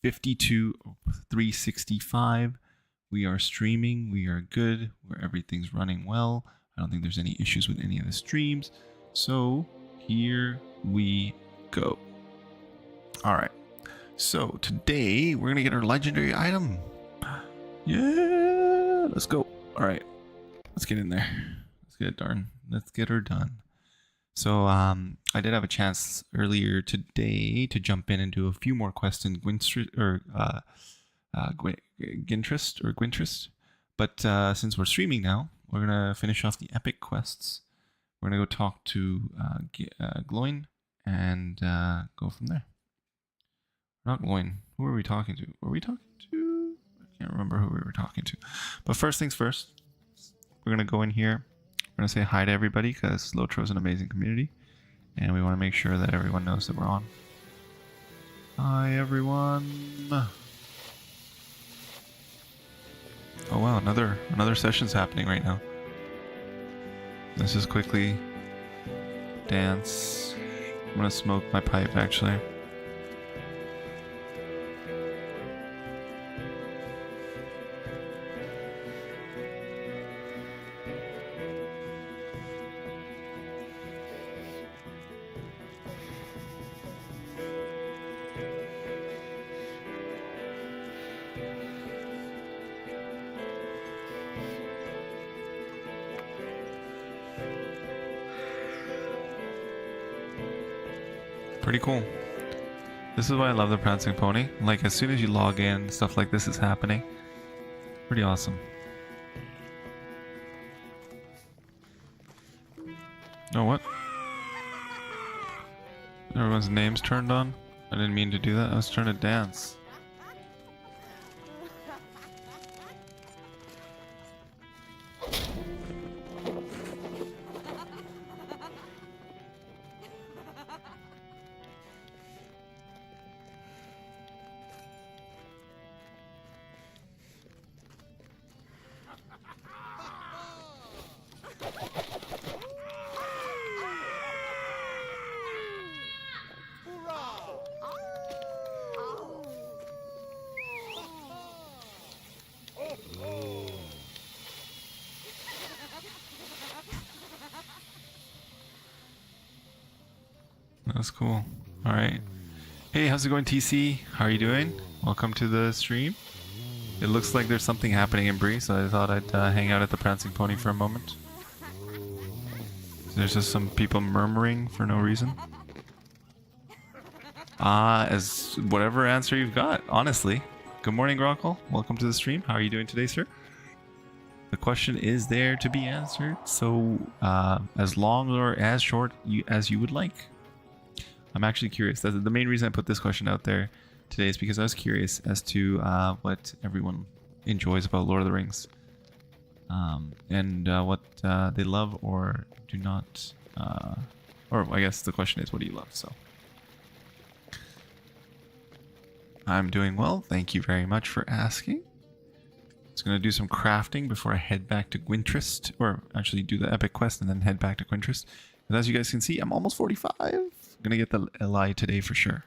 52,365. We are streaming. We are good. Where everything's running well. I don't think there's any issues with any of the streams. So here we go. All right. So today we're gonna get our legendary item. Yeah, let's go. All right, let's get in there. Let's get it done. Let's get her done. So I did have a chance earlier today to jump in and do a few more quests in Gwintrist, but since we're streaming now, we're gonna finish off the epic quests. We're gonna go talk to Dwalin and go from there. Not Dwalin. Who were we talking to? Were we talking to? I can't remember who we were talking to. But first things first, we're gonna go in here. We're gonna say hi to everybody because LOTRO is an amazing community, and we want to make sure that everyone knows that we're on. Hi everyone. Oh wow, another session's happening right now. Let's just quickly dance. I'm gonna smoke my pipe actually. Pretty cool. This is why I love the Prancing Pony. Like, as soon as you log in, stuff like this is happening. Pretty awesome. Oh, what? Everyone's names turned on? I didn't mean to do that. I was trying to dance. That's cool. Alright. Hey, how's it going, TC? How are you doing? Welcome to the stream. It looks like there's something happening in Bree, so I thought I'd hang out at the Prancing Pony for a moment. There's just some people murmuring for no reason. As whatever answer you've got, honestly. Good morning, Grockle. Welcome to the stream. How are you doing today, sir? The question is there to be answered, so as long or as short as you would like. I'm actually curious. That's the main reason I put this question out there today, is because I was curious as to what everyone enjoys about Lord of the Rings, and what they love or do not, or I guess the question is, what do you love? So I'm doing well. Thank you very much for asking. Just gonna do some crafting before I head back to Gwintrist, or actually do the epic quest and then head back to Gwintrist. And as you guys can see, I'm almost 45. Gonna get the LI today for sure.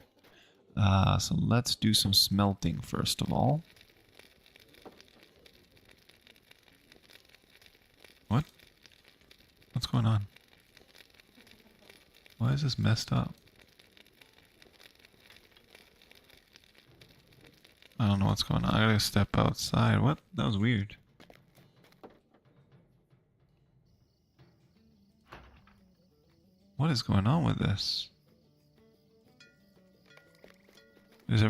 So let's do some smelting first of all. What? What's going on? Why is this messed up? I don't know what's going on. I gotta step outside. What? That was weird. What is going on with this? Is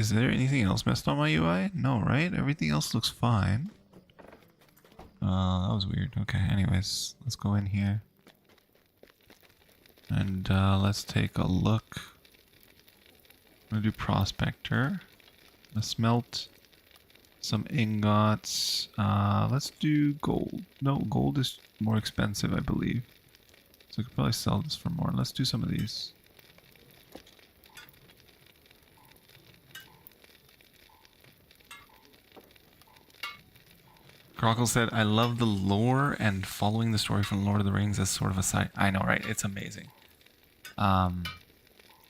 there anything else messed on my UI? No, right? Everything else looks fine. That was weird. Okay, anyways, let's go in here. And let's take a look. I'm gonna do Prospector. Let's smelt some ingots. Let's do gold. No, gold is more expensive, I believe. So I could probably sell this for more. Let's do some of these. Crockle said, I love the lore and following the story from Lord of the Rings as sort of a side. I know, right? It's amazing.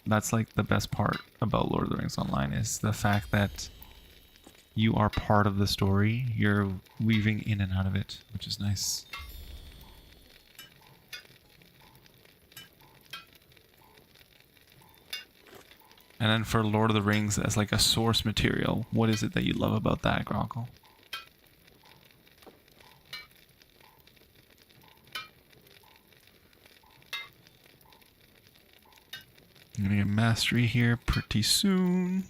That's like the best part about Lord of the Rings Online, is the fact that you are part of the story. You're weaving in and out of it, which is nice. And then for Lord of the Rings as like a source material, what is it that you love about that, Gronkle? I'm gonna get mastery here pretty soon.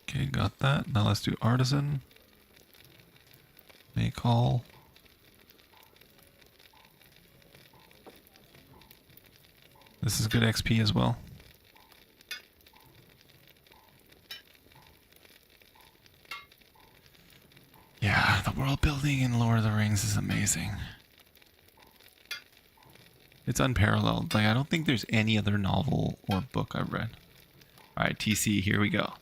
Okay, got that. Now let's do artisan. Make all. This is good XP as well. Yeah, the world building in Lord of the Rings is amazing. It's unparalleled. Like, I don't think there's any other novel or book I've read. Alright, TC, here we go.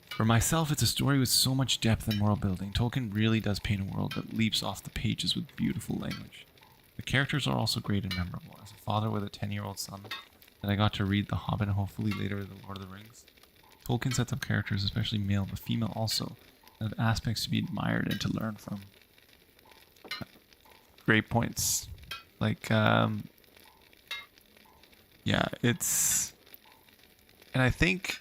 For myself, it's a story with so much depth and world building. Tolkien really does paint a world that leaps off the pages with beautiful language. The characters are also great and memorable. As a father with a 10-year-old son, that I got to read The Hobbit and hopefully later The Lord of the Rings, Tolkien sets up characters, especially male but female also, that have aspects to be admired and to learn from. Great points. Like, yeah, it's... And I think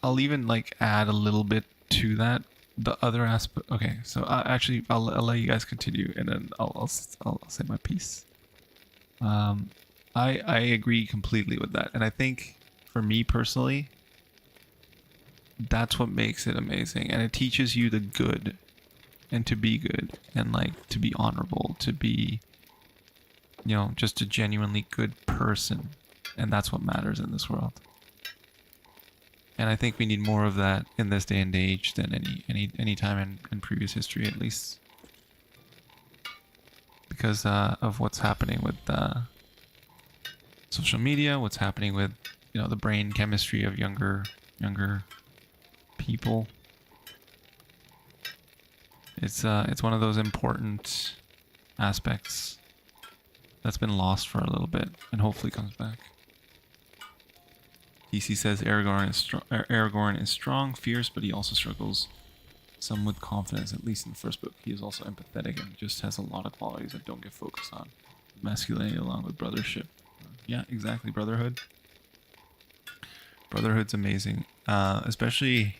I'll even like add a little bit to that. The other aspect. Okay, so actually, I'll let you guys continue, and then I'll say my piece. I agree completely with that, and I think for me personally, that's what makes it amazing, and it teaches you the good, and to be good, and like to be honorable, to be, you know, just a genuinely good person, and that's what matters in this world. And I think we need more of that in this day and age than any time in previous history, at least, because of what's happening with social media, what's happening with, you know, the brain chemistry of younger people. It's one of those important aspects that's been lost for a little bit, and hopefully comes back. DC says Aragorn is strong, fierce, but he also struggles some with confidence, at least in the first book. He is also empathetic and just has a lot of qualities that don't get focused on. Masculinity along with brothership. Yeah, exactly, brotherhood. Brotherhood's amazing. Especially,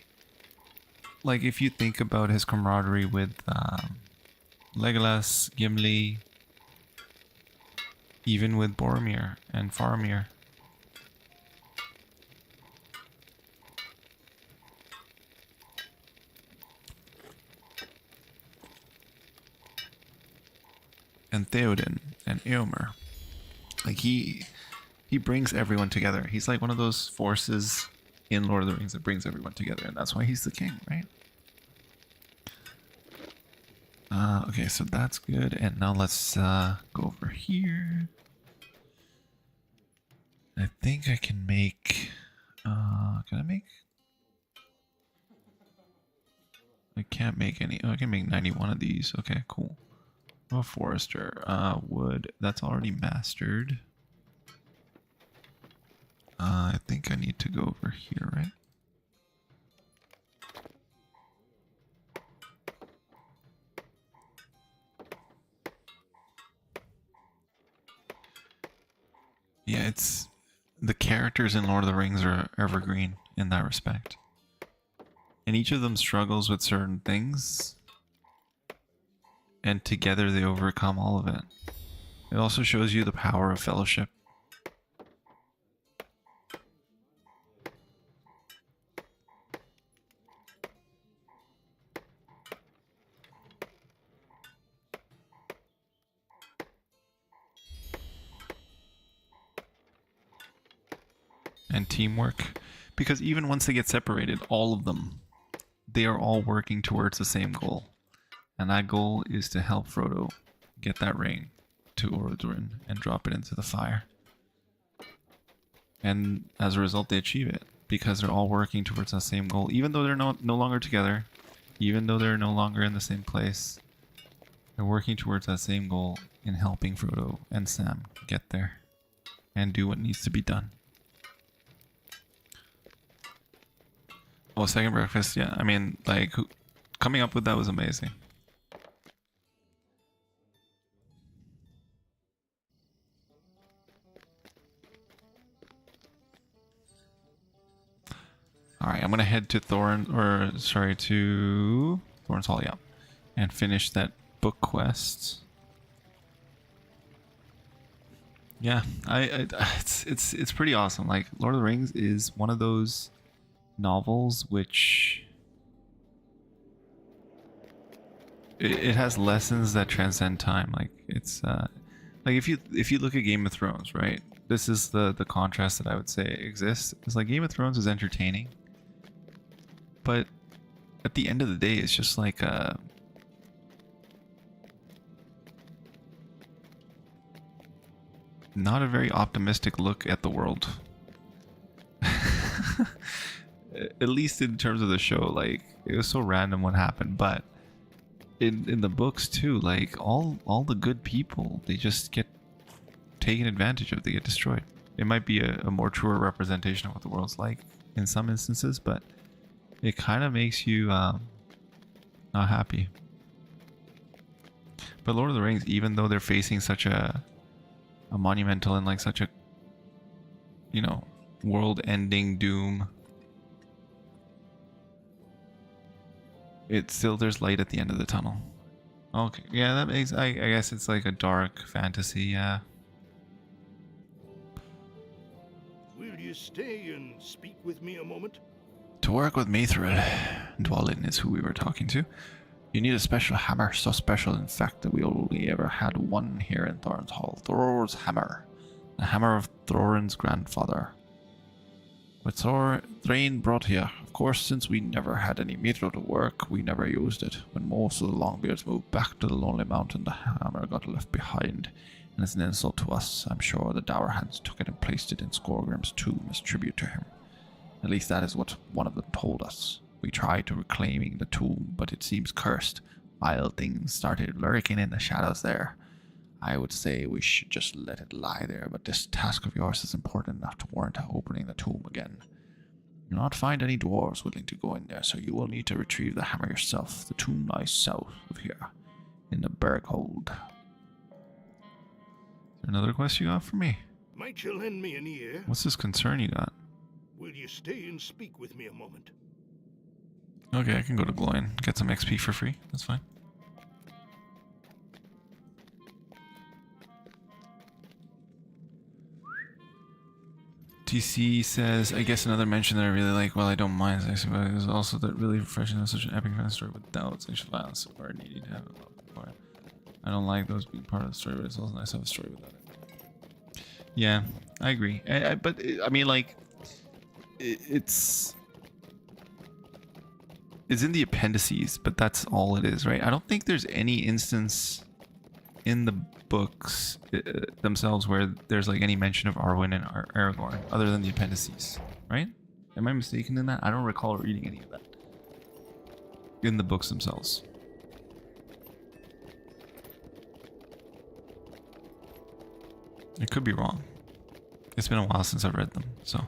like, if you think about his camaraderie with Legolas, Gimli, even with Boromir and Faramir. And Theoden and Eomer. Like, he brings everyone together. He's like one of those forces in Lord of the Rings that brings everyone together, and that's why he's the king, right? Okay, so that's good, and now let's go over here. I think I can make... can I make... I can't make any... Oh, I can make 91 of these. Okay, cool. Oh, Forester. Wood. That's already mastered. I think I need to go over here, right? Yeah, it's... The characters in Lord of the Rings are evergreen in that respect. And each of them struggles with certain things. And together they overcome all of it. It also shows you the power of fellowship. And teamwork. Because even once they get separated, all of them, they are all working towards the same goal. And that goal is to help Frodo get that ring to Orodruin and drop it into the fire. And as a result, they achieve it because they're all working towards that same goal. Even though they're no longer together, even though they're no longer in the same place, they're working towards that same goal in helping Frodo and Sam get there and do what needs to be done. Well, second breakfast, yeah. I mean, like, coming up with that was amazing. Alright, I'm gonna head to Thorin's Hall, yeah. And finish that book quest. Yeah, it's pretty awesome. Like, Lord of the Rings is one of those novels which it has lessons that transcend time. Like, it's like if you look at Game of Thrones, right? This is the contrast that I would say exists. It's like Game of Thrones is entertaining, but at the end of the day, it's just like not a very optimistic look at the world. At least in terms of the show, like, it was so random what happened, but in the books too, like, all the good people, they just get taken advantage of, they get destroyed. It might be a more truer representation of what the world's like in some instances, but it kind of makes you not happy. But Lord of the Rings, even though they're facing such a monumental and like such a, you know, world-ending doom, it's still, there's light at the end of the tunnel. Okay, yeah, that makes, I guess it's like a dark fantasy, yeah. Will you stay and speak with me a moment? To work with Mithril, Dwalin is who we were talking to. You need a special hammer, so special in fact that we only ever had one here in Thorin's Hall. Thor's hammer. The hammer of Thorin's grandfather. With Thrain brought here. Of course, since we never had any mithril to work, we never used it. When most of the Longbeards moved back to the Lonely Mountain, the hammer got left behind. And as an insult to us, I'm sure the Dourhands took it and placed it in Skorrim's tomb as tribute to him. At least that is what one of them told us. We tried to reclaiming the tomb, but it seems cursed. Wild things started lurking in the shadows there. I would say we should just let it lie there, but this task of yours is important enough to warrant opening the tomb again. You'll not find any dwarves willing to go in there, so you will need to retrieve the hammer yourself. The tomb lies south of here, in the Berghold. Is there another quest you got for me? Might you lend me an ear? What's this concern you got? Will you stay and speak with me a moment? Okay, I can go to Gloin, get some XP for free. That's fine. TC says, I guess another mention that I really like, well, I don't mind, I suppose, is also that really refreshing of such an epic fan story without sexual violence or needing to have a love for it. I don't like those being part of the story, but it's also nice to have a story without it. Yeah, I agree. But I mean, like, it's in the appendices, but that's all it is, right? I don't think there's any instance in the books themselves where there's like any mention of Arwen and Aragorn other than the appendices, right? Am I mistaken in that? I don't recall reading any of that in the books themselves. I could be wrong. It's been a while since I've read them, so.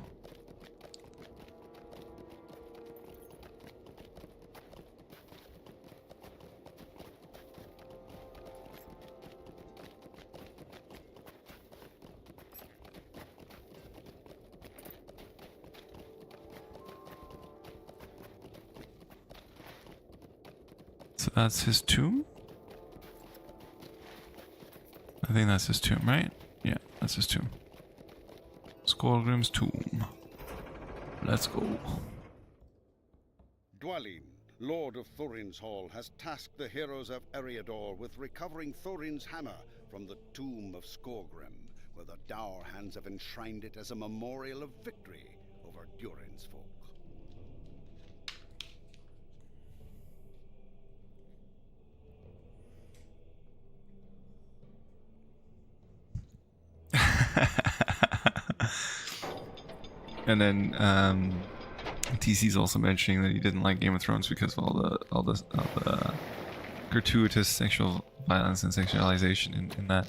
So that's his tomb? I think that's his tomb, right? Yeah, that's his tomb. Skorrim's tomb. Let's go. Dwalin, Lord of Thorin's Hall, has tasked the heroes of Eriador with recovering Thorin's hammer from the tomb of Skorrim, where the Dourhands have enshrined it as a memorial of victory over Durin's folk. And then TC's also mentioning that he didn't like Game of Thrones because of all the gratuitous sexual violence and sexualization in that.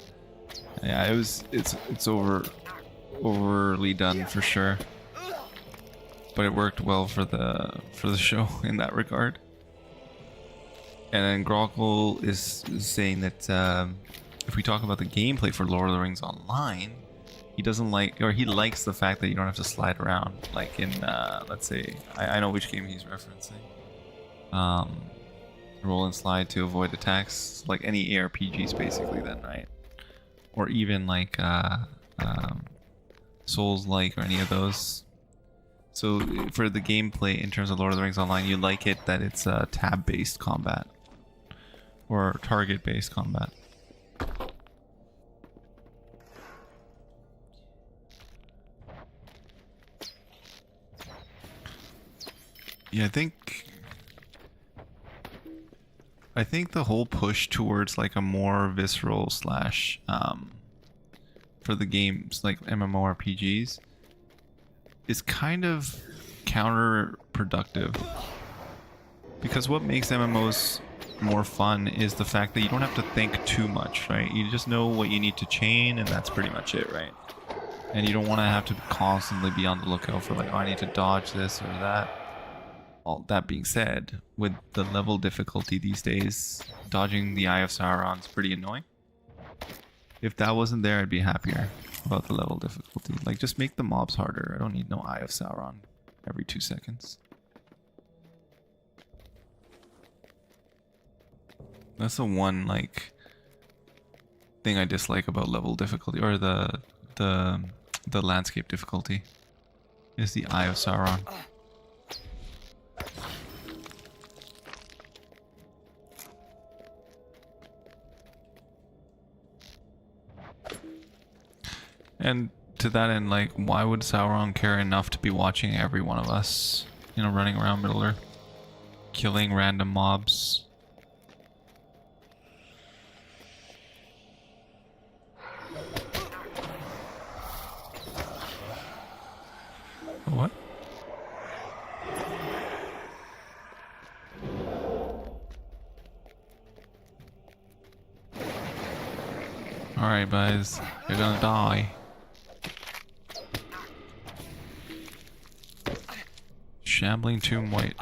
Yeah, it's overly done for sure, but it worked well for the show in that regard. And then Grockle is saying that if we talk about the gameplay for Lord of the Rings Online, he doesn't like, or he likes the fact that you don't have to slide around like in let's say, I know which game he's referencing. Roll and slide to avoid attacks, like any ARPGs basically then, right? Or even like Souls-like or any of those. So for the gameplay in terms of Lord of the Rings Online, you like it that it's tab-based combat or target-based combat. Yeah, I think the whole push towards like a more visceral slash for the games like MMORPGs is kind of counterproductive, because what makes MMOs more fun is the fact that you don't have to think too much, right? You just know what you need to chain and that's pretty much it, right? And you don't want to have to constantly be on the lookout for like, oh, I need to dodge this or that. All that being said, with the level difficulty these days, dodging the Eye of Sauron is pretty annoying. If that wasn't there, I'd be happier about the level difficulty. Like, just make the mobs harder. I don't need no Eye of Sauron every 2 seconds. That's the one, like, thing I dislike about level difficulty, or the landscape difficulty, is the Eye of Sauron. And to that end, like, why would Sauron care enough to be watching every one of us, you know, running around Middle-earth, killing random mobs? What? Alright, guys, you're gonna die. Shambling Tomb White.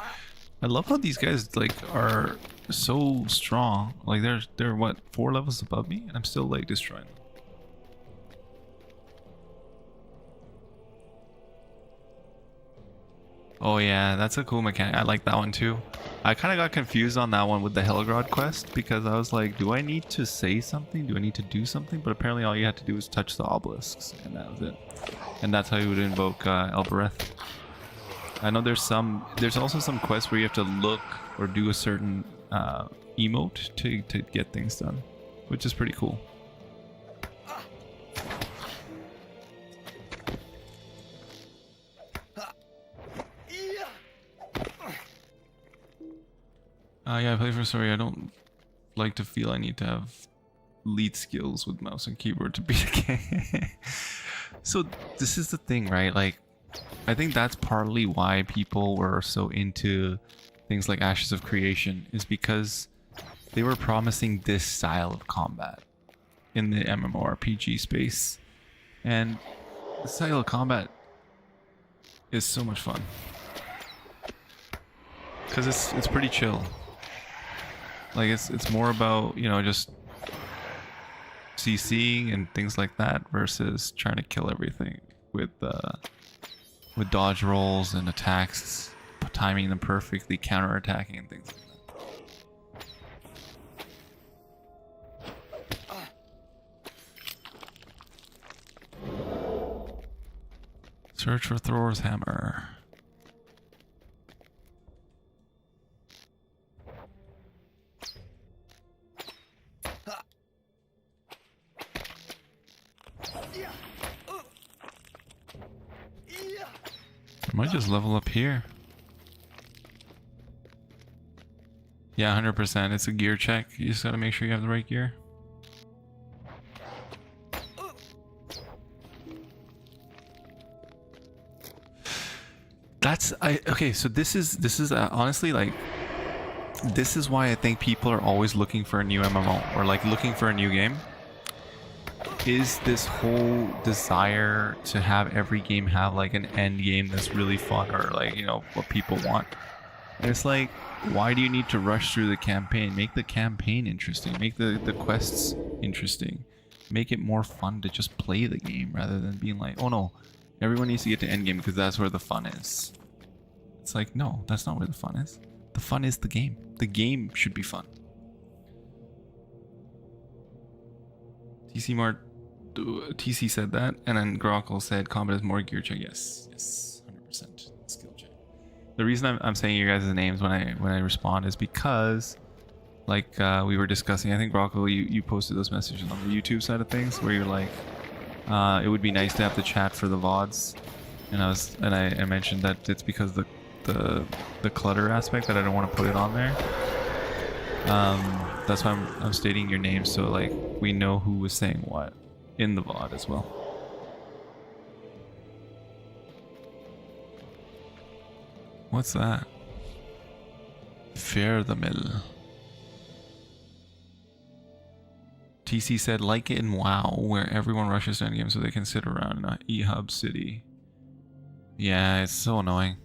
I love how these guys like are so strong. Like they're what, 4 levels above me, and I'm still like destroying them. Oh yeah, that's a cool mechanic. I like that one too. I kind of got confused on that one with the Helgrod quest, because I was like, do I need to say something? Do I need to do something? But apparently all you had to do was touch the obelisks, and that was it. And that's how you would invoke Elbereth. I know there's also some quests where you have to look or do a certain emote to get things done, which is pretty cool. Yeah, I play for story. I don't like to feel I need to have lead skills with mouse and keyboard to beat a game. So this is the thing, right? Like, I think that's partly why people were so into things like Ashes of Creation, is because they were promising this style of combat in the MMORPG space. And the style of combat is so much fun, because it's pretty chill. Like it's more about, you know, just CCing and things like that versus trying to kill everything with dodge rolls and attacks, timing them perfectly, counterattacking and things like that. Search for Thor's hammer. I might just level up here. Yeah, 100%. It's a gear check. You just gotta make sure you have the right gear. Okay, so this is honestly like, this is why I think people are always looking for a new MMO or like looking for a new game. Is this whole desire to have every game have like an end game that's really fun, or like, you know, what people want. And it's like, why do you need to rush through the campaign? Make the campaign interesting. Make the quests interesting. Make it more fun to just play the game rather than being like, oh no, everyone needs to get to end game because that's where the fun is. It's like, no, that's not where the fun is. The fun is the game. The game should be fun. TC said that, and then Grockle said combat is more gear check. Yes, 100% skill check. The reason I'm saying your guys' names when I respond is because, like we were discussing, I think Grockle, you posted those messages on the YouTube side of things where you're like, it would be nice to have the chat for the VODs, and I mentioned that it's because the clutter aspect that I don't want to put it on there. That's why I'm stating your name, so like we know who was saying what in the VOD as well. What's that? Fear the mill. TC said, like it in WoW, where everyone rushes to endgame so they can sit around in a E-Hub city. Yeah, it's so annoying.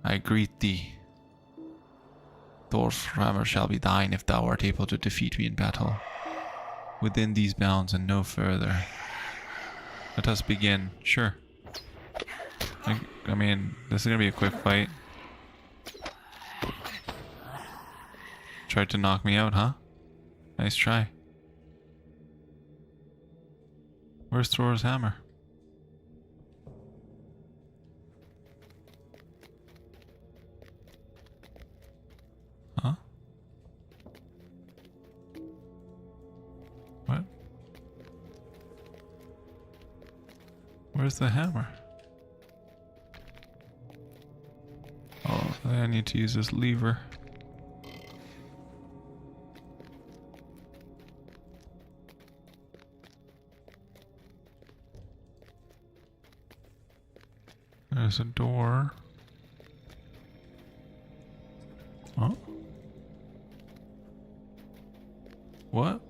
I greet thee. Thor's hammer shall be thine if thou art able to defeat me in battle. Within these bounds and no further. Let us begin. Sure. I mean, this is gonna be a quick fight. Tried to knock me out, huh? Nice try. Where's Thor's hammer? Huh? What? Where's the hammer? Oh, I need to use this lever. There's a door. Huh? What?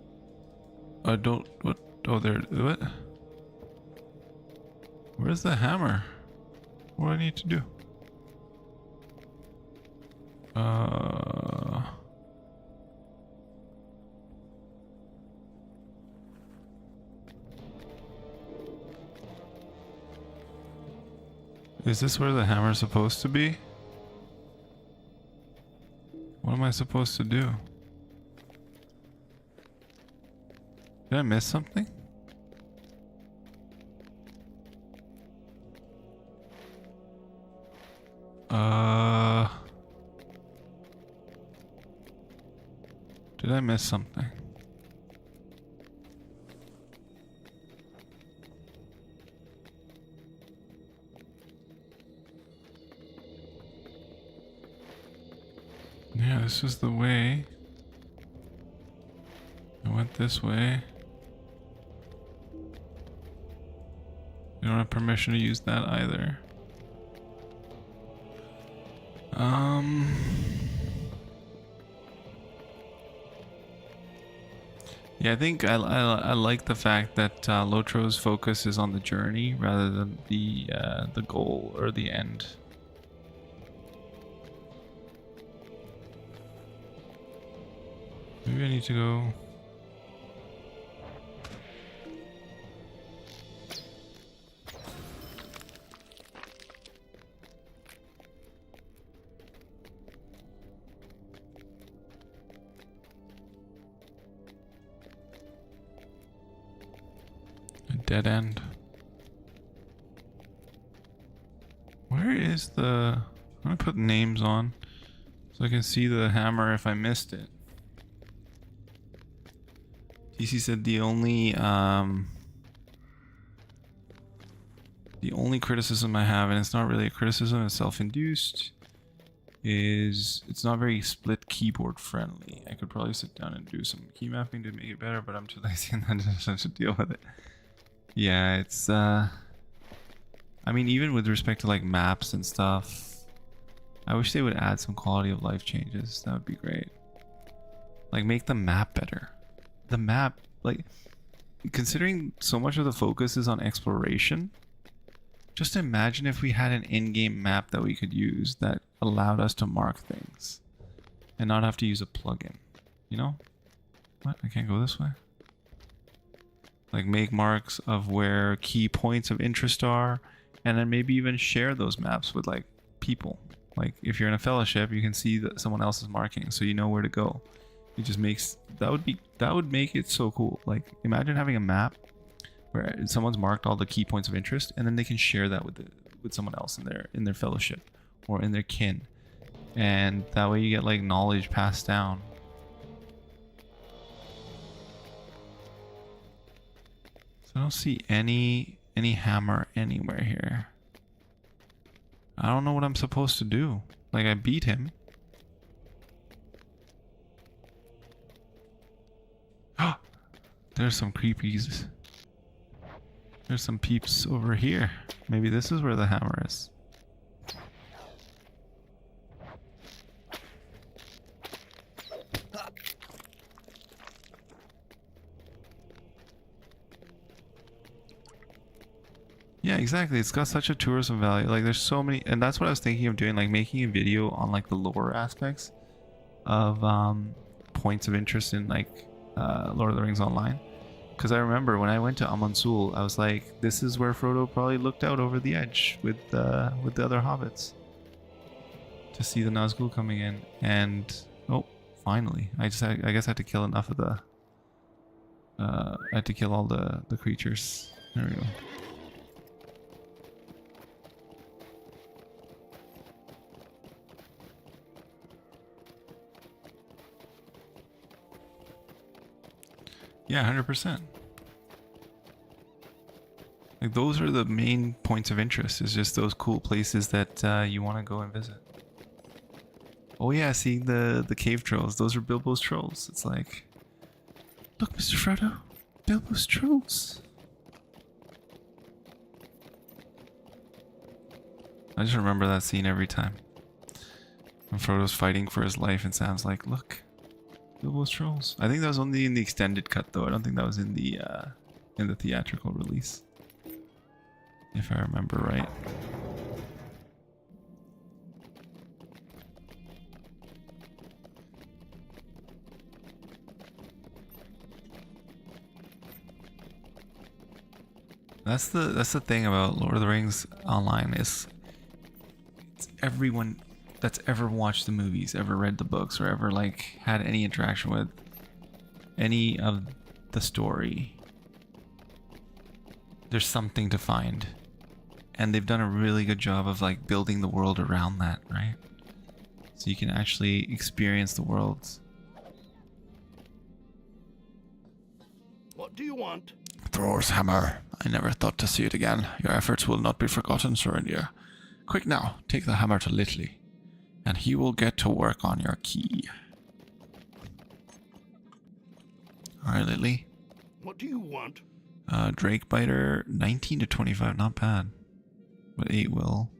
I don't... What? Oh, there... What? Where's the hammer? What do I need to do? Is this where the hammer's supposed to be? What am I supposed to do? Did I miss something? Did I miss something? Yeah, this is the way. I went this way. You don't have permission to use that either. Yeah, I think I like the fact that LOTRO's focus is on the journey rather than the goal or the end. Maybe I need to go. A dead end. Where is the... I'm gonna put names on so I can see the hammer if I missed it. TC said the only criticism I have, and it's not really a criticism, it's self-induced, is it's not very split keyboard friendly. I could probably sit down and do some key mapping to make it better, but I'm too lazy and I just have to deal with it. Yeah, it's I I mean, even with respect to like maps and stuff, I wish they would add some quality of life changes. That would be great. Like, make the map better. The map, like, considering so much of the focus is on exploration, just imagine if we had an in-game map that we could use that allowed us to mark things and not have to use a plugin, you know? What? I can't go this way? Like, make marks of where key points of interest are, and then maybe even share those maps with, like, people. Like, if you're in a fellowship, you can see that someone else is marking, so you know where to go. It just makes, that would make it so cool. Like, imagine having a map where someone's marked all the key points of interest, and then they can share that with someone else in their fellowship or in their kin, and that way you get like knowledge passed down. So I don't see any hammer anywhere here. I don't know what I'm supposed to do. Like, I beat him. There's some creepies. There's some peeps over here. Maybe this is where the hammer is. Yeah, exactly. It's got such a tourism value. Like, there's so many, and that's what I was thinking of doing, like making a video on like the lore aspects of points of interest in like Lord of the Rings Online. Because I remember when I went to Amansul, I was like, this is where Frodo probably looked out over the edge with the other hobbits to see the Nazgul coming in. And oh, finally, I guess I had to kill enough of the I had to kill all the creatures. There we go. Yeah, 100%. Like, those are the main points of interest. Is just those cool places that you want to go and visit. Oh yeah, see the cave trolls. Those are Bilbo's trolls. It's like, look, Mr. Frodo, Bilbo's trolls. I just remember that scene every time. When Frodo's fighting for his life and Sam's like, look, Bilbo's trolls. I think that was only in the extended cut though. I don't think that was in the theatrical release, if I remember right. That's the thing about Lord of the Rings Online, is it's everyone that's ever watched the movies, ever read the books, or ever like had any interaction with any of the story, there's something to find, and they've done a really good job of like building the world around that, right? So you can actually experience the world. What do you want? Thor's hammer. I never thought to see it again. Your efforts will not be forgotten, Sorindir. Quick now, take the hammer to Littley, and he will get to work on your key. Alright, Littley. What do you want? Drake Biter, 19 to 25, not bad. But 8 will.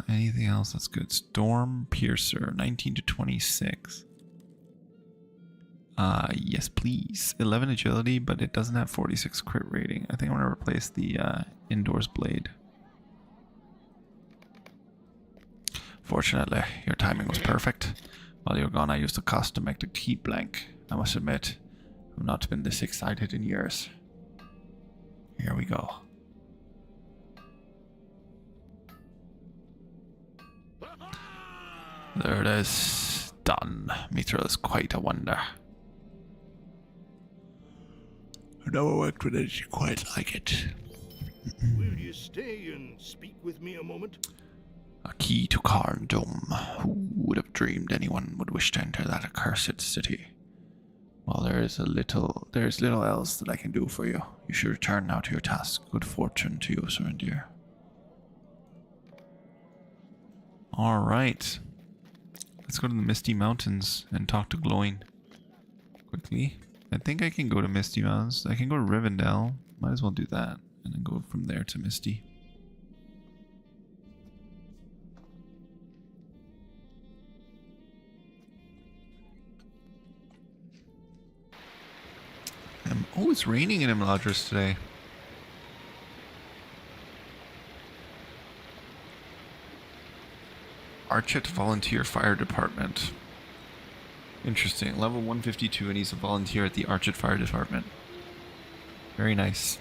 Anything else that's good? Storm Piercer, 19 to 26. Yes, please. 11 agility, but it doesn't have 46 crit rating. I think I'm gonna replace the Indoors Blade. Fortunately, your timing was perfect. While you were gone, I used the cost to make the key blank. I must admit, I've not been this excited in years. Here we go. There it is. Done. Mithril is quite a wonder. I never worked with anything quite like it. Will you stay and speak with me a moment? A key to Karn Dome. Who would have dreamed anyone would wish to enter that accursed city? Well, there's little else that I can do for you. You should return now to your task. Good fortune to you, Sorindir. Alright. Let's go to the Misty Mountains and talk to Glowing quickly. I think I can go to Misty Mountains. I can go to Rivendell. Might as well do that. and then go from there to Misty. Oh, it's raining in Imladris today. Archet Volunteer Fire Department. Interesting. Level 152 and he's a volunteer at the Archet Fire Department. Very nice.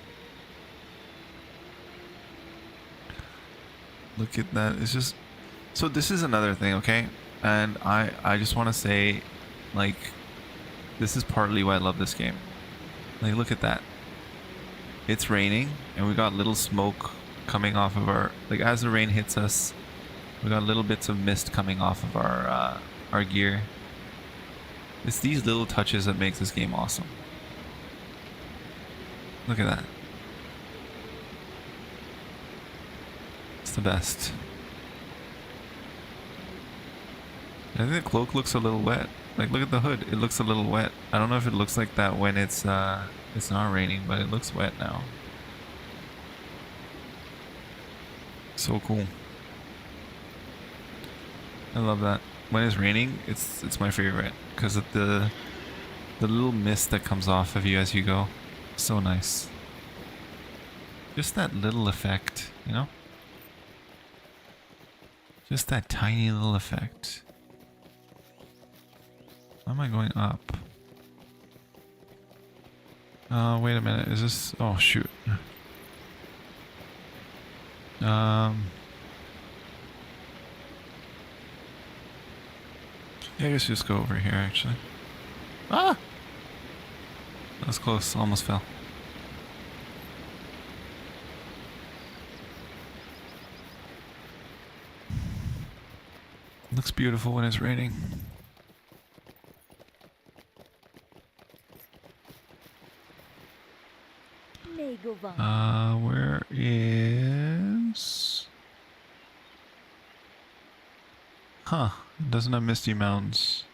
Look at that. It's just... So this is another thing, okay? And I just want to say, like, this is partly why I love this game. Like, look at that. It's raining, and we got little smoke coming off of our... Like, as the rain hits us, we got little bits of mist coming off of our gear. It's these little touches that makes this game awesome. Look at that. It's the best. I think the cloak looks a little wet. Like, look at the hood. It looks a little wet. I don't know if it looks like that when it's not raining, but it looks wet now. So cool. I love that. When it's raining, it's my favorite because of the little mist that comes off of you as you go. So nice. Just that little effect, you know? Just that tiny little effect. Why am I going up? Wait a minute. Is this... Oh, shoot. Yeah, I guess just go over here, actually. Ah! That was close. Almost fell. Looks beautiful when it's raining. Where is... Huh, it doesn't have Misty Mounds.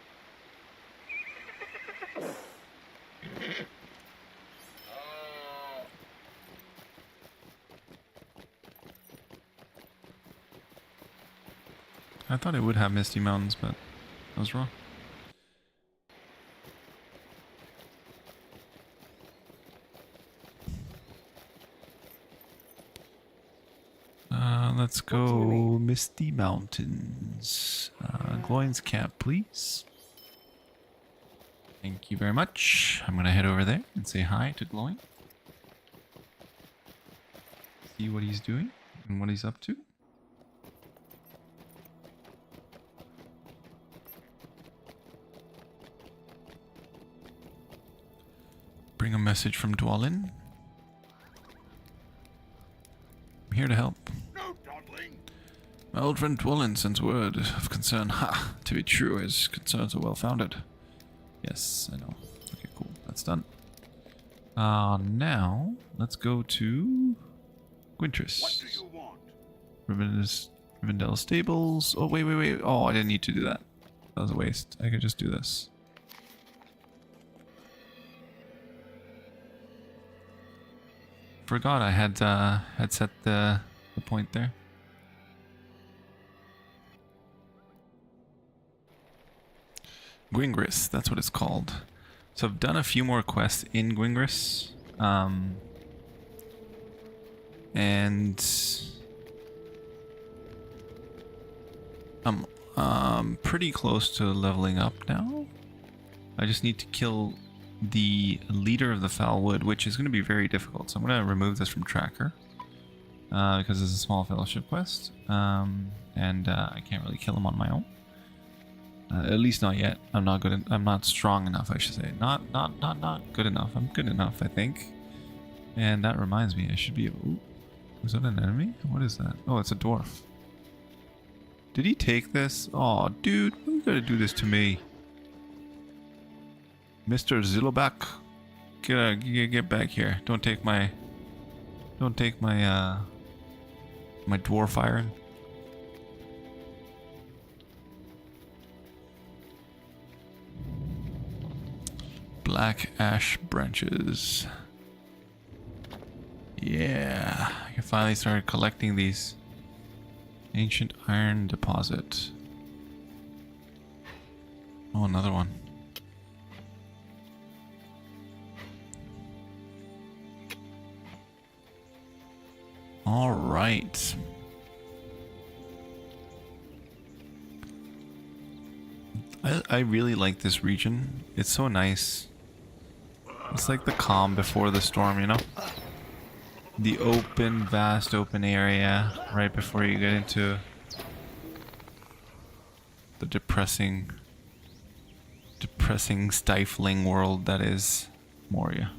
I thought it would have Misty Mountains, but I was wrong. Let's go Misty Mountains. Gloin's camp, please. Thank you very much. I'm gonna head over there and say hi to Gloin. See what he's doing and what he's up to. Bring a message from Dwalin. I'm here to help. My old friend Dwalin sends word of concern. Ha! To be true, his concerns are well founded. Yes, I know. Okay, cool. That's done. Now, let's go to Gwingris. What do you want? Rivendell Stables. Oh, wait. Oh, I didn't need to do that. That was a waste. I could just do this. Forgot I had set the point there. Gwingris, that's what it's called. So I've done a few more quests in Gwingris. And I'm pretty close to leveling up now. I just need to kill the leader of the Foul Wood, which is going to be very difficult. So I'm going to remove this from Tracker. Because it's a small fellowship quest. And I can't really kill him on my own. At least not yet. I'm not strong enough, I should say. Not good enough. I'm good enough, I think. And that reminds me, I should be able... Ooh, is that an enemy? What is that? Oh, it's a dwarf. Did he take this? Oh, dude, why you gotta do this to me? Mr. Zillowback, get back here. Don't take my my dwarf iron. Black ash branches. Yeah, I can finally start collecting these. Ancient iron deposit. Oh, another one. All right. I really like this region. It's so nice. It's like the calm before the storm, you know? The open, vast open area right before you get into the depressing, stifling world that is Moria.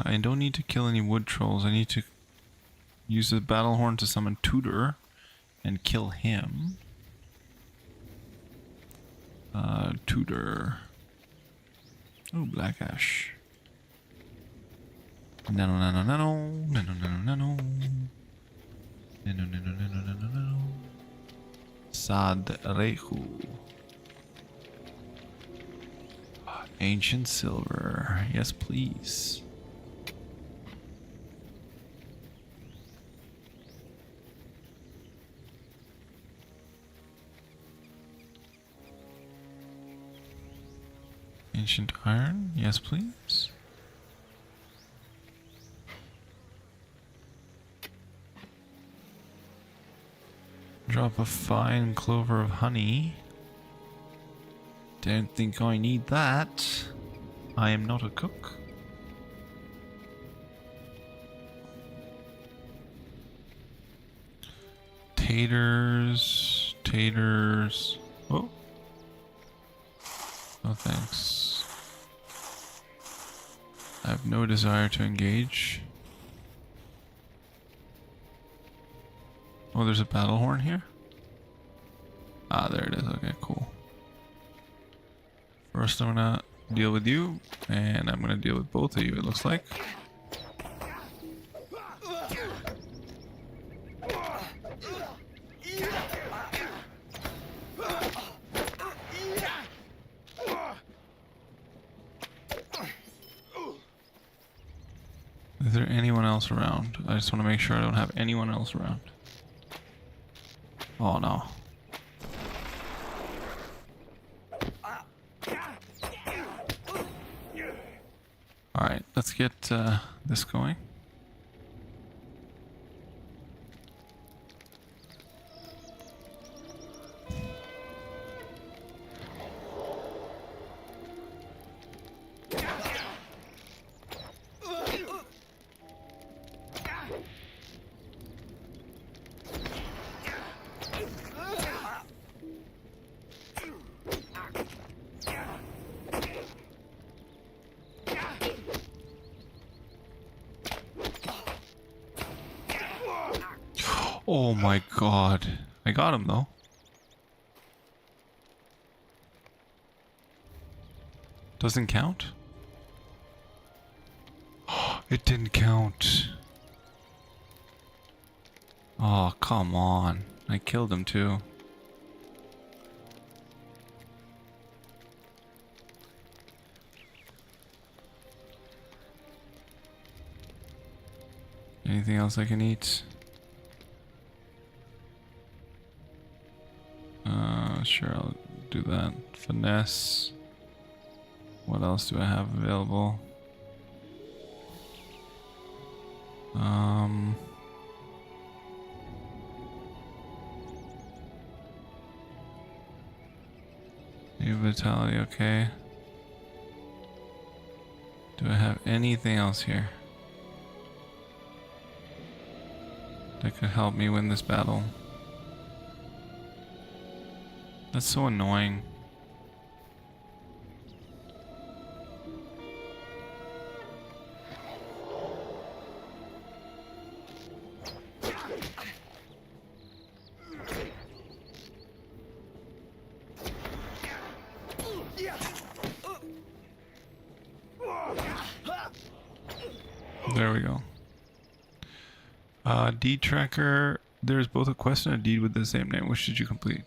I don't need to kill any wood trolls. I need to use the battle horn to summon Tutor and kill him. Tutor. Oh, black ash. Nano, nano, nano, nano, nano, nano. Nano, nano, nano, nano, nano. Sad Rehu. Ancient silver. Yes, please. Ancient iron, yes please. Drop a fine clover of honey. Don't think I need that. I am not a cook. Taters, taters. Oh. No thanks. I have no desire to engage. Oh, there's a battle horn here? Ah, there it is. Okay, cool. First I'm gonna deal with you, and I'm gonna deal with both of you, it looks like. Is there anyone else around? I just want to make sure I don't have anyone else around. Oh no. Alright, let's get this going. Oh my god. I got him though. Doesn't count? It didn't count. Oh, come on. I killed him too. Anything else I can eat? Sure, I'll do that. Finesse. What else do I have available? New vitality, okay. Do I have anything else here that could help me win this battle? That's so annoying. There we go. Deed tracker. There's both a quest and a deed with the same name. Which did you complete?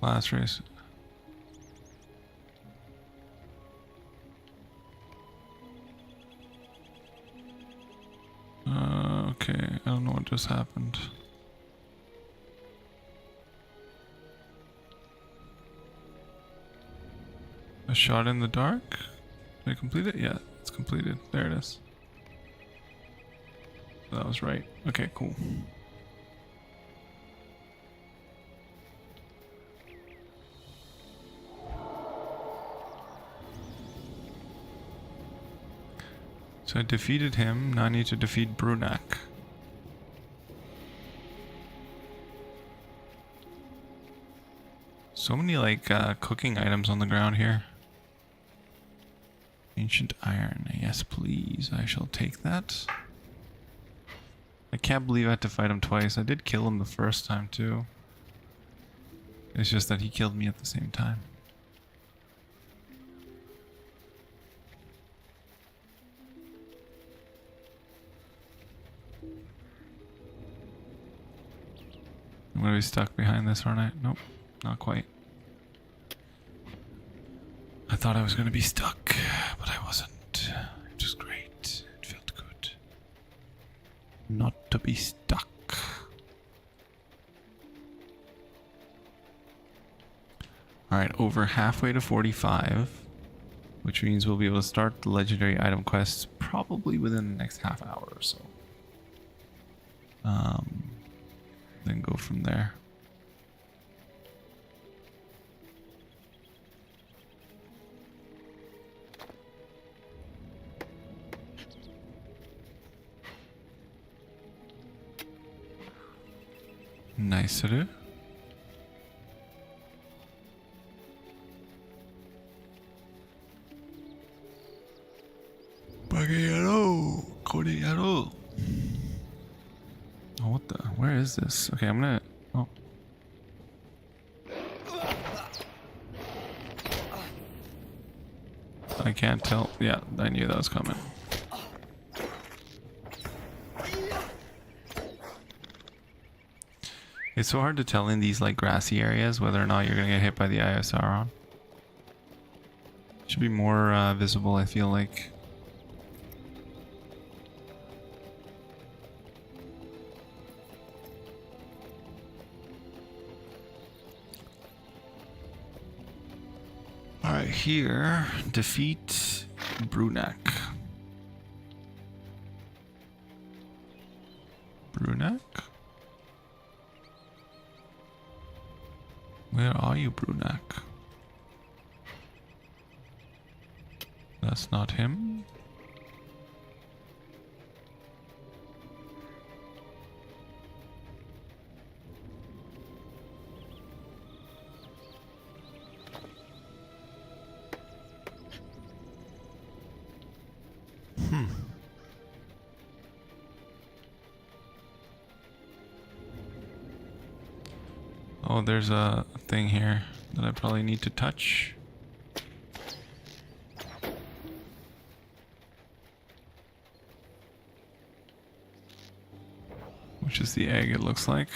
Last race. Okay, I don't know what just happened. A shot in the dark? Did I complete it? Yeah, it's completed. There it is. That was right. Okay, cool. So I defeated him, now I need to defeat Brunak. So many like cooking items on the ground here. Ancient iron, yes please, I shall take that. I can't believe I had to fight him twice. I did kill him the first time too. It's just that he killed me at the same time. I'm gonna be stuck behind this, aren't I? Nope, not quite. I thought I was gonna be stuck, but I wasn't. It was great. It felt good. Not to be stuck. Alright, over halfway to 45, which means we'll be able to start the legendary item quests probably within the next half hour or so. Then go from there. Nice to do. Bagayaro, Kodeyaro. Oh, what the? Where is this? Okay, I'm gonna. Oh. I can't tell. Yeah, I knew that was coming. It's so hard to tell in these like grassy areas whether or not you're gonna get hit by the ISR on. Should be more visible, I feel like. Alright, here, defeat Brunak. Brunak? Where are you, Brunak? That's not him. Oh, there's a thing here that I probably need to touch. Which is the egg, it looks like.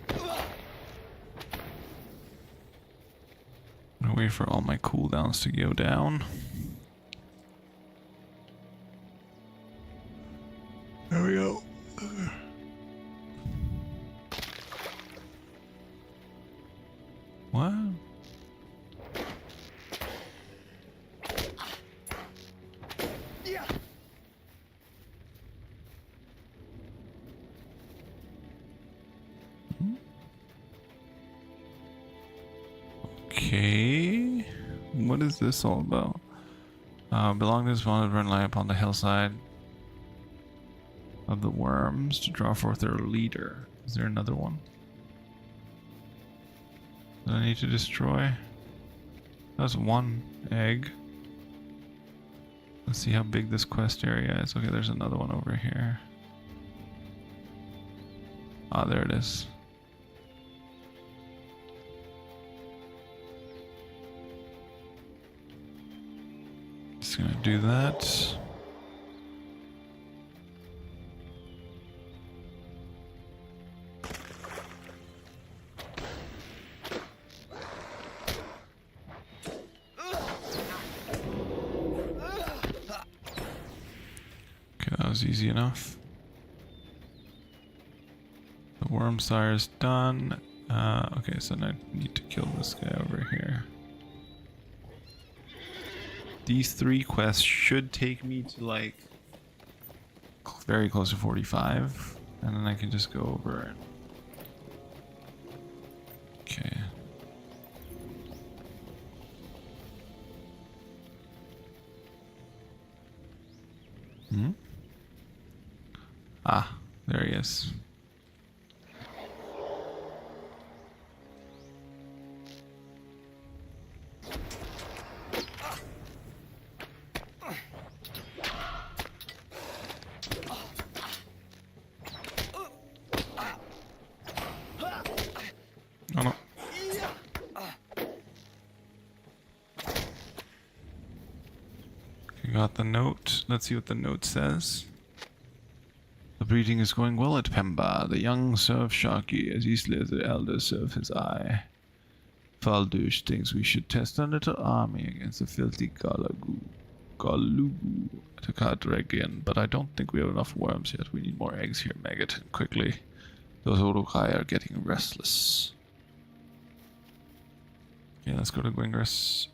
I'm gonna wait for all my cooldowns to go down. There we go. What? Okay. What is this all about? Belong to this wanted run lie upon the hillside of the worms to draw forth their leader. Is there another one that I need to destroy? That's one egg. Let's see how big this quest area is. Okay, there's another one over here. Ah, there it is. Just gonna do that. was easy enough. The worm sire's done. Okay, so now I need to kill this guy over here. These 3 quests should take me to like very close to 45, and then I can just go over and... Okay. Ah, there he is. Oh no. Okay, got the note. Let's see what the note says. The breeding is going well at Pemba. The young serve Sharky as easily as the elders serve his eye. Faldush thinks we should test a little army against the filthy Galugu to Eregion, but I don't think we have enough worms yet. We need more eggs here, Maggot, and quickly. Those Urukai are getting restless. Okay, let's go to Gwingris.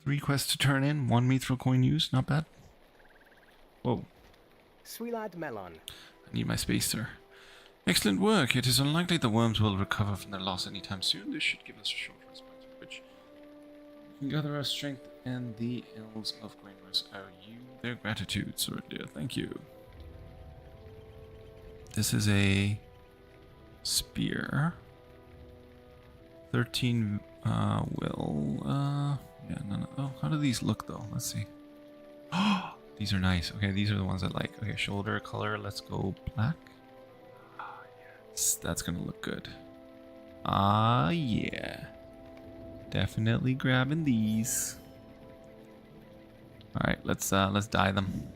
3 quests to turn in, 1 mithril coin used, not bad. Whoa. Swilad Melon. I need my space, sir. Excellent work. It is unlikely the worms will recover from their loss anytime soon. This should give us a short respite, which we can gather our strength, and the elves of Gwingris owe you their gratitude, sir dear. Thank you. This is a spear. 13 will yeah, no. Oh, how do these look though? Let's see. Oh, these are nice. Okay, these are the ones I like. Okay, shoulder color, let's go black. Ah, yes, that's gonna look good. Ah, yeah. Definitely grabbing these. All right, let's dye them.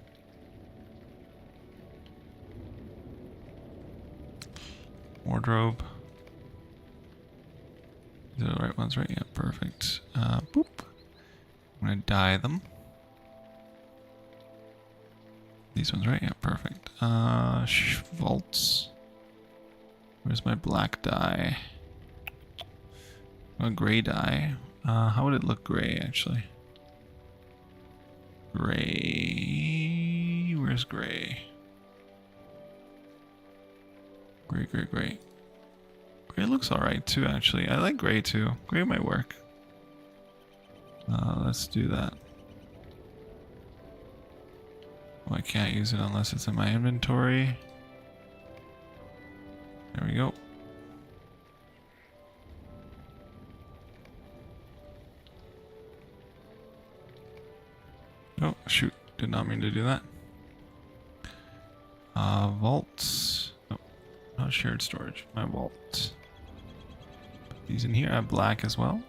Wardrobe. These are the right ones, right? Yeah, perfect. Boop. I'm gonna dye them. These ones, right? Yeah, perfect. Vaults. Where's my black dye? A gray dye. How would it look gray, actually? Gray. Where's gray? Gray. Gray looks alright too, actually. I like gray too. Gray might work. Let's do that. Oh, I can't use it unless it's in my inventory. There we go. Oh, shoot. Did not mean to do that. Vaults. Oh, not shared storage. My vault. Put these in here. I have black as well.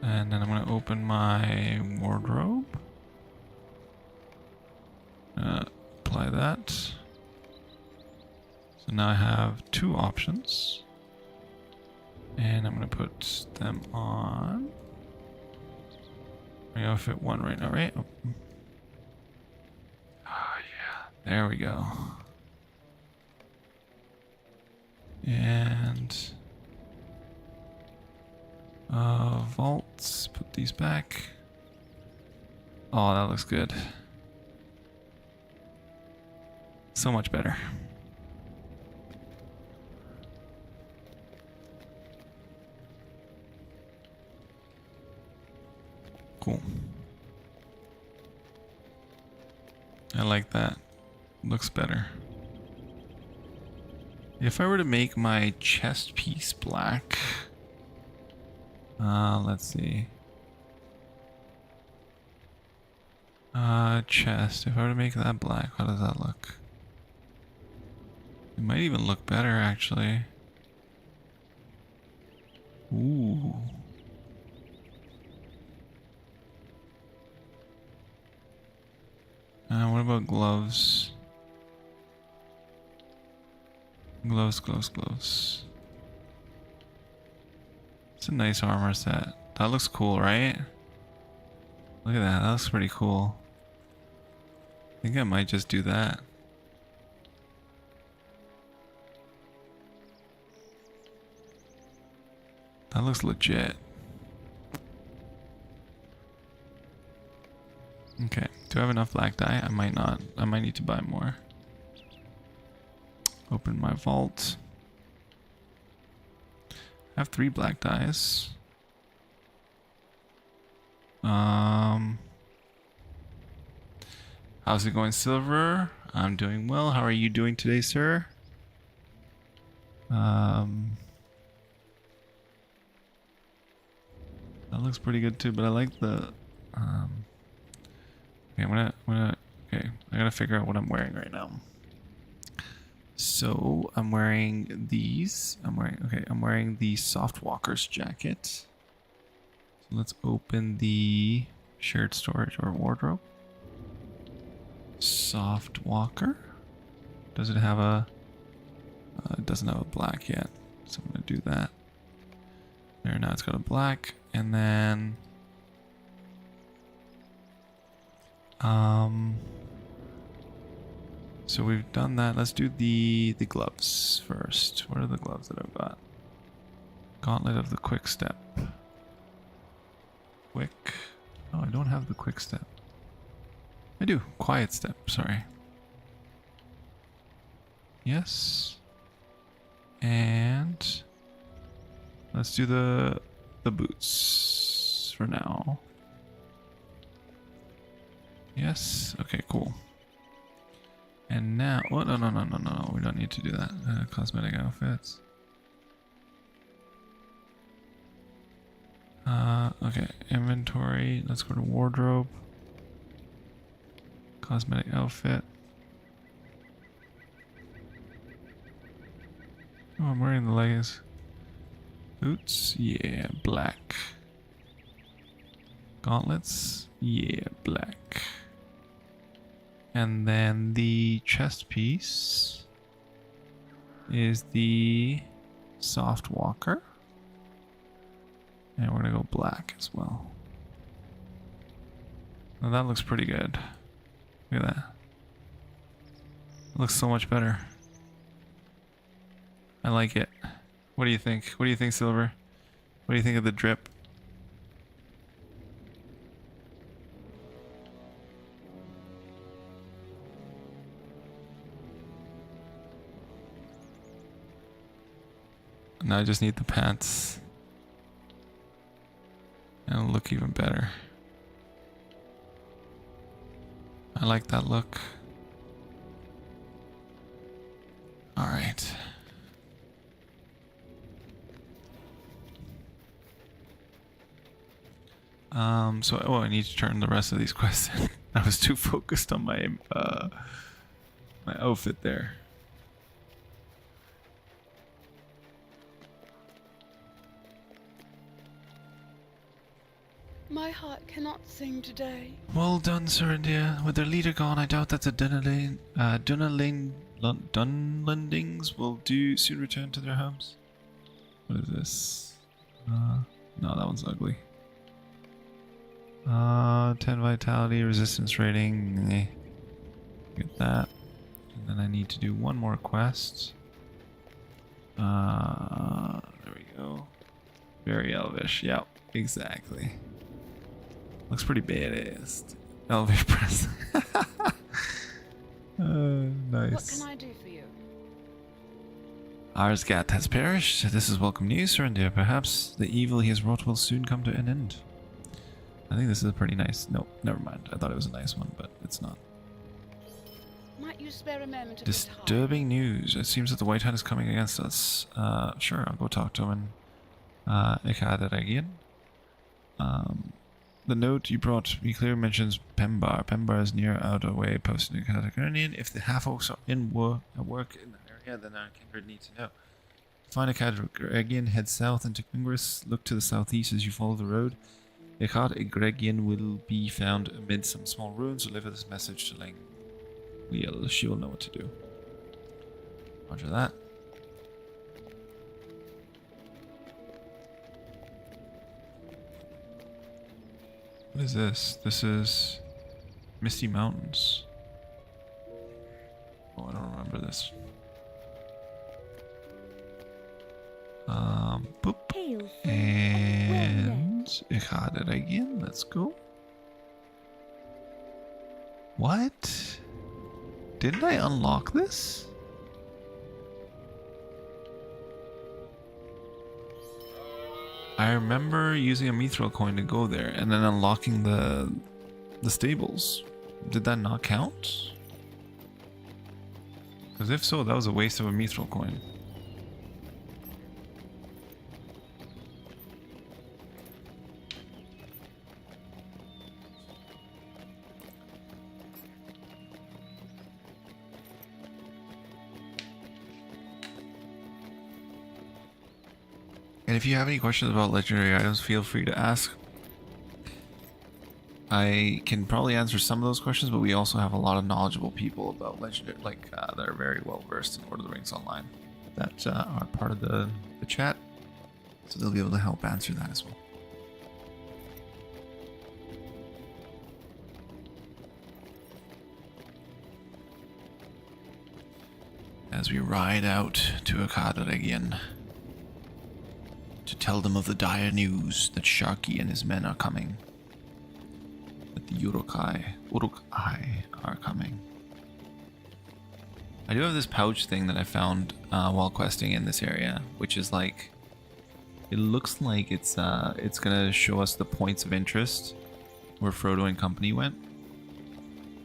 And then I'm going to open my wardrobe. Apply that. So now I have 2 options. And I'm going to put them on. I'm going to fit 1 right now, right? Oh, yeah. There we go. And vaults, put these back. Oh, that looks good. So much better. Cool. I like that. Looks better. If I were to make my chest piece black, let's see. Chest. If I were to make that black, how does that look? It might even look better, actually. Ooh. What about gloves? Gloves. It's a nice armor set. That looks cool, right? Look at that. That looks pretty cool. I think I might just do that. That looks legit. Okay. Do I have enough black dye? I might not. I might need to buy more. Open my vault. I have 3 black dyes. How's it going, Silver? I'm doing well. How are you doing today, sir? That looks pretty good too, but I like the okay, okay, I gotta figure out what I'm wearing right now. So I'm wearing these. I'm wearing the Soft Walker's jacket. So let's open the shared storage or wardrobe. Soft Walker. Does it have a it doesn't have a black yet, so I'm gonna do that. There, now it's got a black, and then so we've done that. Let's do the gloves first. What are the gloves that I've got? Gauntlet of the Quick Step. Quick. Oh, I don't have the Quick Step. I do. Quiet Step, sorry. Yes. And let's do the boots for now. Yes. Okay, cool. And now, what? No, we don't need to do that. Cosmetic outfits. Okay, inventory. Let's go to wardrobe. Cosmetic outfit. Oh, I'm wearing the leggings. Boots, yeah, black. Gauntlets, yeah, black. And then the chest piece is the Soft Walker. And we're gonna go black as well. Now that looks pretty good. Look at that. It looks so much better. I like it. What do you think? What do you think, Silver? What do you think of the drip? Now I just need the pants. And it'll look even better. I like that look. Alright. So I need to turn the rest of these quests in. I was too focused on my my outfit there. My heart cannot sing today. Well done, Sir India. With their leader gone, I doubt that the Dunlendings will soon return to their homes. What is this? No, that one's ugly. 10 vitality, resistance rating. Get that. And then I need to do one more quest. There we go. Very elvish. Yep, exactly. Looks pretty badass. Elvish press. Nice. What can I do for you? Our Scat has perished. This is welcome news, Sir India. Perhaps the evil he has wrought will soon come to an end. I think this is a pretty nice... No, never mind. I thought it was a nice one, but it's not. Might you spare a moment of Disturbing news. It seems that the White Hand is coming against us. Sure, I'll go talk to him in Echad Eregion. The note you brought me clearly mentions Pembar. Pembar is near outer way post in Echad Eregion. If the Half-Orcs are at work in the area, then our kindred need to know. Find Echad Eregion, head south into Gwingris. Look to the southeast as you follow the road. Echad Eregion will be found amid some small ruins. Deliver this message to Ling. She will know what to do. Roger that. What is this? This is Misty Mountains. Oh, I don't remember this. Boop. And Echad Eregion. Let's go. What? Didn't I unlock this? I remember using a mithril coin to go there and then unlocking the stables. Did that not count? Because if so, that was a waste of a mithril coin. And if you have any questions about legendary items, feel free to ask. I can probably answer some of those questions, but we also have a lot of knowledgeable people about legendary, that are very well versed in Lord of the Rings Online, that are part of the chat, so they'll be able to help answer that as well. As we ride out to Echad Eregion to tell them of the dire news that Sharky and his men are coming. That the Uruk-hai are coming. I do have this pouch thing that I found while questing in this area, which is like, it looks like it's gonna show us the points of interest where Frodo and company went.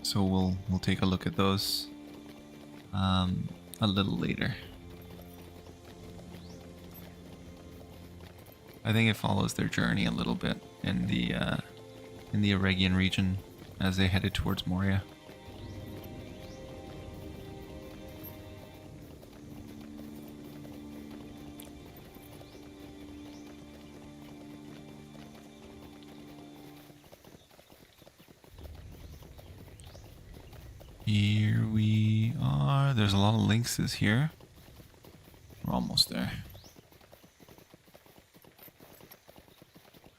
So we'll take a look at those a little later. I think it follows their journey a little bit in the Eregion region as they headed towards Moria. Here we are. There's a lot of lynxes here. We're almost there.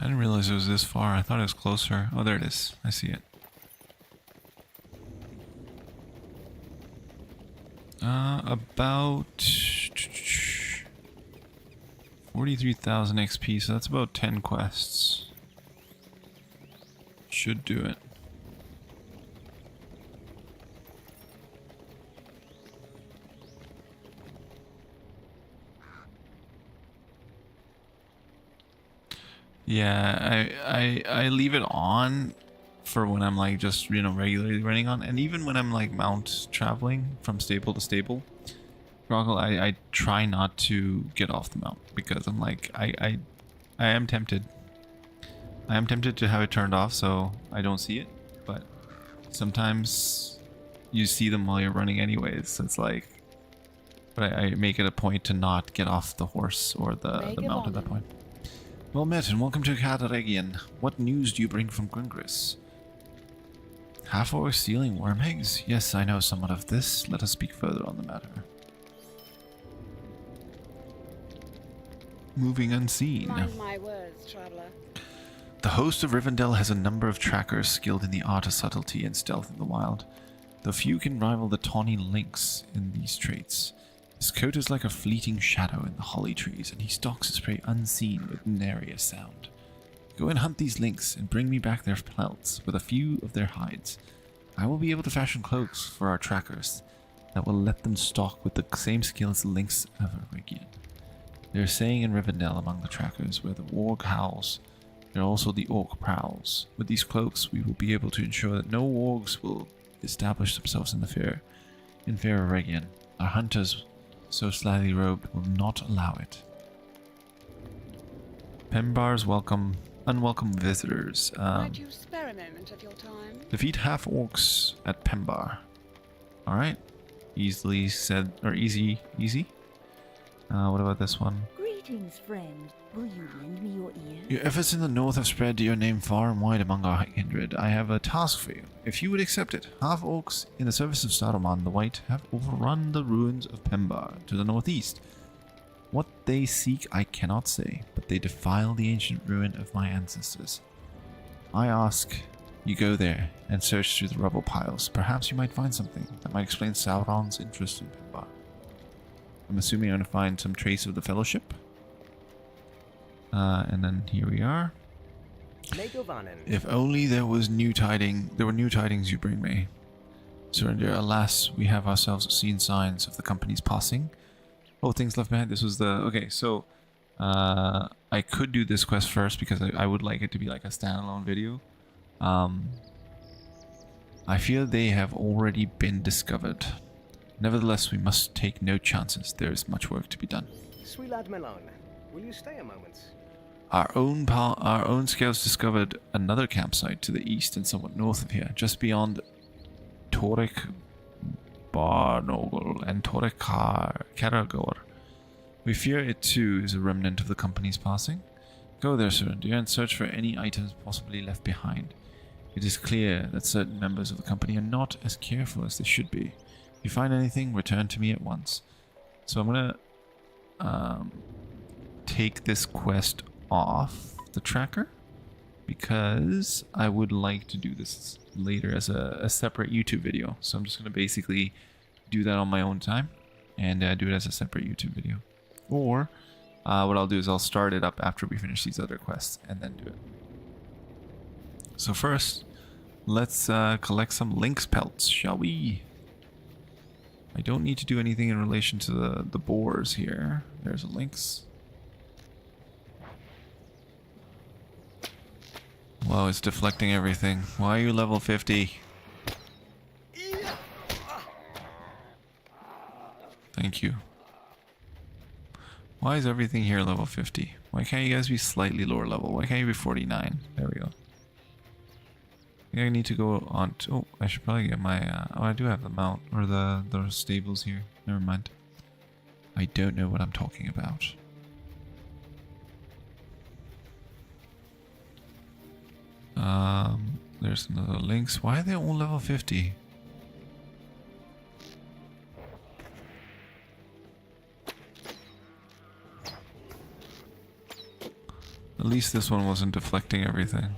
I didn't realize it was this far. I thought it was closer. Oh, there it is. I see it. About 43,000 XP, so that's about 10 quests. Should do it. Yeah, I leave it on for when I'm like just, you know, regularly running on, and even when I'm like mount traveling from stable to stable, Grogle, I try not to get off the mount because I'm like I am tempted. I am tempted to have it turned off so I don't see it, but sometimes you see them while you're running anyways. So it's like, but I make it a point to not get off the horse or the mount at that point. Well met, and welcome to Echad Eregion. What news do you bring from Gwingris? Half-Orcs stealing worm eggs? Yes, I know somewhat of this. Let us speak further on the matter. Moving unseen. Mind my words, traveler. The host of Rivendell has a number of trackers skilled in the art of subtlety and stealth in the wild, though few can rival the tawny lynx in these traits. His coat is like a fleeting shadow in the holly trees, and he stalks his prey unseen with nary a sound. Go and hunt these lynx, and bring me back their pelts with a few of their hides. I will be able to fashion cloaks for our trackers that will let them stalk with the same skill as the lynx of Eregion. There is saying in Rivendell among the trackers, where the warg howls, there are also the orc prowls. With these cloaks, we will be able to ensure that no wargs will establish themselves in fair Eregion. Our hunters, so slyly robed, will not allow it. Pembar's unwelcome visitors. Might you spare a moment of your time? Defeat half-orcs at Pembar. Alright. Easily said, or easy. What about this one? Greetings, friend. Will you lend me your ear? Your efforts in the north have spread your name far and wide among our kindred. I have a task for you, if you would accept it. Half-orcs in the service of Saruman the White have overrun the ruins of Pembar to the northeast. What they seek I cannot say, but they defile the ancient ruin of my ancestors. I ask you go there and search through the rubble piles. Perhaps you might find something that might explain Sauron's interest in Pimbar. I'm assuming I'm going to find some trace of the Fellowship. And then here we are. If only there were new tidings you bring me. Surrender, alas, we have ourselves seen signs of the company's passing. Oh, things left behind. This was the... Okay, so... I could do this quest first because I would like it to be like a standalone video. I feel they have already been discovered. Nevertheless, we must take no chances. There is much work to be done. Sweelad Melon, will you stay a moment? Our own scouts discovered another campsite to the east and somewhat north of here, just beyond Torek Barnogel and Torek Karagor. We fear it too is a remnant of the company's passing. Go there, Surrender, and search for any items possibly left behind. It is clear that certain members of the company are not as careful as they should be. If you find anything, return to me at once. So I'm gonna take this quest off the tracker because I would like to do this later as a separate YouTube video. So I'm just gonna basically do that on my own time and do it as a separate YouTube video. Or what I'll do is I'll start it up after we finish these other quests and then do it. So first, let's collect some lynx pelts, shall we? I don't need to do anything in relation to the boars here. There's a lynx. Wow, it's deflecting everything. Why are you level 50? Thank you. Why is everything here level 50? Why can't you guys be slightly lower level? Why can't you be 49? There we go. I think I need to go on to... Oh, I should probably get my... oh, I do have the mount, or the stables here. Never mind. I don't know what I'm talking about. There's another lynx. Why are they all level 50? At least this one wasn't deflecting everything.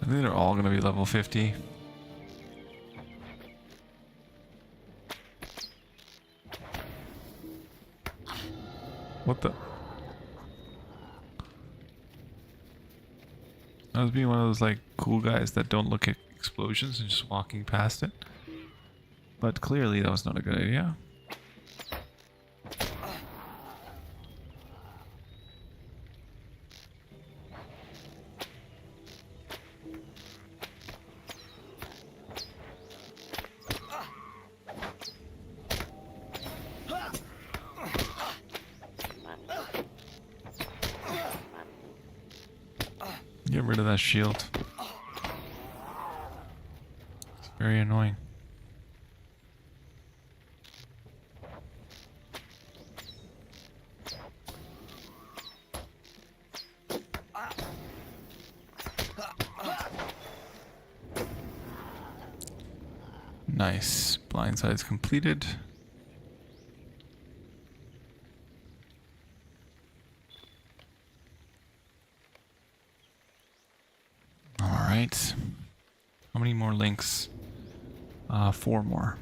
I think they're all going to be level 50. What the? I was being one of those like cool guys that don't look at explosions and just walking past it. But clearly that was not a good idea. Get rid of that shield. It's very annoying. Nice. Blindside's completed. Alright. How many more links? 4 more.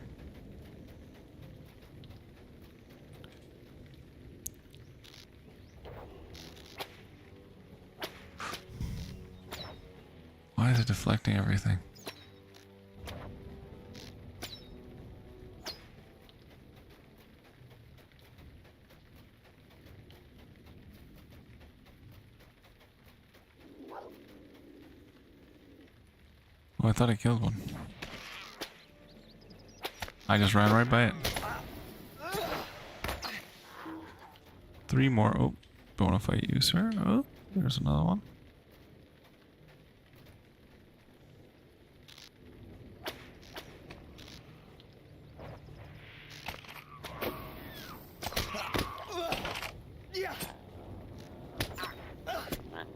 Why is it deflecting everything? Oh, I thought I killed one. I just ran right by it. 3 more. Oh, don't want to fight you, sir. Oh, there's another one.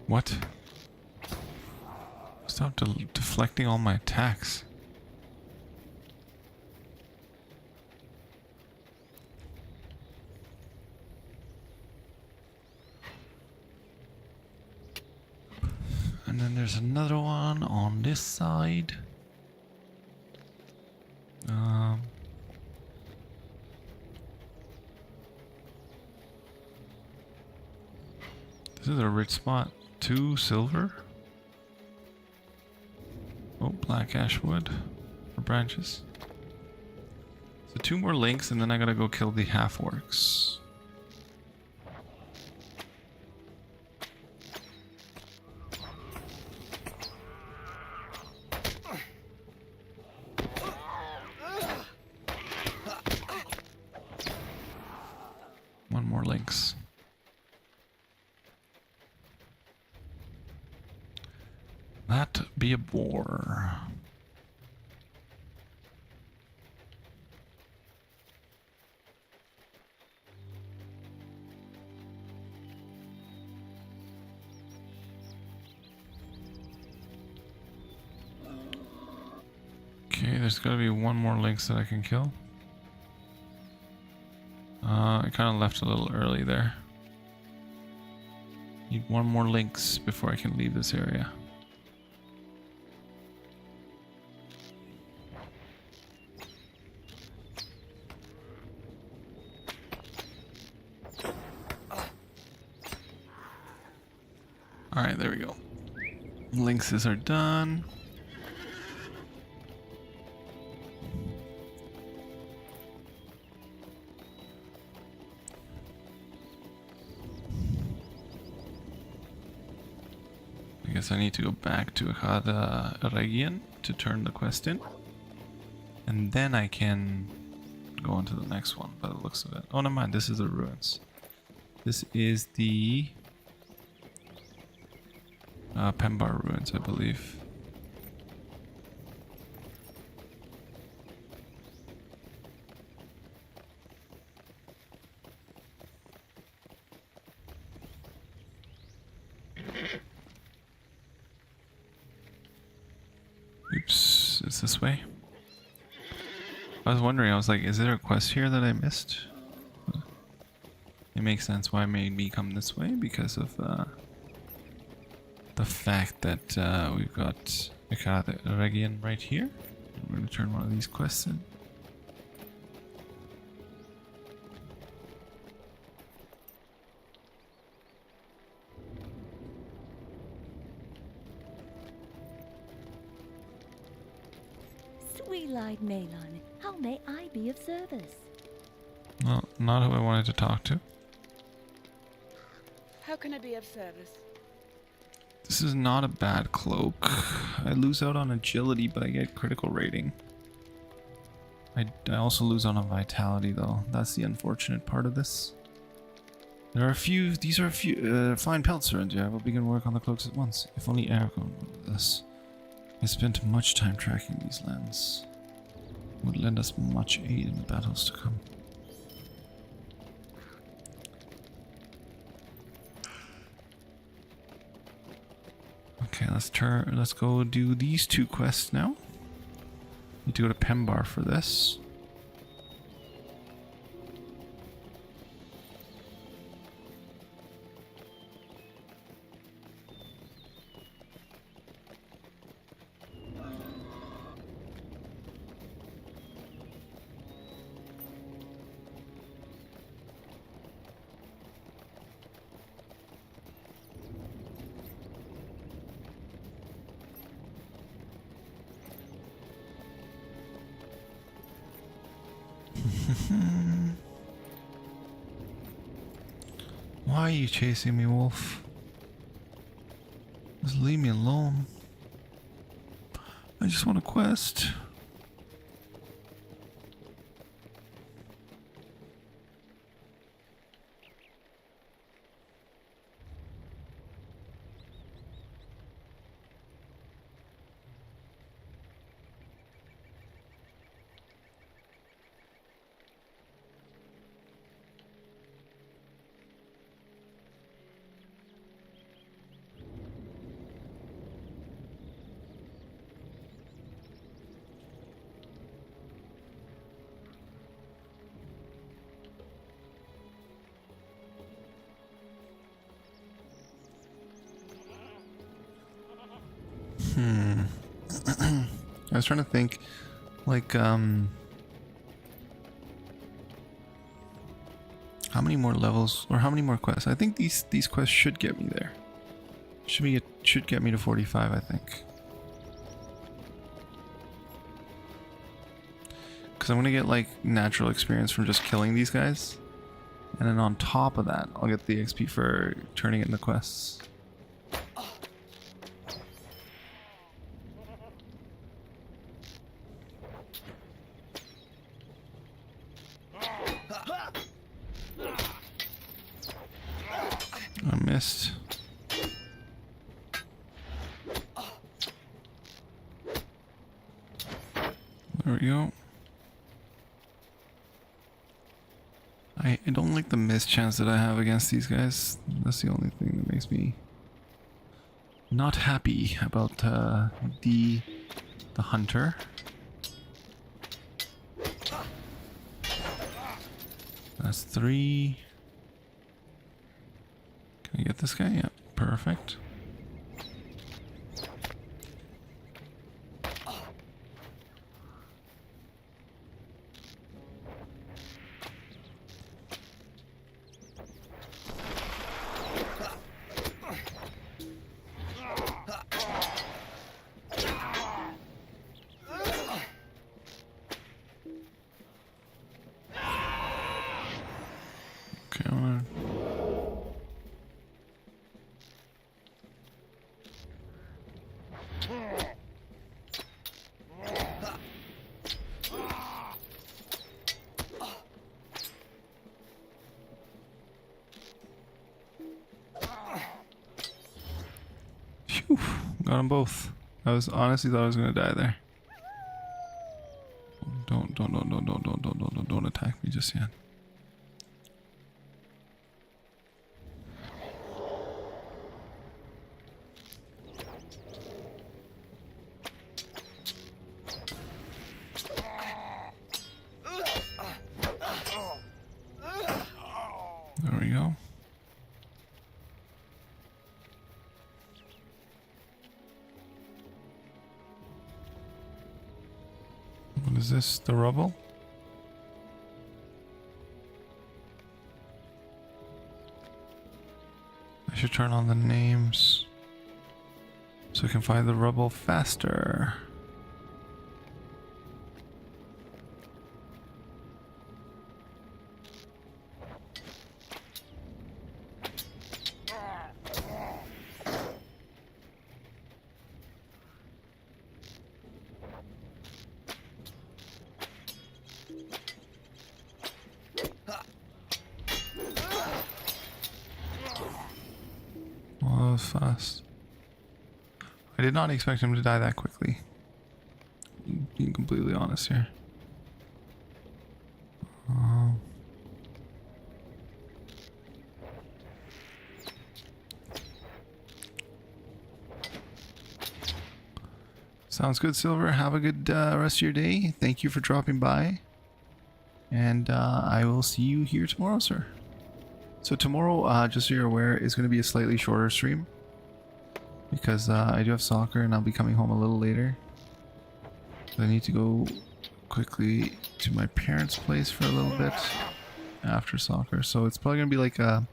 What? deflecting all my attacks. And then there's another one on this side. This is a rich spot. 2 silver. Oh, black ashwood for branches. So 2 more links, and then I gotta go kill the half-orcs. One more links. That be a bore. Okay, there's gotta be one more lynx that I can kill. I kind of left a little early there. Need one more lynx before I can leave this area. Alright, there we go. Lynxes are done. I guess I need to go back to Echad Eregion to turn the quest in. And then I can go on to the next one, by the looks of it. Oh, never mind, this is the ruins. This is the Pembar ruins, I believe. Oops, it's this way. I was wondering, I was like, is there a quest here that I missed? It makes sense why it made me come this way, because of the fact that we've got Echad Eregion right here. We're going to turn one of these quests in. Sweet-eyed Melon, how may I be of service? Well, not who I wanted to talk to. How can I be of service? This is not a bad cloak. I lose out on agility, but I get critical rating. I also lose out on vitality, though. That's the unfortunate part of this. There are a few. These are a few fine pelts around here. I will begin work on the cloaks at once. If only Eregion would this. I spent much time tracking these lands. It would lend us much aid in the battles to come. Okay, let's go do these 2 quests now. Need to go to Pembar for this. Why are you chasing me, wolf? Just leave me alone. I just want a quest. I was trying to think, like, how many more levels or how many more quests? I think these quests should get me there. Should get me to 45, I think. Because I'm gonna get like natural experience from just killing these guys, and then on top of that, I'll get the XP for turning it into quests. I missed. There we go. I don't like the miss chance that I have against these guys. That's the only thing that makes me not happy about the hunter. That's 3. Can I get this guy? Yeah, perfect. Okay, Phew, got them both. I was honestly thought I was gonna die there. Don't attack me just yet. There we go. What is this? The rubble? I should turn on the names so I can find the rubble faster. Well, that was fast. I did not expect him to die that quickly. Being completely honest here. Sounds good, Silver. Have a good rest of your day. Thank you for dropping by. And I will see you here tomorrow, sir. So tomorrow, just so you're aware, is going to be a slightly shorter stream. Because I do have soccer and I'll be coming home a little later. So I need to go quickly to my parents' place for a little bit after soccer. So it's probably going to be like a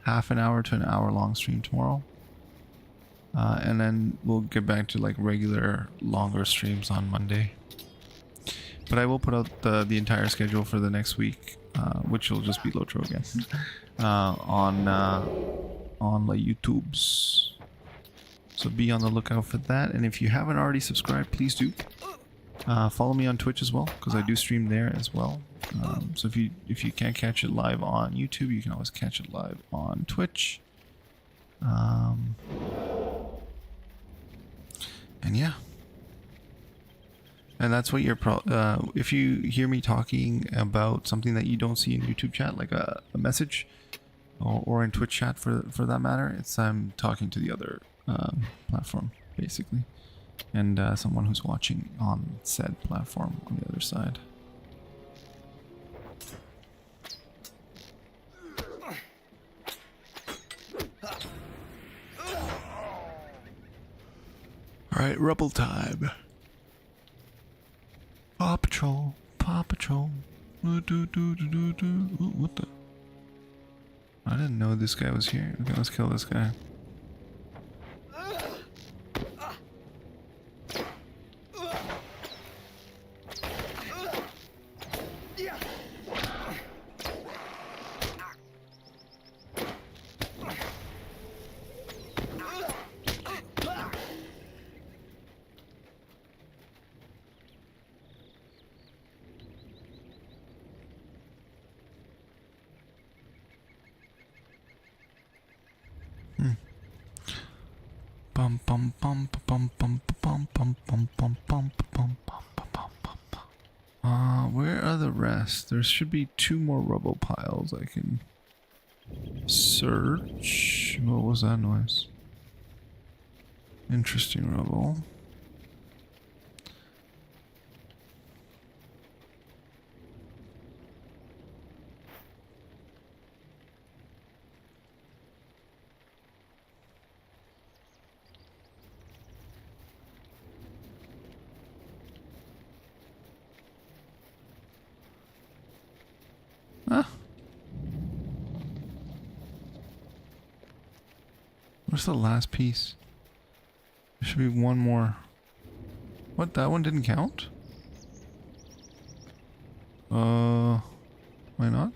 half an hour to an hour long stream tomorrow. And then we'll get back to like regular longer streams on Monday. But I will put out the entire schedule for the next week, which will just be LOTRO again, on my YouTubes. So be on the lookout for that. And if you haven't already subscribed, please do. Follow me on Twitch as well, because I do stream there as well. So if you can't catch it live on YouTube, you can always catch it live on Twitch. And yeah. And that's what you're if you hear me talking about something that you don't see in YouTube chat, like a message, or in Twitch chat for that matter, it's I'm talking to the other platform, basically. And someone who's watching on said platform on the other side. Alright, rubble time. Paw Patrol, Paw Patrol. What the? I didn't know this guy was here. Okay, let's kill this guy. Where are the rest? There should be 2 more rubble piles I can search. What was that noise? Interesting rubble. Huh? Where's the last piece? There should be 1 more. What? That one didn't count? Why not?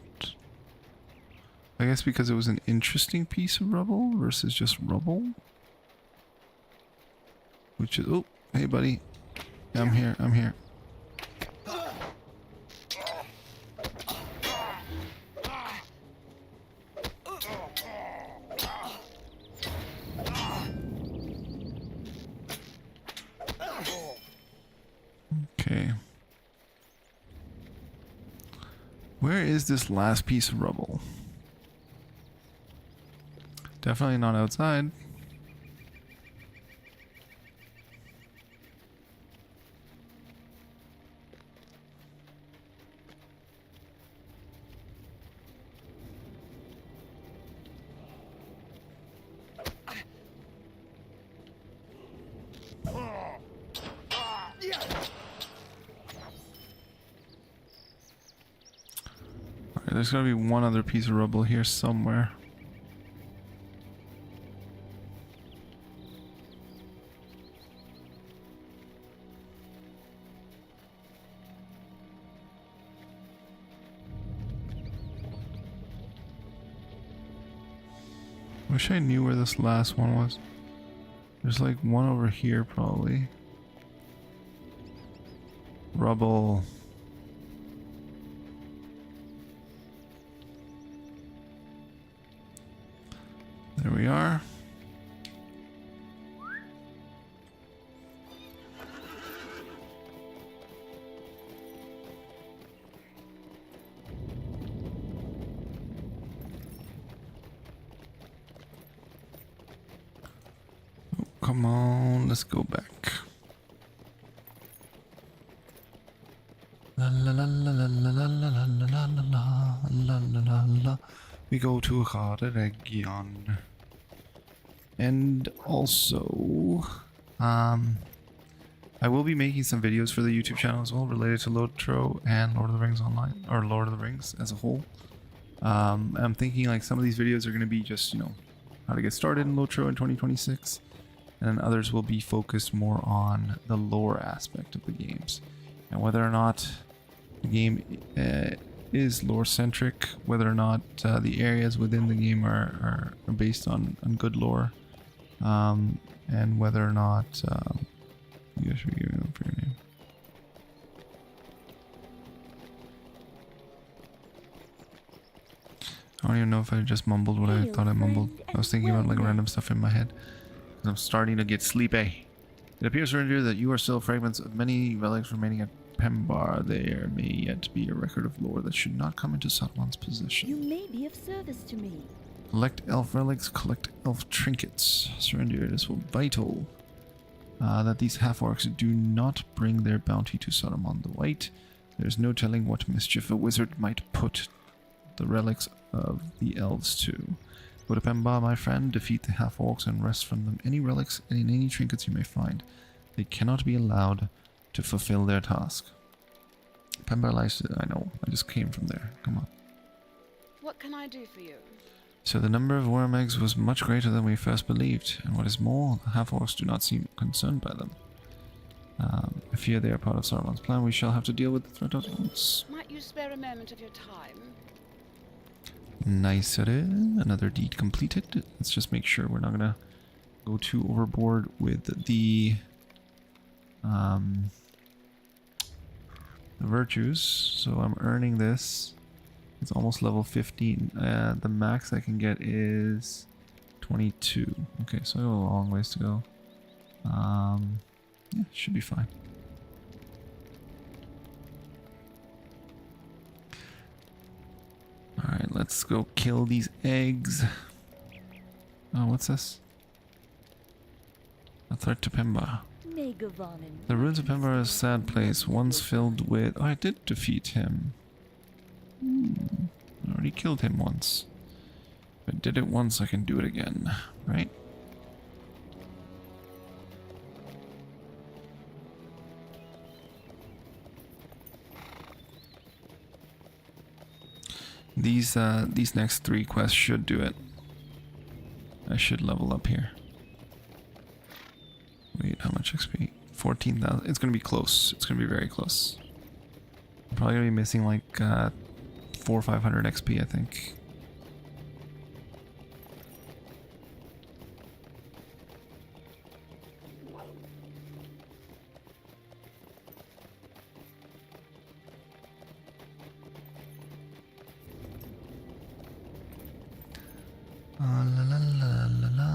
I guess because it was an interesting piece of rubble versus just rubble. Which is, oh, hey buddy. Yeah, I'm here, I'm here. Okay. Where is this last piece of rubble? Definitely not outside. There's gotta be 1 other piece of rubble here somewhere. Wish I knew where this last one was. There's like 1 over here probably. Rubble. There we are. Oh, come on, let's go back. La la la la la la la la la la la la la la. We go to Eregion. And also, I will be making some videos for the YouTube channel as well related to LOTRO and Lord of the Rings Online, or Lord of the Rings as a whole. I'm thinking like some of these videos are going to be just, you know, how to get started in LOTRO in 2026. And then others will be focused more on the lore aspect of the games. And whether or not the game is lore-centric, whether or not the areas within the game are based on good lore. And whether or not you guys should be giving them for your name. I don't even know if I just mumbled what I thought I mumbled. I was thinking about like random stuff in my head. I'm starting to get sleepy. It appears, Ranger, that you are still fragments of many relics remaining at Pembar. There may yet be a record of lore that should not come into Saruman's possession. You may be of service to me. Collect elf relics, collect elf trinkets. Surrender, it is vital that these half-orcs do not bring their bounty to Saruman the White. There's no telling what mischief a wizard might put the relics of the elves to. Go to Pemba, my friend, defeat the half-orcs and wrest from them any relics and any trinkets you may find. They cannot be allowed to fulfill their task. Pemba lies. I know. I just came from there. Come on. What can I do for you? So the number of worm eggs was much greater than we first believed, and what is more, the half-orcs do not seem concerned by them. I fear they are part of Saruman's plan. We shall have to deal with the threat at once. Might you spare a moment of your time? Nice. Another deed completed. Let's just make sure we're not gonna go too overboard with the virtues. So I'm earning this. It's almost level 15. The max I can get is 22. Okay, so I have a long ways to go. Yeah, should be fine. Alright, let's go kill these eggs. Oh, what's this? A threat to Pemba. The ruins of Pemba are a sad place, once filled with... Oh, I did defeat him. I already killed him once. If I did it once, I can do it again, right? These next 3 quests should do it. I should level up here. Wait, how much XP? 14,000. It's gonna be close. It's gonna be very close. I'm probably gonna be missing like 400 or 500 XP, I think. La la la la la.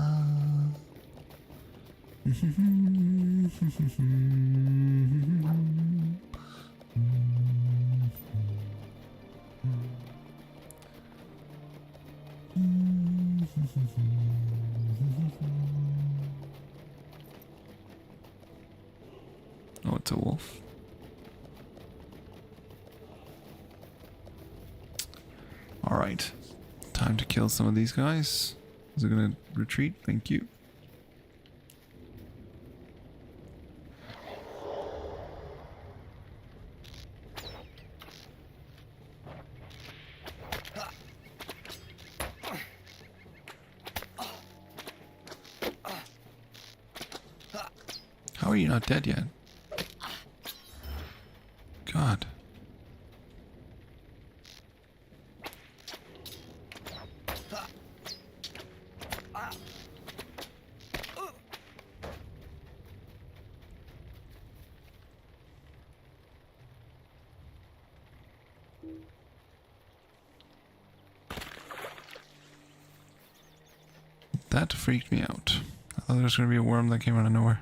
Oh, it's a wolf. All right. Time to kill some of these guys. Is it gonna retreat? Thank you. How are you not dead yet? God. That freaked me out. I thought there was going to be a worm that came out of nowhere.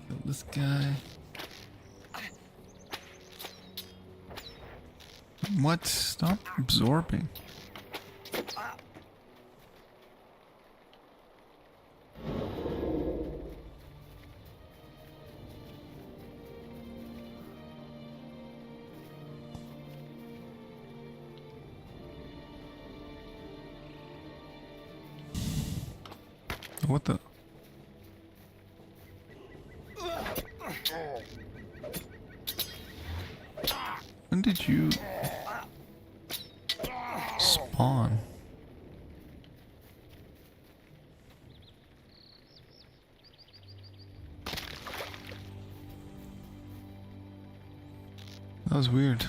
Kill this guy. What? Stop absorbing. What the? When did you spawn? That was weird.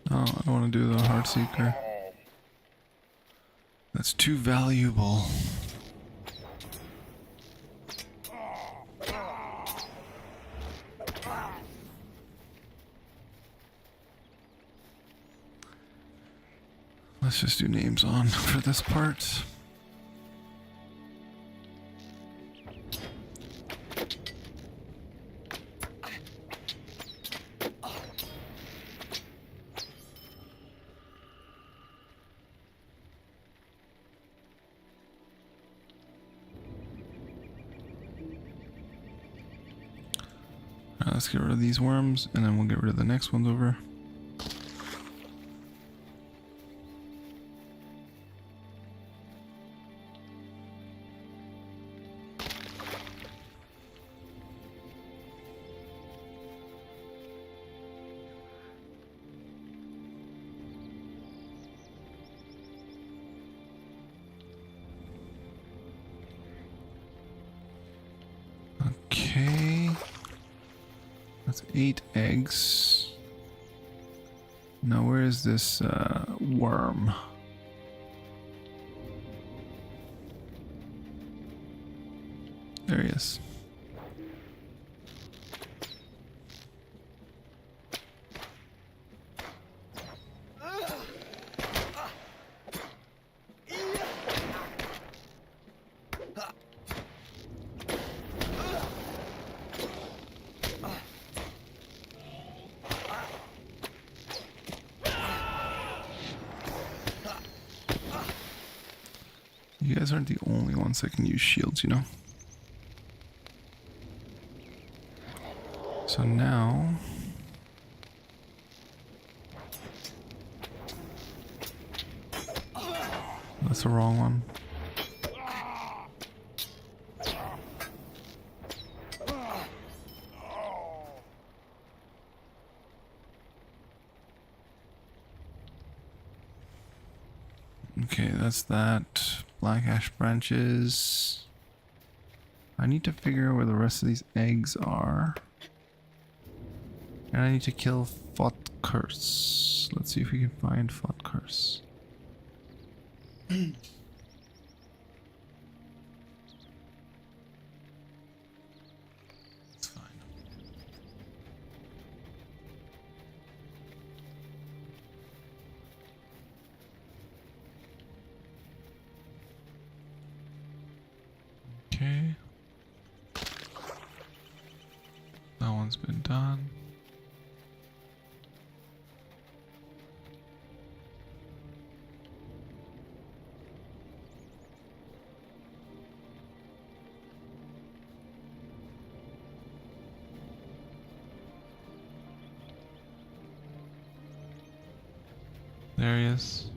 No, I don't want to do the Heartseeker. That's too valuable. let's just do names on for this part. Let's get rid of these worms, and then we'll get rid of the next ones over. Okay. That's 8 eggs. Now where is this worm? There he is. You guys aren't the only ones that can use shields, you know? So now... That's the wrong one. Okay, that's that. Black ash branches. I need to figure out where the rest of these eggs are. And I need to kill Fotkurse. Let's see if we can find Fotkurse. It's fine. Okay. That one's been done. There he is.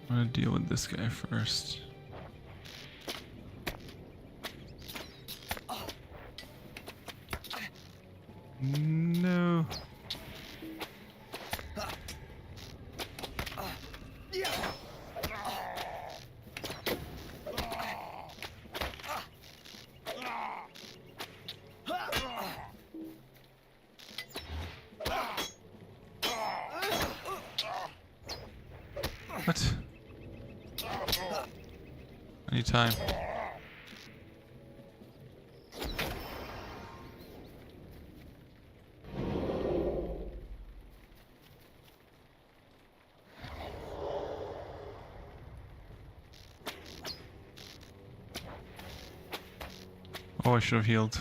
I'm gonna deal with this guy first. No. What? I need time. Oh, I should have healed.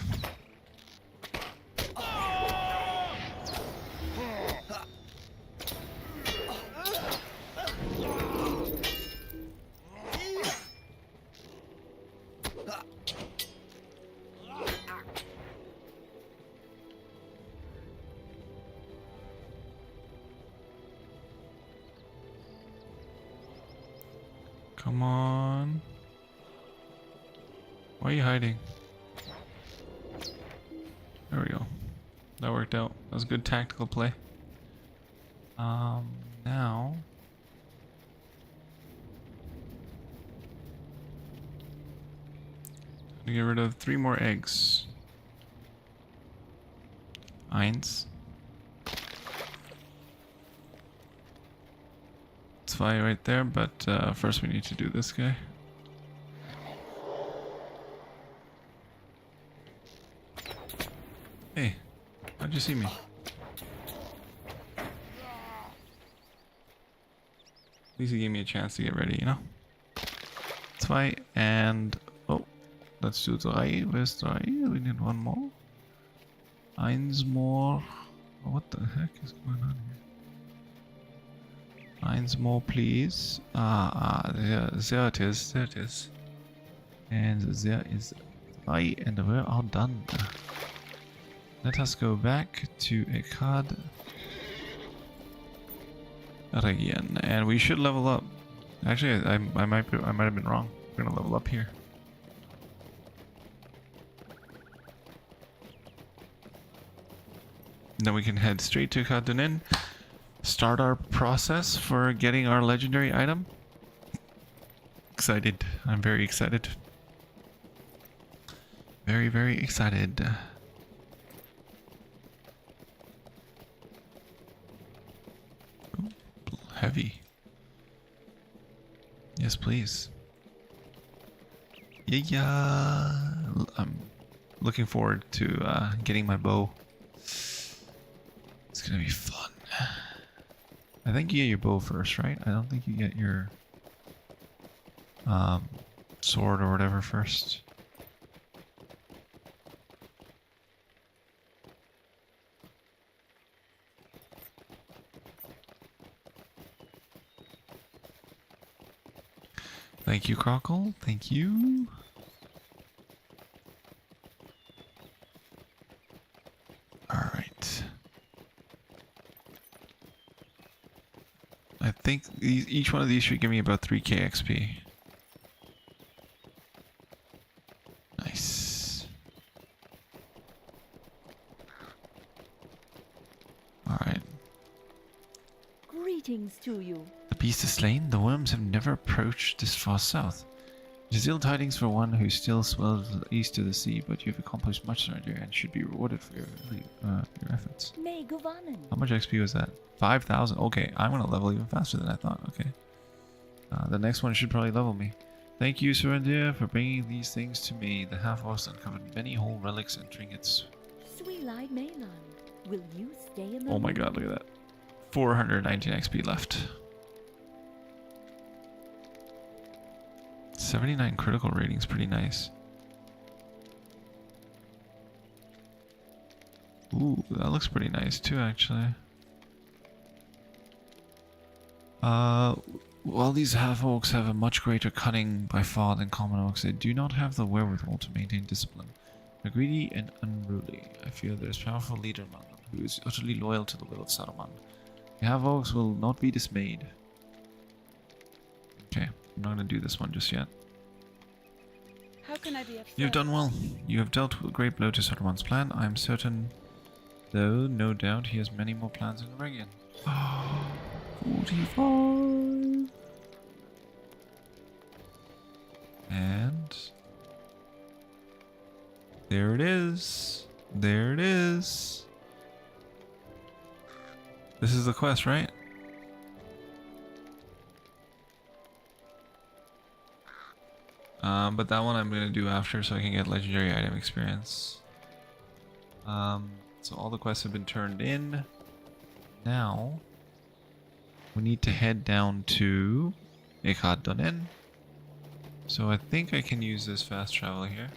Come on. Why are you hiding? There we go. That worked out. That was a good tactical play. Now... to get rid of 3 more eggs. Eins. It's fine right there, but first we need to do this guy. Hey, how'd you see me? At least he gave me a chance to get ready, you know? Zwei and... Oh, let's do drei. Where's drei? We need one more. Eins more. Oh, what the heck is going on here? Eins more, please. There it is. There it is. And there is drei, and we are done. Let us go back to Echad. Eregion, and we should level up. Actually, I might have been wrong. We're gonna level up here. Then we can head straight to Dunann, start our process for getting our legendary item. Excited. I'm very excited. Very, very excited. Ooh, heavy. Yes, please. Yeah. I'm looking forward to getting my bow. It's gonna be fun. I think you get your bow first, right? I don't think you get your sword or whatever first. Thank you, Crockle. Thank you. Alright. I think each one of these should give me about 3k XP. Nice. Alright. Greetings to you. The beast is slain. The worms have never approached this far south. It is ill tidings for one who still swells east of the sea, but you have accomplished much around here and should be rewarded for your efforts. May Govanen. How much XP was that? 5,000. Okay, I'm gonna level even faster than I thought. Okay. The next one should probably level me. Thank you, Surrender, for bringing these things to me. The Half-Orcs uncovered many whole relics and trinkets. Sweet-eyed Malon. Will you stay a moment? Oh my god, look at that. 419 XP left. 79 critical rating is pretty nice. Ooh, that looks pretty nice too, actually. While these half-orcs have a much greater cunning by far than common orcs, they do not have the wherewithal to maintain discipline. They're greedy and unruly. I fear there is a powerful leader among them who is utterly loyal to the will of Saruman. The half-orcs will not be dismayed. Okay, I'm not going to do this one just yet. How can I be of You have done well. You have dealt with a great blow to Saruman's plan. I am certain, though, no doubt he has many more plans in Eregion. 45. And there it is. There it is. This is the quest, right? But that one I'm gonna do after so I can get legendary item experience. So all the quests have been turned in. Now we need to head down to Echad Dunann. So I think I can use this fast travel here.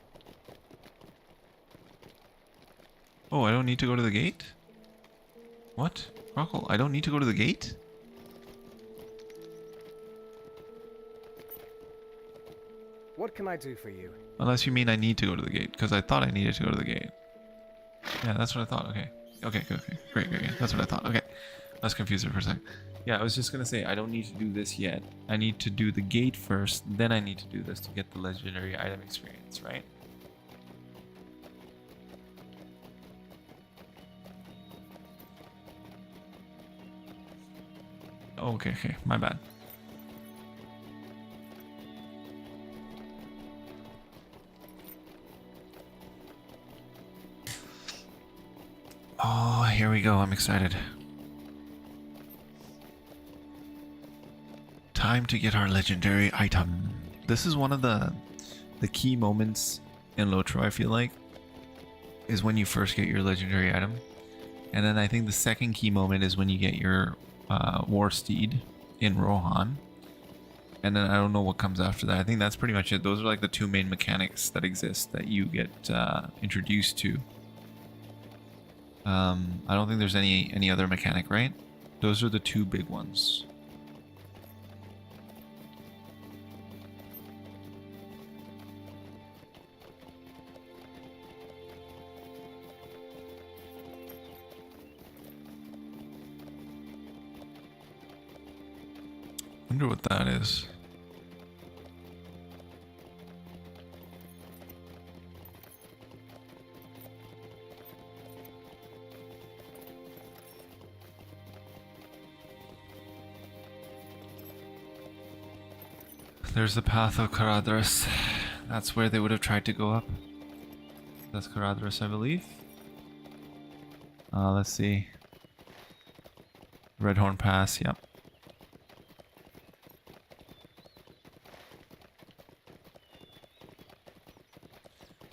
Oh, I don't need to go to the gate? What? Rockle, I don't need to go to the gate? What can I do for you? Unless you mean I need to go to the gate, because I thought I needed to go to the gate. Yeah, that's what I thought. Okay. Okay, great. That's what I thought. Okay. I was confused there for a second. Yeah, I was just going to say, I don't need to do this yet. I need to do the gate first, then I need to do this to get the legendary item experience, right? Okay, my bad. Oh, here we go. I'm excited. Time to get our legendary item. This is one of the key moments in LOTRO, I feel like, is when you first get your legendary item. And then I think the second key moment is when you get your war steed in Rohan. And then I don't know what comes after that. I think that's pretty much it. Those are like the two main mechanics that exist that you get introduced to. I don't think there's any other mechanic, right? Those are the two big ones. Wonder what that is. There's the path of Caradhras. That's where they would have tried to go up. That's Caradhras, I believe. Let's see. Redhorn Pass, yep.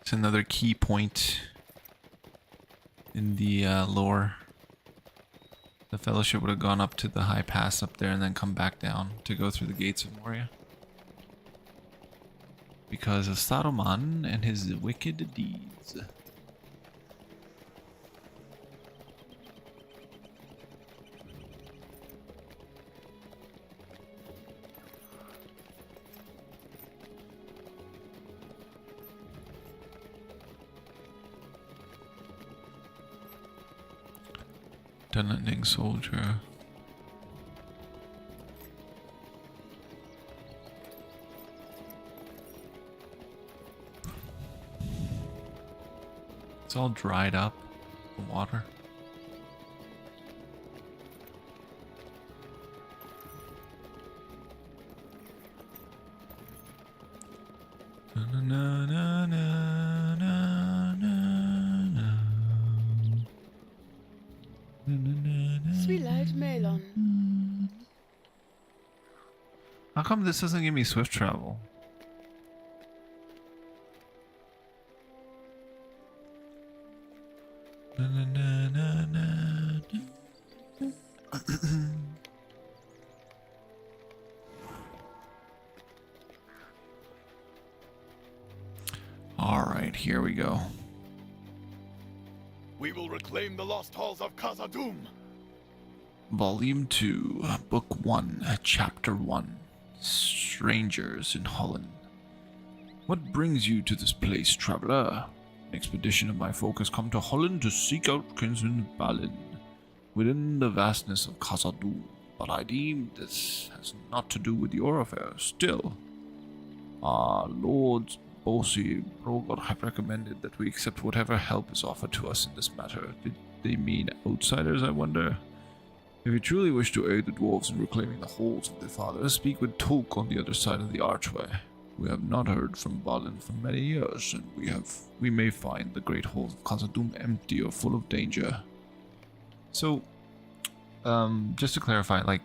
It's another key point in the lore. The Fellowship would have gone up to the high pass up there and then come back down to go through the gates of Moria. Because of Saruman and his wicked deeds. Dunann soldier. It's all dried up, the water. Smelting. How come this doesn't give me swift travel? All right, here we go. We will reclaim the lost halls of Khazad-dûm. Volume 2, Book 1, Chapter 1. Strangers in Hollin. What brings you to this place, traveler? An expedition of my folk has come to Hollin to seek out kinsman Dwalin within the vastness of Khazad-dûm, but I deem this has not to do with your affairs. Still, our lords Bosi Brogor have recommended that we accept whatever help is offered to us in this matter. Did they mean outsiders, I wonder? If you truly wish to aid the dwarves in reclaiming the halls of their fathers, speak with Tolk on the other side of the archway. We have not heard from Dwalin for many years, and we may find the great halls of Khazad-dûm empty or full of danger. So, just to clarify, like,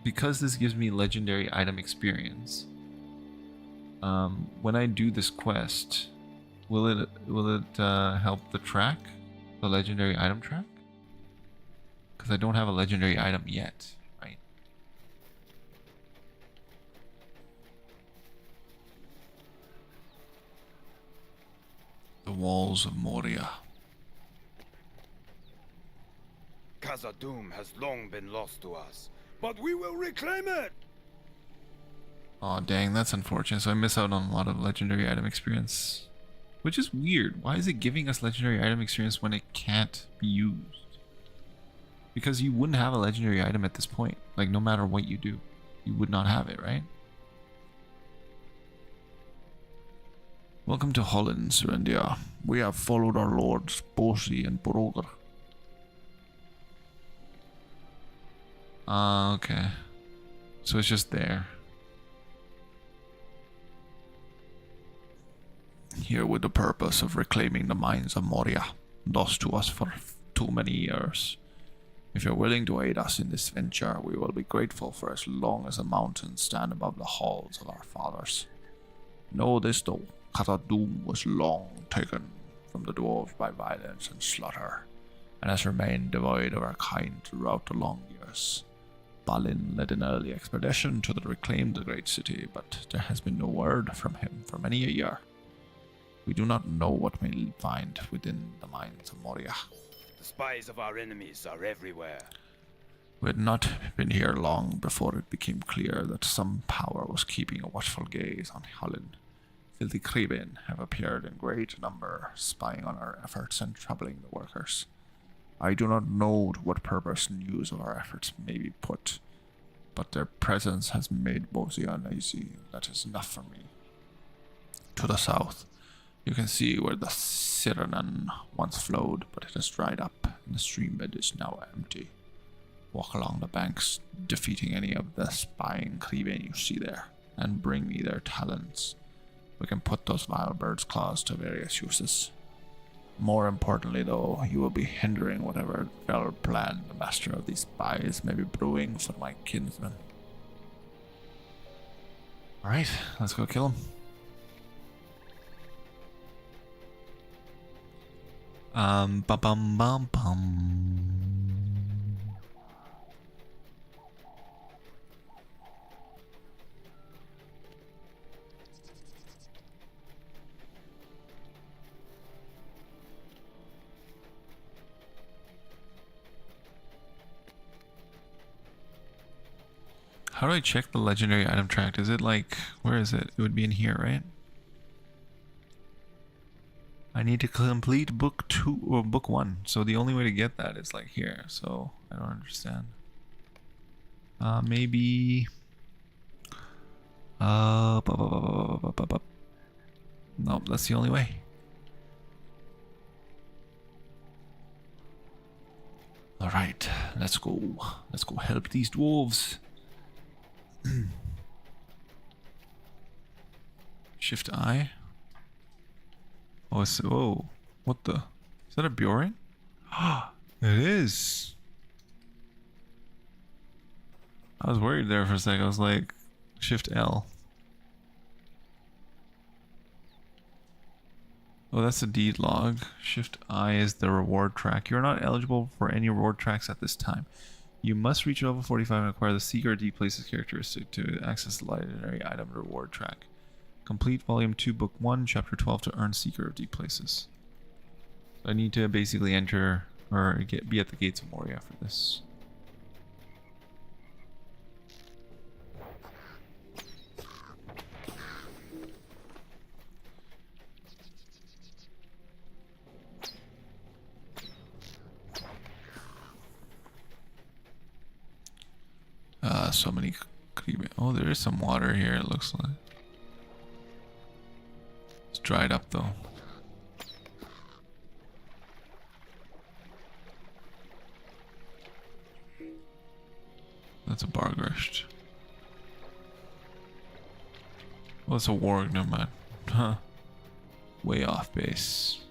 because this gives me legendary item experience, when I do this quest, will it help the track, the legendary item track? Because I don't have a legendary item yet, right? The walls of Moria. Khazad-dûm has long been lost to us, but we will reclaim it! Oh dang, that's unfortunate. So I miss out on a lot of legendary item experience. Which is weird. Why is it giving us legendary item experience when it can't be used? Because you wouldn't have a legendary item at this point. Like, no matter what you do, you would not have it, right? Welcome to Hollin, Serendia. We have followed our lords Bosi and Brogor. Okay. So it's just there. Here with the purpose of reclaiming the mines of Moria, lost to us for too many years. If you're willing to aid us in this venture, we will be grateful for as long as the mountains stand above the halls of our fathers. Know this though, Khazad-dûm was long taken from the dwarves by violence and slaughter, and has remained devoid of our kind throughout the long years. Dwalin led an early expedition to reclaim the great city, but there has been no word from him for many a year. We do not know what we find within the mines of Moria. The spies of our enemies are everywhere. We had not been here long before it became clear that some power was keeping a watchful gaze on Hollin. Filthy Creebin have appeared in great number, spying on our efforts and troubling the workers. I do not know to what purpose news of our efforts may be put, but their presence has made Bosie uneasy. That is enough for me. To the south, you can see where the Dunann once flowed, but it has dried up, and the streambed is now empty. Walk along the banks, defeating any of the spying Creebin you see there, and bring me their talons. We can put those vile birds' claws to various uses. More importantly, though, you will be hindering whatever fell plan the master of these spies may be brewing for my kinsmen. Alright, let's go kill him. Bum bum bum bum. How do I check the legendary item tract? Is it like, where is it? It would be in here, right? I need to complete book 2 or book 1. So the only way to get that is like here. So I don't understand. Maybe. No, that's the only way. All right, let's go. Let's go help these dwarves. Shift I. Oh, it's, whoa. What the? Is that a Bjorn? It is. I was worried there for a second. I was like, Shift L. Oh, that's a deed log. Shift I is the reward track. You are not eligible for any reward tracks at this time. You must reach level 45 and acquire the Seeker D Places characteristic to access the legendary item reward track. Complete Volume 2, Book 1, Chapter 12 to earn Seeker of D Places. So I need to basically enter, or be at the gates of Moria for this. So many creepy. Oh, there is some water here, it looks like. It's dried up though. That's a Bargrisht. Oh, it's a warg, never mind. Huh. Way off base.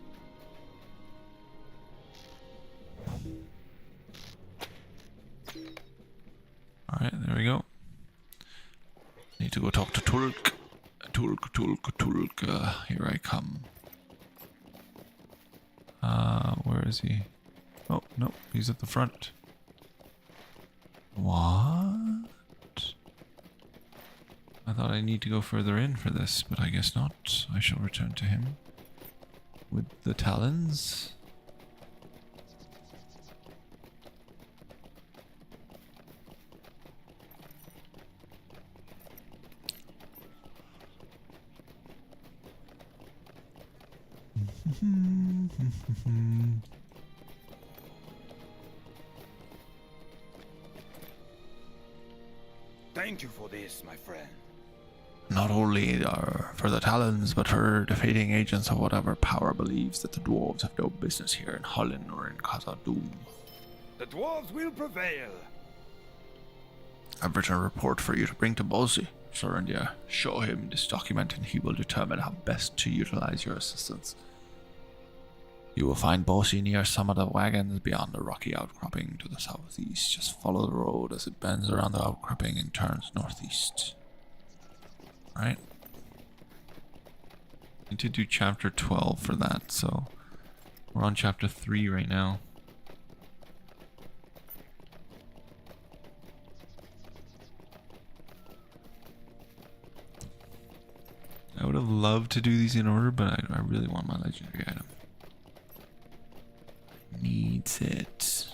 Alright, there we go. Need to go talk to Tulk. Tulk. Here I come. Where is he? Oh, no, he's at the front. What? I thought I need to go further in for this, but I guess not. I shall return to him with the talons. Thank you for this, my friend. Not only for the talons, but for defeating agents of whatever power believes that the dwarves have no business here in Hollin or in Khazad-dûm. The dwarves will prevail. I've written a report for you to bring to Bosie. Surrender. Show him this document and he will determine how best to utilize your assistance. You will find Bosie near some of the wagons beyond the rocky outcropping to the southeast. Just follow the road as it bends around the outcropping and turns northeast. Right? Need to do chapter 12 for that, so we're on chapter 3 right now. love to do these in order, but I really want my legendary item. Needs it.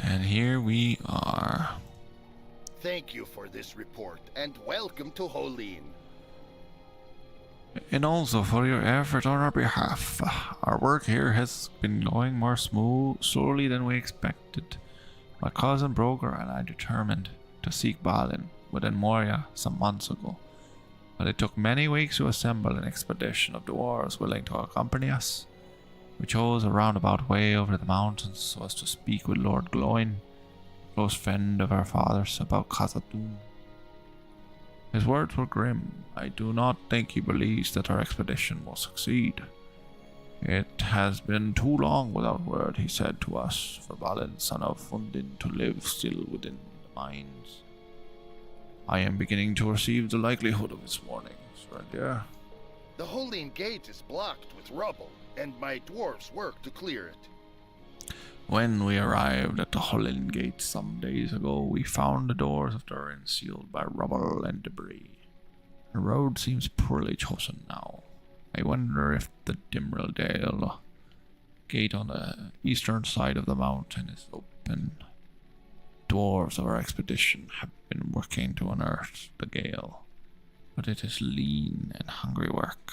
And here we are. Thank you for this report, and welcome to Hollin. And also for your effort on our behalf. Our work here has been going more slowly than we expected. My cousin Broker and I determined to seek Dwalin within Moria some months ago, but it took many weeks to assemble an expedition of dwarves willing to accompany us. We chose a roundabout way over the mountains so as to speak with Lord Glowin, close friend of our fathers, about Khazad-dûm. His words were grim. I do not think he believes that our expedition will succeed. It has been too long without word, he said to us, for Dwalin, son of Fundin, to live still within the mines. I am beginning to perceive the likelihood of his warnings, Reindeer. The Hollin gate is blocked with rubble, and my dwarves work to clear it. When we arrived at the Hollin gate some days ago, we found the doors of Thorin sealed by rubble and debris. The road seems poorly chosen now. I wonder if the Dimrildale gate on the eastern side of the mountain is open. Dwarves of our expedition have been working to unearth the gale, but it is lean and hungry work.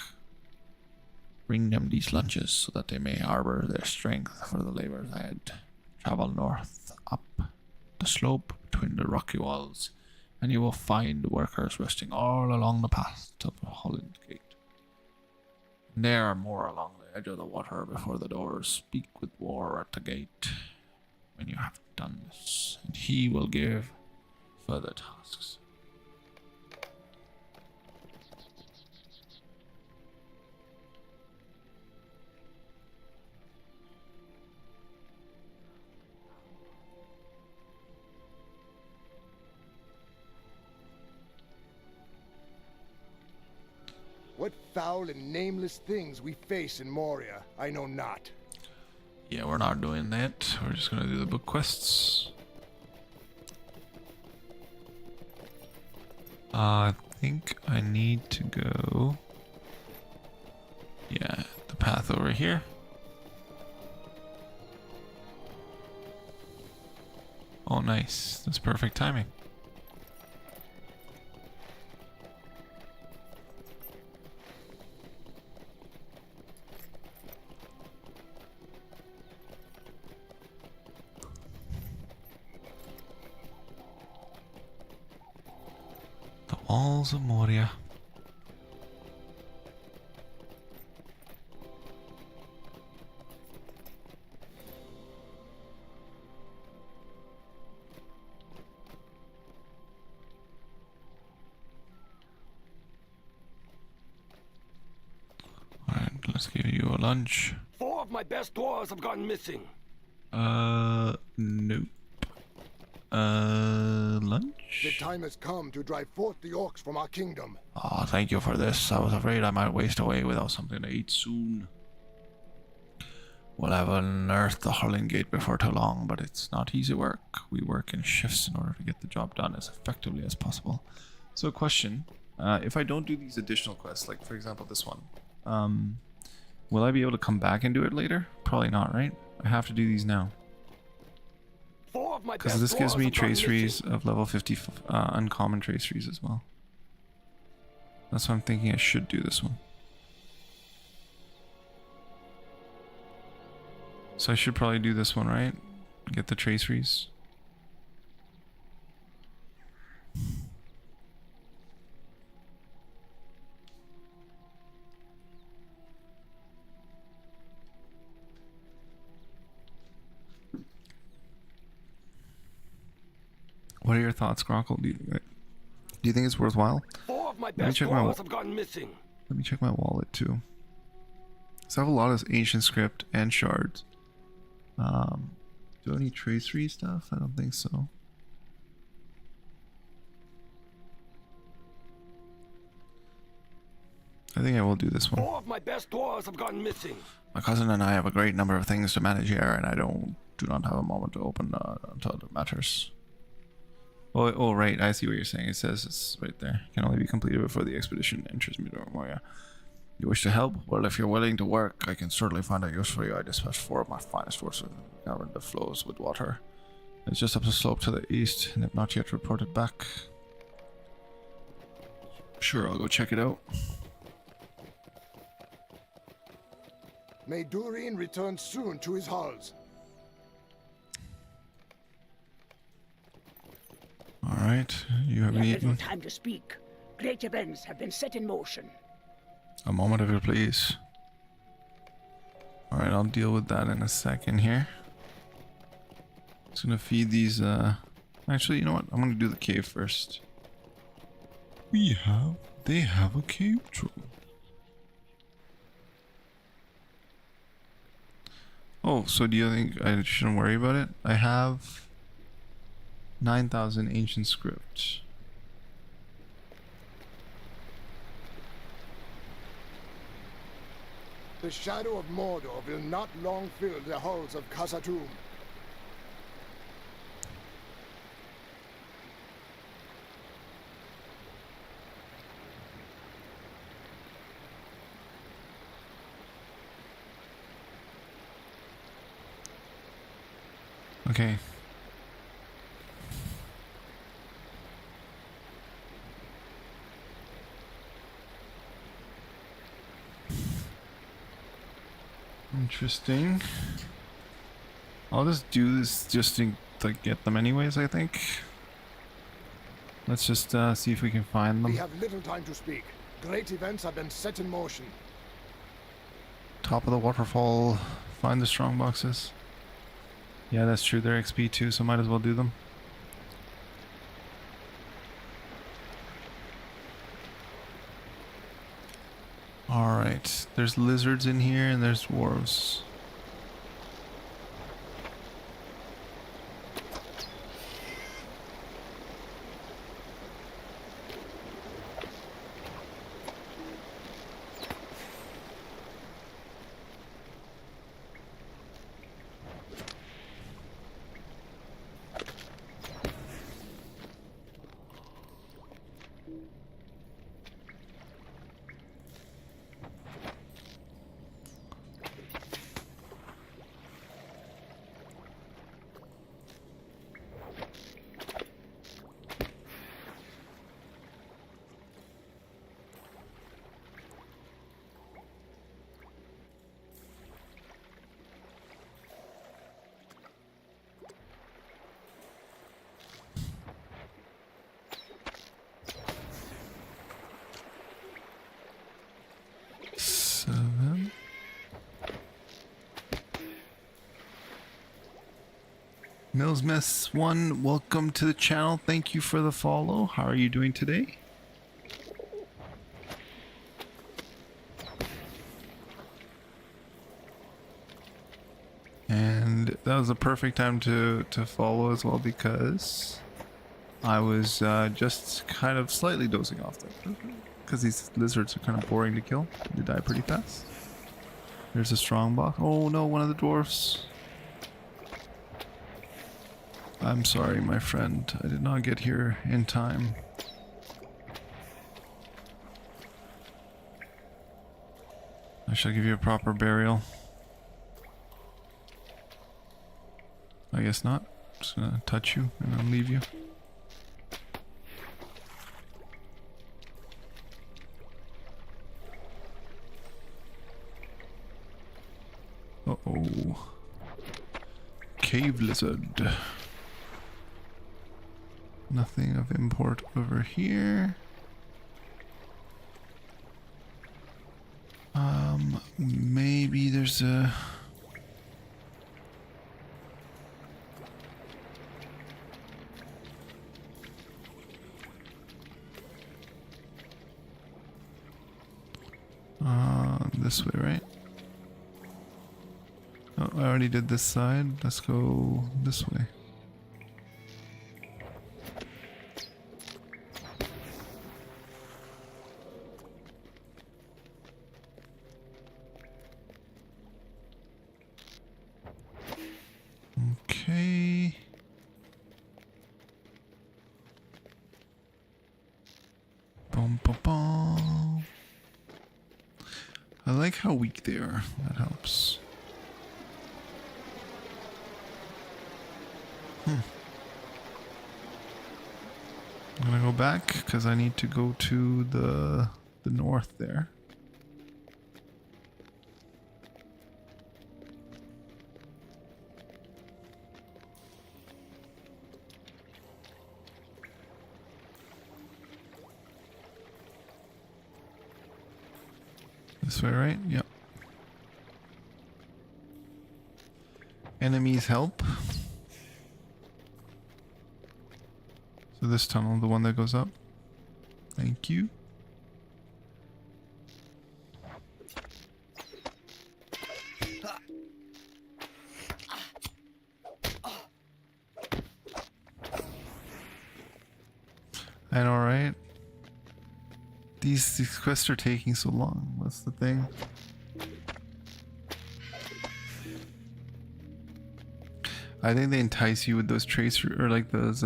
Bring them these lunches so that they may harbor their strength for the labors ahead. Travel north, up the slope between the rocky walls, and you will find workers resting all along the path to the Hollin gate. And there are more along the edge of the water before the doors. Speak with War at the gate when you have done this, and he will give further tasks. What foul and nameless things we face in Moria, I know not. Yeah, we're not doing that. We're just gonna do the book quests. I think I need to go... Yeah, the path over here. Oh, nice. That's perfect timing. Walls of Moria. Alright, let's give you a lunch. 4 of my best dwarves have gone missing. Nope. Lunch? The time has come to drive forth the orcs from our kingdom. Oh, thank you for this. I was afraid I might waste away without something to eat soon. We'll have unearthed the Hollin gate before too long, but it's not easy work. We work in shifts in order to get the job done as effectively as possible. So, question: if I don't do these additional quests, like for example this one, will I be able to come back and do it later? Probably not, right? I have to do these now. Because this gives me traceries of level 50 uncommon traceries as well. That's why I'm thinking I should do this one. So I should probably do this one, right? Get the traceries. What are your thoughts, Gronkle? Do you think it's worthwhile? 4 of my best dwarves have gone missing. Let me check my wallet too. So I have a lot of ancient script and shards. Do I need tracery stuff? I don't think so. I think I will do this one. 4 of my best dwarves have gone missing. My cousin and I have a great number of things to manage here, and I do not have a moment to open to other matters. Oh, right. I see what you're saying. It says it's right there. Can only be completed before the expedition enters Moria. You wish to help? Well, if you're willing to work, I can certainly find a use for you. I dispatched 4 of my finest dwarves to cover the flows with water. It's just up the slope to the east, and have not yet reported back. Sure, I'll go check it out. May Durin return soon to his halls. Alright, you haven't There is no eaten? time to speak. Great events have been set in motion. A moment of it, please. Alright, I'll deal with that in a second here. Just gonna feed these, Actually, you know what? I'm gonna do the cave first. They have a cave troll. Oh, so do you think I shouldn't worry about it? I have 9,000 ancient script. The shadow of Mordor will not long fill the halls of Khazad-dûm. Okay. Interesting. I'll just do this just to like get them anyways, I think. Let's just see if we can find them. We have little time to speak. Great events have been set in motion. Top of the waterfall, find the strong boxes. Yeah, that's true. They're XP too, so might as well do them. Alright, there's lizards in here and there's dwarves. Mills Mess 1, welcome to the channel. Thank you for the follow. How are you doing today? And that was a perfect time to follow as well, because I was just kind of slightly dozing off there. Because these lizards are kind of boring to kill. They die pretty fast. There's a strong box. Oh no, one of the dwarfs. I'm sorry, my friend. I did not get here in time. I shall give you a proper burial. I guess not. Just gonna touch you and then leave you. Uh-oh. Cave lizard. Nothing of import over here. Maybe there's a... this way, right? Oh, I already did this side. Let's go this way. how weak they are. That helps. I'm gonna go back because I need to go to the north there. This way, right? Yep. Enemies help. So this tunnel, the one that goes up. Thank you. I know, right? These quests are taking so long. What's the thing? I think they entice you with those tracer or like those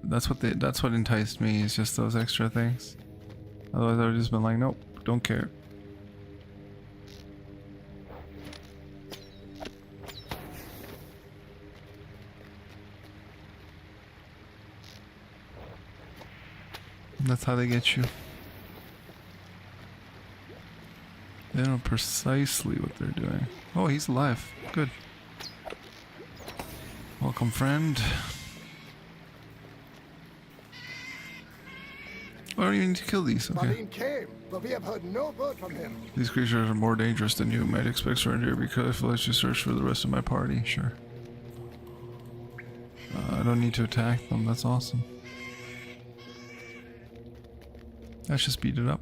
that's what enticed me, is just those extra things. Otherwise I would have just been like, nope, don't care. And that's how they get you. They know precisely what they're doing. Oh, he's alive. Good. Welcome, friend. I don't even need to kill these. Okay. Dwalin came, but we have heard no word from him. These creatures are more dangerous than you might expect. Surrender, be careful as you search for the rest of my party. Sure. I don't need to attack them. That's awesome. Let's just beat it up.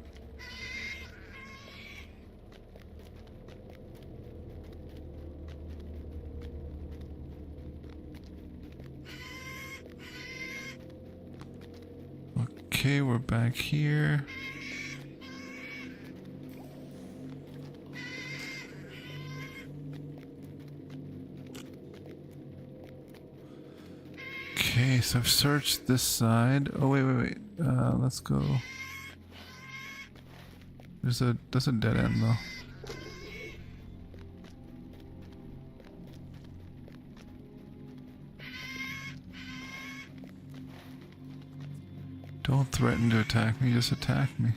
Okay, we're back here. Okay, so I've searched this side. Oh, wait. Let's go. There's a dead end though. Don't threaten to attack me, just attack me.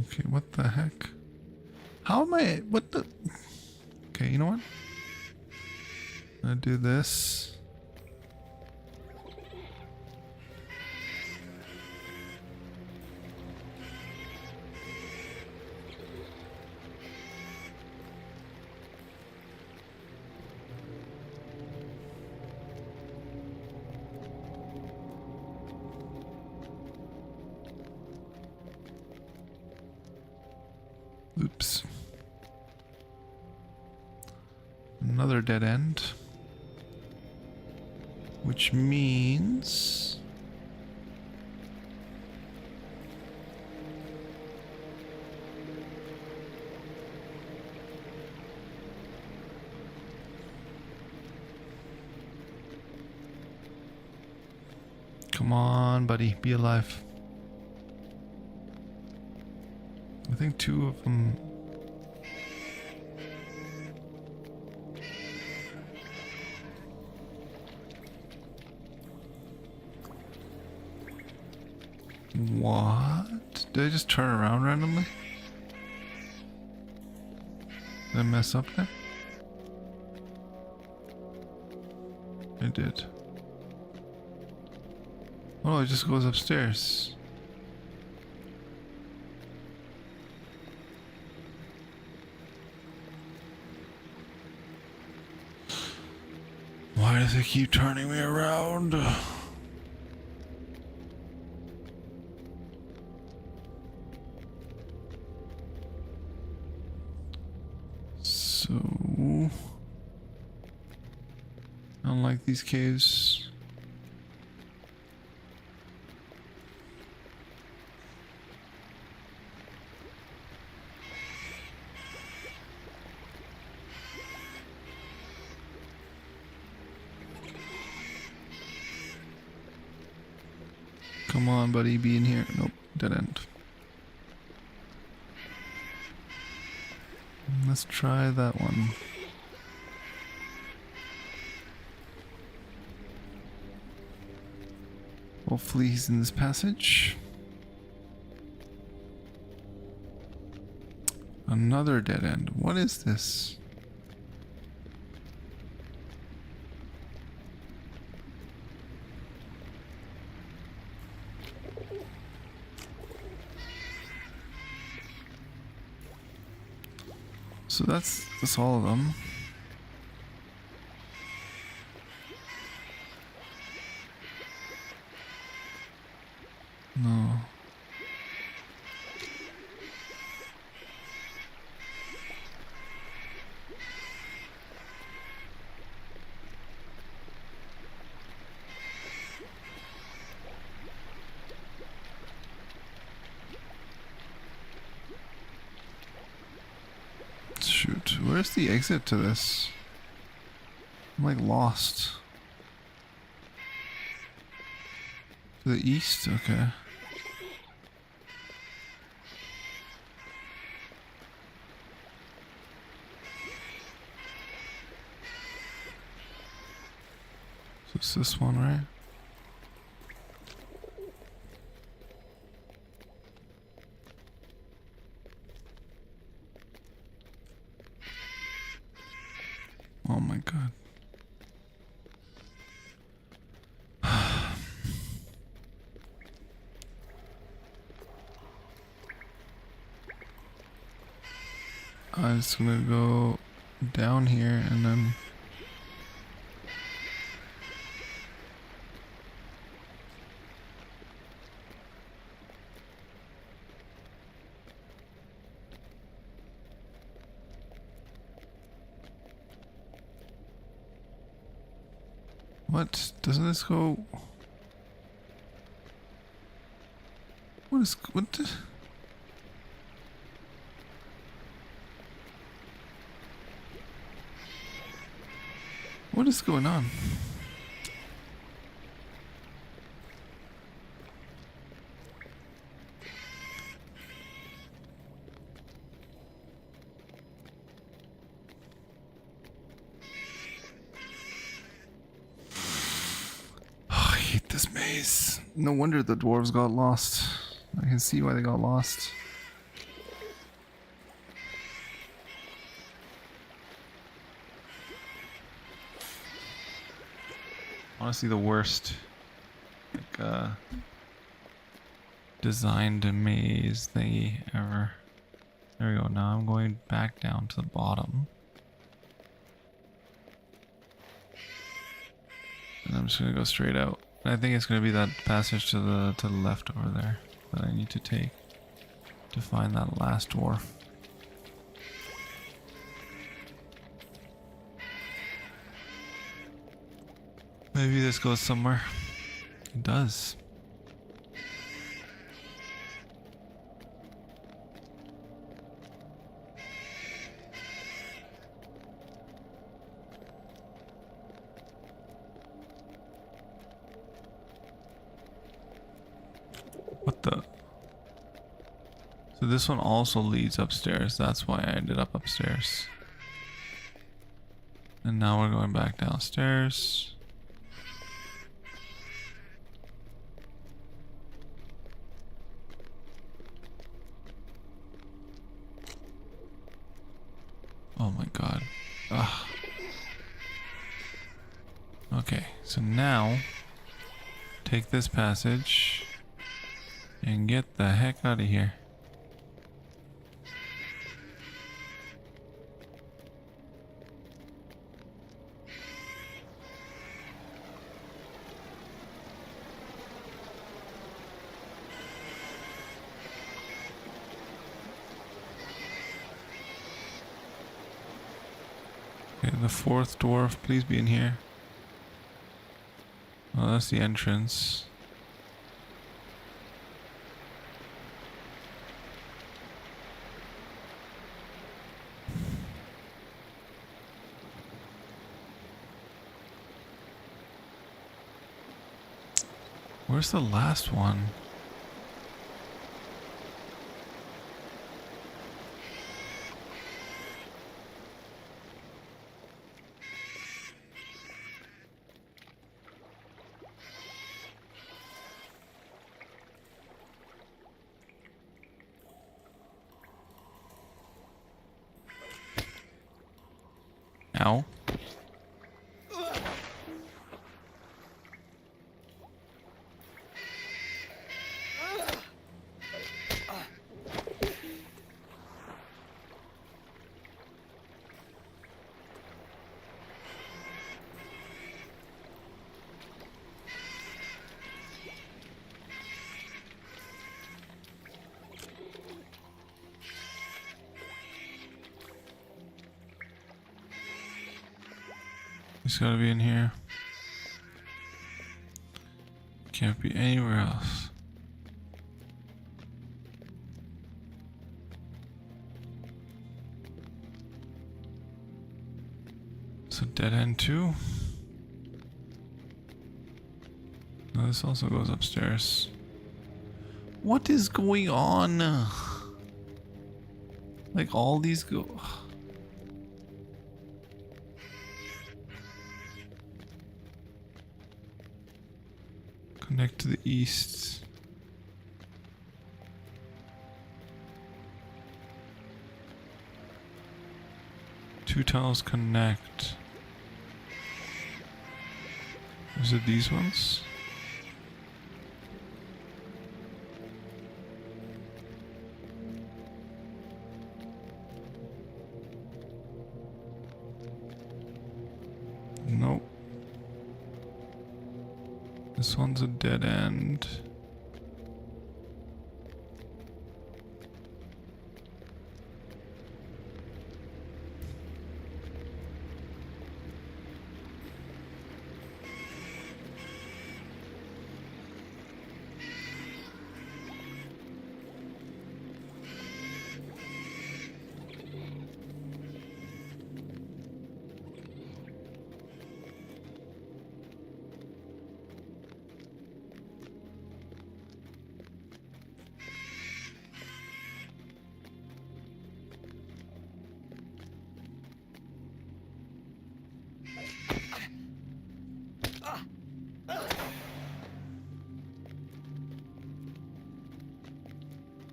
Okay, what the heck? How am I? What the? Okay, you know what? I'm gonna do this. Oops. Another dead end. Which means... Come on, buddy. Be alive. I think two of them... What? Did I just turn around randomly? Did I mess up there? I did. Oh, it just goes upstairs. Why does it keep turning me around? So I don't like these caves. Come on, buddy, be in here. Nope, dead end. Let's try that one. Hopefully he's in this passage. Another dead end. What is this? So that's all of them. No. Shoot, where's the exit to this? I'm like lost. To the east? Okay. So it's this one, right? Oh my god. I'm just gonna go down here and then what? Doesn't this go? What is what? What is going on? Oh, I hate this maze. No wonder the dwarves got lost. I can see why they got lost. Honestly, the worst like designed maze thingy ever. There we go. Now I'm going back down to the bottom, and I'm just gonna go straight out. And I think it's gonna be that passage to the left over there that I need to take to find that last dwarf. Maybe this goes somewhere. It does. What the? So this one also leads upstairs. That's why I ended up upstairs. And now we're going back downstairs. Oh my god. Ugh. Okay, so now take this passage and get the heck out of here. Okay, the fourth dwarf, please be in here. Oh, that's the entrance. Where's the last one? Ow. It's gotta be in here. Can't be anywhere else. So dead end too. No, this also goes upstairs. What is going on? Like all these go. Connect to the east. Two tunnels connect. Is it these ones? Nope. This one's a dead end.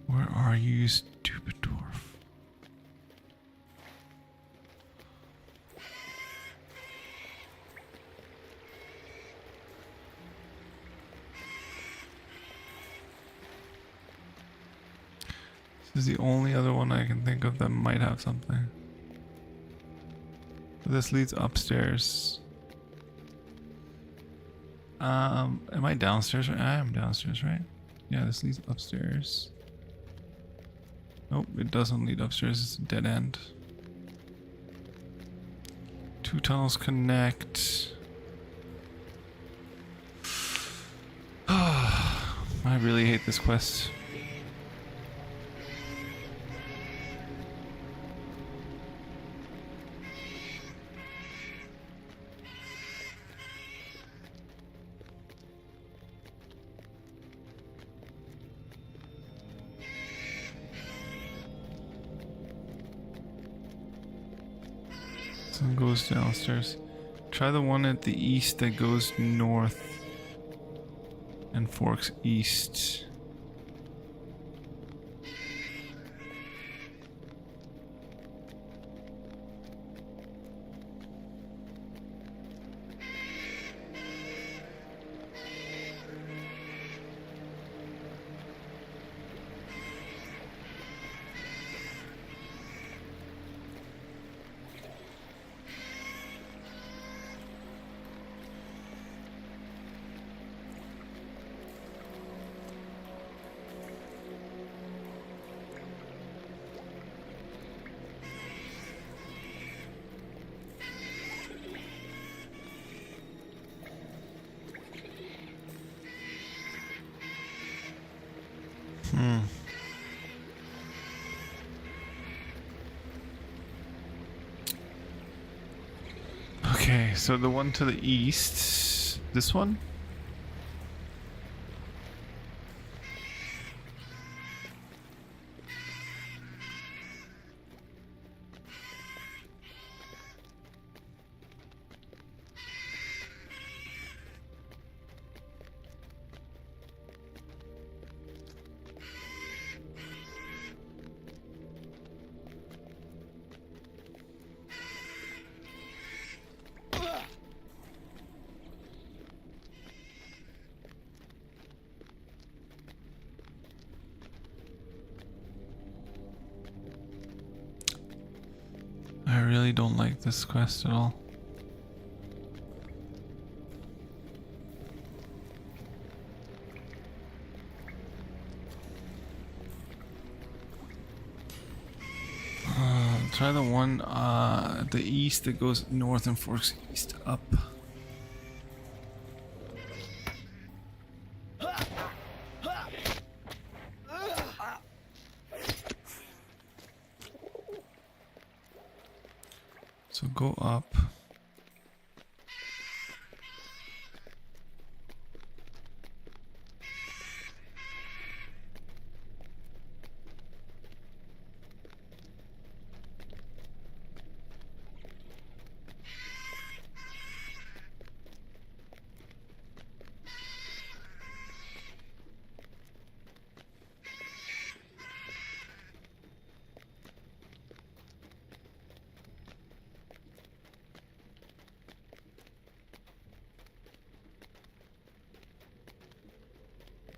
Where are you, you stupid dwarf? This is the only other one I can think of that might have something. But this leads upstairs. Am I downstairs? I am downstairs, right? Yeah, this leads upstairs. Nope, it doesn't lead upstairs. It's a dead end. Two tunnels connect. I really hate this quest. Goes downstairs. Try the one at the east that goes north and forks east. Okay, so the one to the east, this one? I really don't like this quest at all. Try the one at the east that goes north and forks east up. So go up.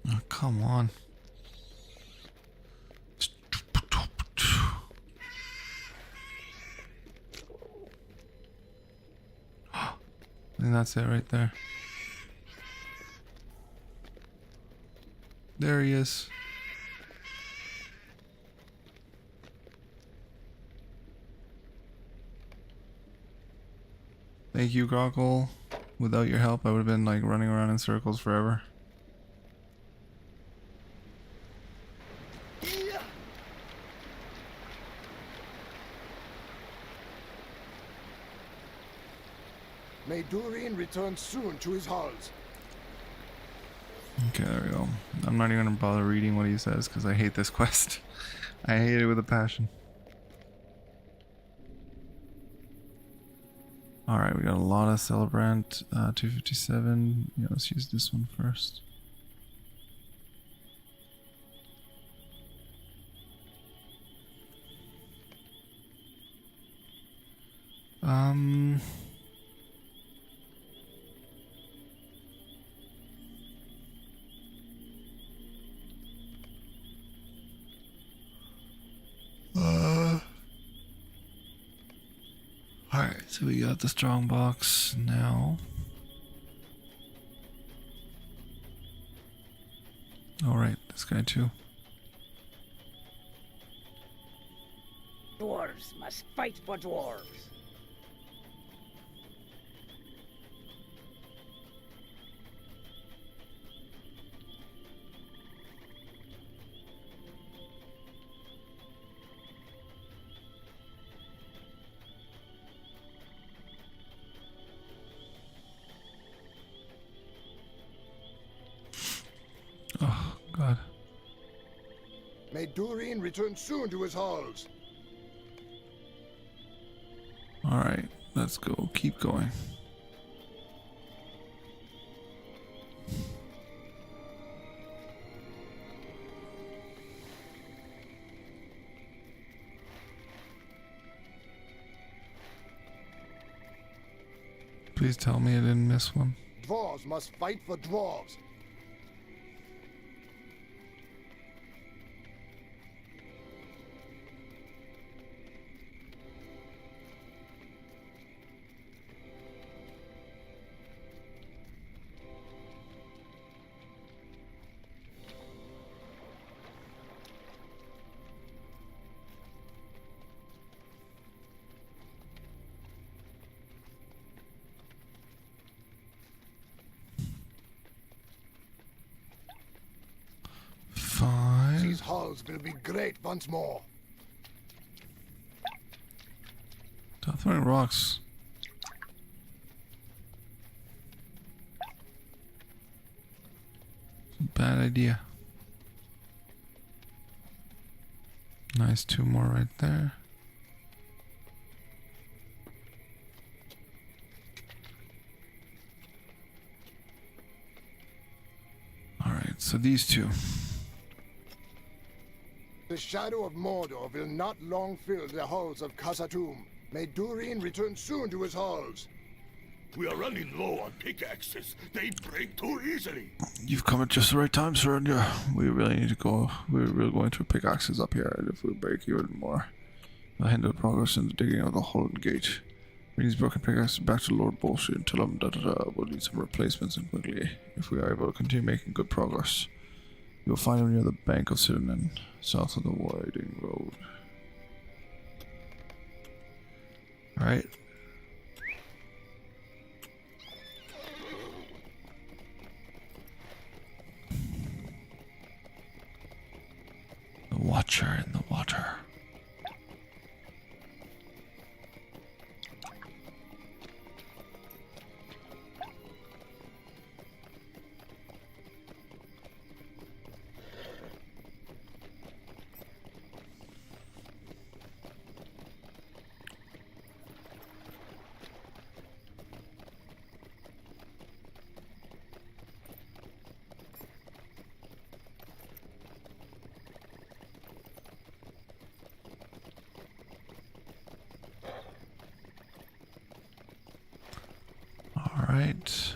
Oh, come on. And that's it right there. There he is. Thank you, Grockle. Without your help, I would have been like running around in circles forever. May Dourhands return soon to his halls. Okay, there we go. I'm not even gonna bother reading what he says because I hate this quest. I hate it with a passion. Alright, we got a lot of Celebrant, 257. Yeah, let's use this one first. Alright, so we got the strong box now. Alright, this guy too. Dwarves must fight for dwarves. Oh, God. May Dourhands return soon to his halls. Alright, let's go. Keep going. Please tell me I didn't miss one. Dwarves must fight for dwarves. These halls will be great once more. Stop throwing rocks. bad idea. Nice, 2 more right there. Alright, so these 2. The shadow of Mordor will not long fill the halls of Khazad-dûm. May Durin return soon to his halls. We are running low on pickaxes. They break too easily. You've come at just the right time, sir, and we really need to go. We're really going through pickaxes up here, and if we break even more, we'll hinder progress in the digging of the Hollin gate. Bring these broken pickaxes back to Lord Bolshe and tell him that we'll need some replacements and quickly, if we are able to continue making good progress. You'll find him near the bank of Dunann, south of the winding road. Alright. The Watcher in the water. Right.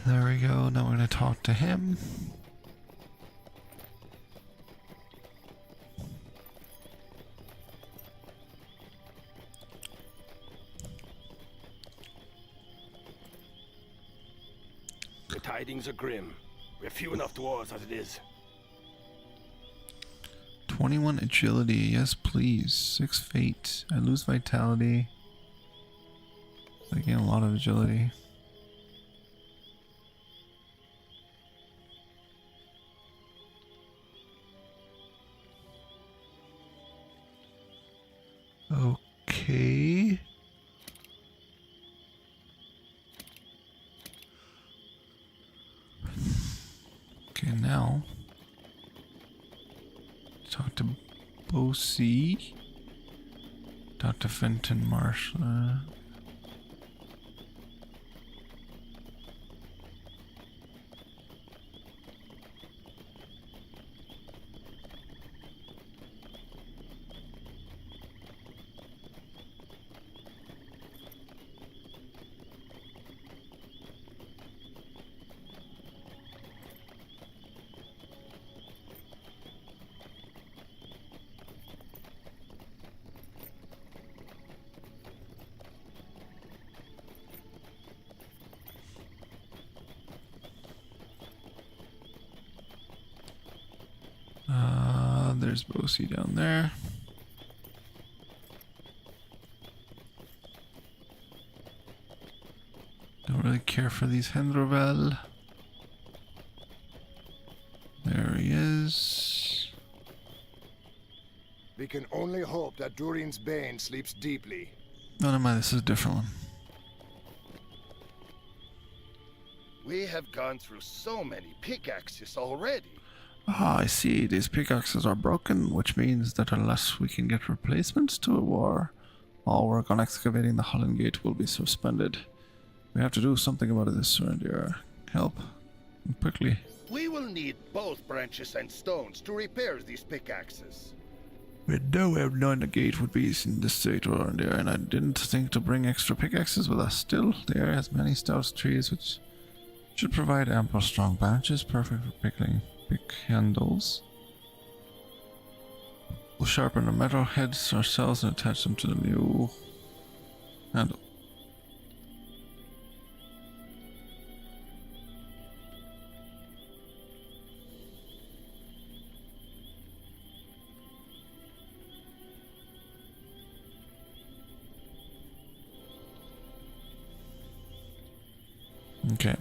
There we go. Now we're going to talk to him. The tidings are grim. We're few enough dwarves as it is. 21 agility, yes please. 6 fate. I lose vitality. I gain a lot of agility. Okay. Okay, now talk to Bosie. Talk to Fenton Marshall. There's Bosie down there. Don't really care for these Hendrovel. There he is. We can only hope that Durin's Bane sleeps deeply. No, never mind, this is a different one. We have gone through so many pickaxes already. Ah, I see. These pickaxes are broken, which means that unless we can get replacements to a war, all work on excavating the Hollin Gate will be suspended. We have to do something about this, Surrender. Help. And quickly. We will need both branches and stones to repair these pickaxes. We had no way of knowing the gate would be in this state or in there, and I didn't think to bring extra pickaxes with us. Still, the area has many stout trees which should provide ample strong branches, perfect for pickling pick handles. We'll sharpen the metal heads ourselves and attach them to the new handle. Okay.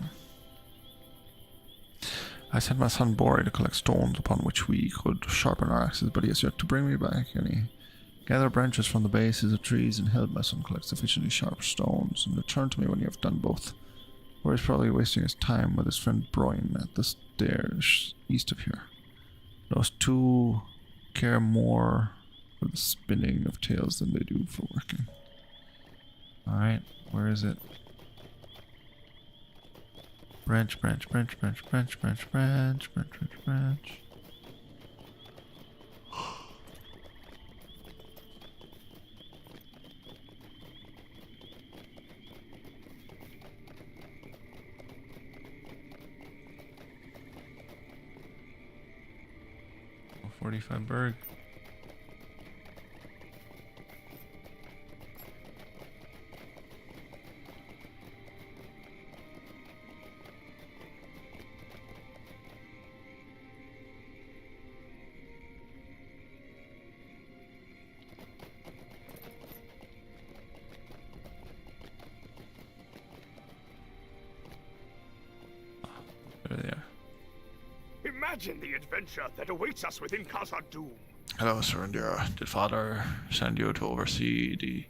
I sent my son Bori to collect stones upon which we could sharpen our axes, but he has yet to bring me back any. Gather branches from the bases of trees and help my son collect sufficiently sharp stones, and return to me when you have done both. Or he's probably wasting his time with his friend Broin at the stairs east of here. Those two care more for the spinning of tales than they do for working. Alright, where is it? Branch. 45 Berg. There they are. Imagine the adventure that awaits us within Khazad-dûm. Hello, Surrendera. Did Father send you to oversee the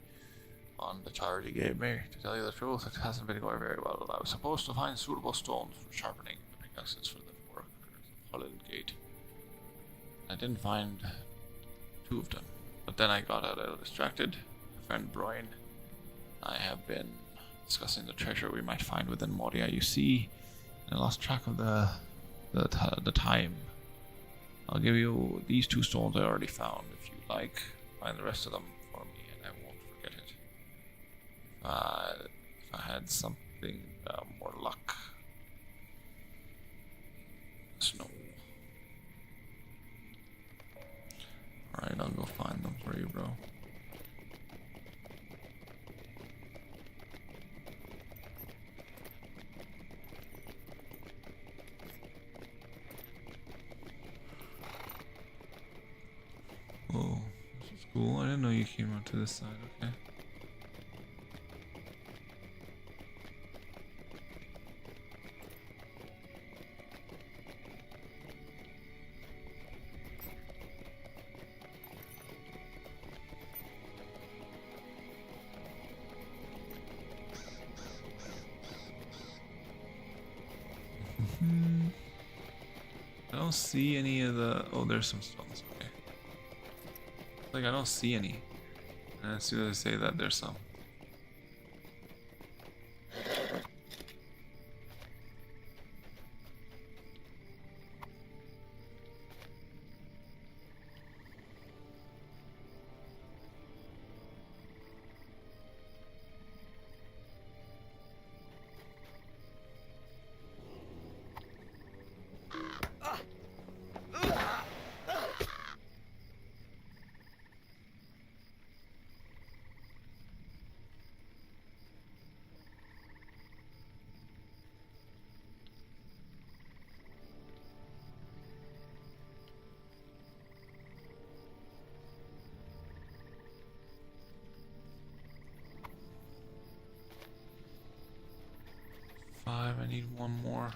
charge he gave me? To tell you the truth, it hasn't been going very well. I was supposed to find suitable stones for sharpening the pickaxes for the workers of Hollin Gate. I didn't find 2 of them, but then I got a little distracted. My friend Broin, I have been discussing the treasure we might find within Moria. You see, I lost track of the time. I'll give you these 2 stones I already found. If you like, find the rest of them for me and I won't forget it. If I had something more luck. Snow. Alright, I'll go find them for you, bro. Oh, this is cool. I didn't know you came out to this side, okay. I don't see any of the... Oh, there's some stones, okay. Like, I don't see any. And as soon as I say that, there's some. I need one more.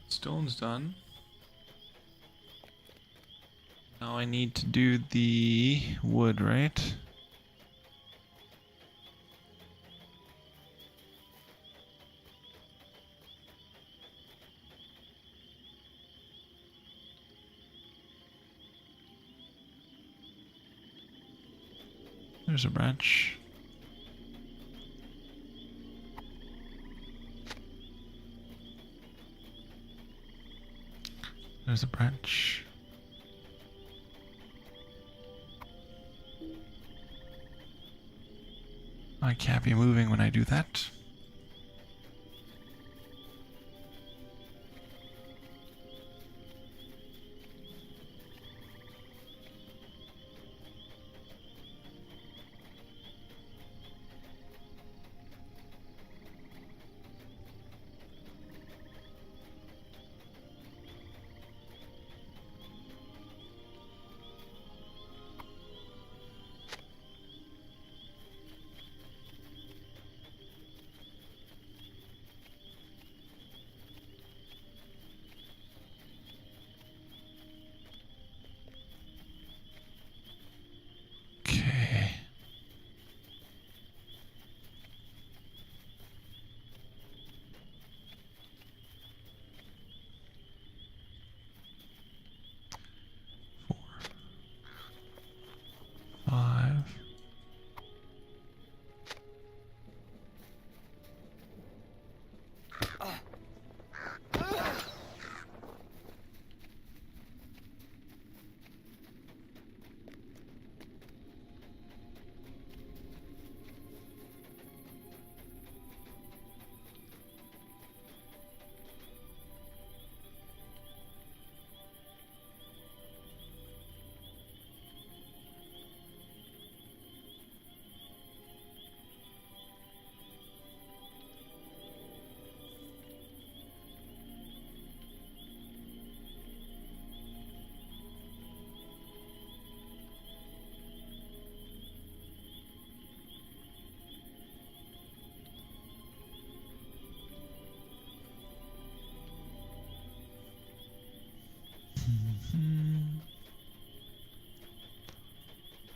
Stone's done. Now I need to do the wood, right? There's a branch. There's a branch. I can't be moving when I do that.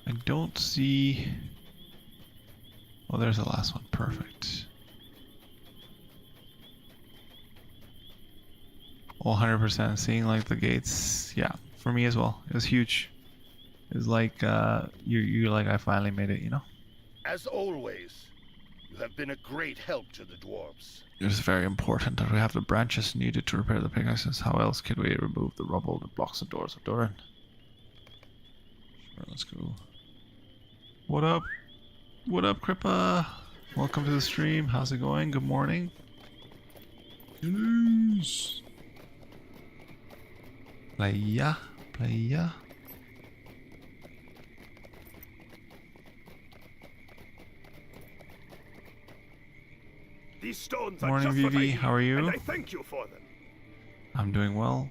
I don't see... Oh, there's the last one. Perfect. 100% seeing like the gates. Yeah, for me as well. It was huge. It was like you're like, I finally made it, you know? As always, you have been a great help to the dwarves. It is very important that we have the branches needed to repair the pickaxes. How else can we remove the rubble that blocks the doors of Dourhan? Sure, let's go. What up? What up, Kripa? Welcome to the stream. How's it going? Good morning. News. Playa. Playa. These stones Morning, are just what I Vivi. need, How are you? and I thank you for them. I'm doing well.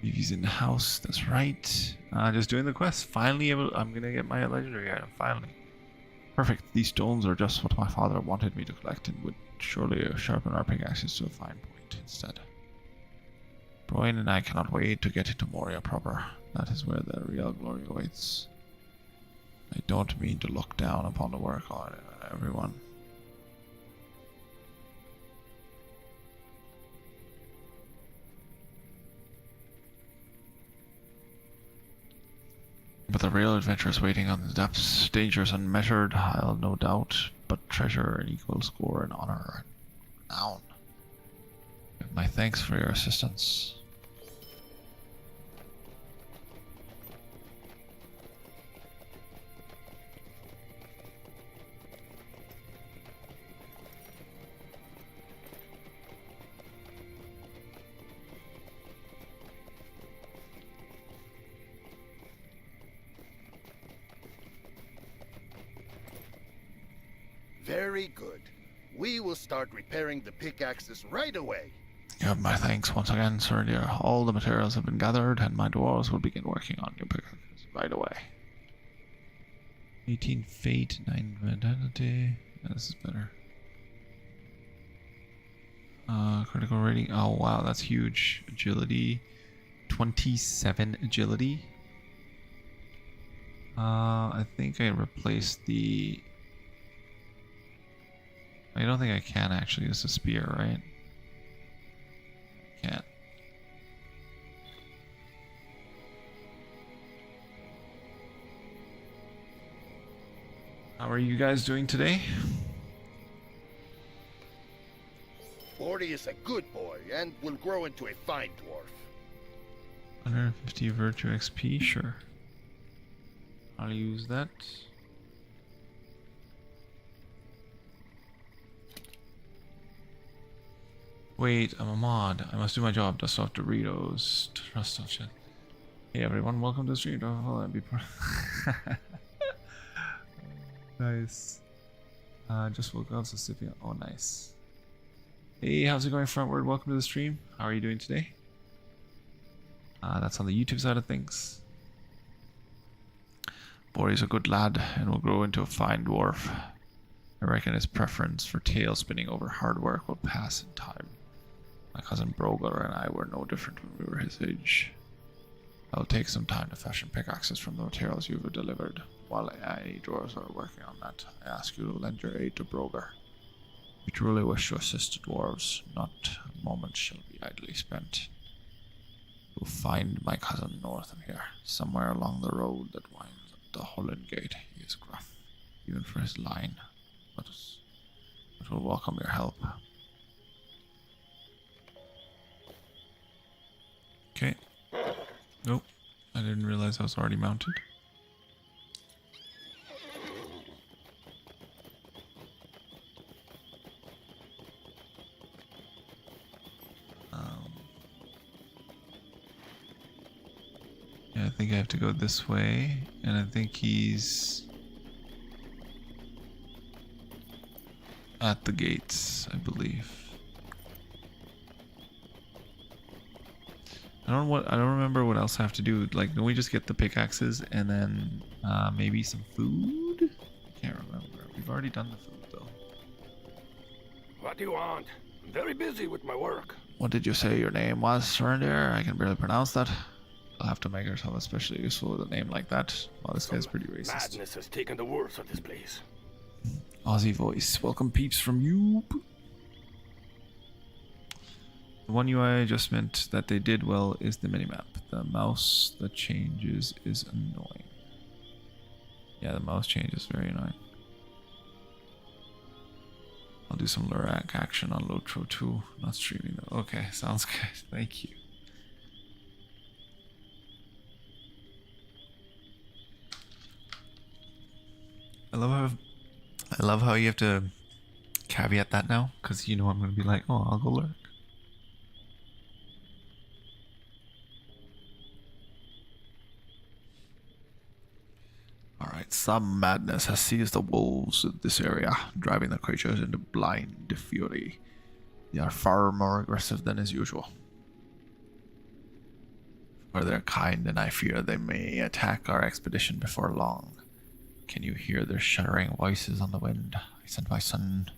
Vivi's in the house. That's right. Just doing the quest. Finally able. I'm gonna get my legendary item. Finally. Perfect. These stones are just what my father wanted me to collect and would surely sharpen our pickaxes to a fine point instead. Brian and I cannot wait to get into Moria proper. That is where the real glory awaits. I don't mean to look down upon the work on everyone. But the real adventure is waiting on the depths. Dangers unmeasured, I'll no doubt, but treasure an equal score in honor and renown. Give my thanks for your assistance. Very good. We will start repairing the pickaxes right away. You have my thanks once again, sir dear. All the materials have been gathered, and my dwarves will begin working on new pickaxes right away. 18 fate, 9 vitality. Yeah, this is better. Critical rating. Oh wow, that's huge. Agility, 27 agility. I think I replaced the. I don't think I can actually. It's a spear, right? Can't. How are you guys doing today? Bordy is a good boy and will grow into a fine dwarf. 150 virtue XP, sure. I'll use that. Wait, I'm a mod. I must do my job. Dust off Doritos. Trust off shit. Hey everyone, welcome to the stream. Oh, be nice. Just woke up, so sipping. Oh, nice. Hey, how's it going, Frontward? Welcome to the stream. How are you doing today? That's on the YouTube side of things. Bory's a good lad and will grow into a fine dwarf. I reckon his preference for tail spinning over hard work will pass in time. My cousin Brogar and I were no different when we were his age. I'll take some time to fashion pickaxes from the materials you've delivered. While any dwarves are working on that, I ask you to lend your aid to Brogar. We truly wish to assist the dwarves. Not a moment shall be idly spent. You'll find my cousin north of here, somewhere along the road that winds up the Hollin gate. He is gruff, even for his line, but we'll welcome your help. Okay. Nope. I didn't realize I was already mounted. Yeah, I think I have to go this way, and I think he's at the gates, I believe. I don't remember what else I have to do. Like, don't we just get the pickaxes and then maybe some food? I can't remember. We've already done the food though. What do you want? I'm very busy with my work. What did you say your name was, Surrender? I can barely pronounce that. I'll have to make ourselves especially useful with a name like that. Well, this guy's pretty racist. Madness has taken the worst of this place. Aussie voice. Welcome peeps from you. The one UI adjustment that they did well is the minimap. The mouse that changes is annoying. Yeah, the mouse change is very annoying. I'll do some Lurak action on LOTRO too. Not streaming though. Okay, sounds good. Thank you. I love how you have to caveat that now, because you know I'm gonna be like, oh, I'll go lurk. Alright, some madness has seized the wolves of this area, driving the creatures into blind fury. They are far more aggressive than is usual. For their kind, and I fear they may attack our expedition before long. Can you hear their shuddering voices on the wind? I sent my son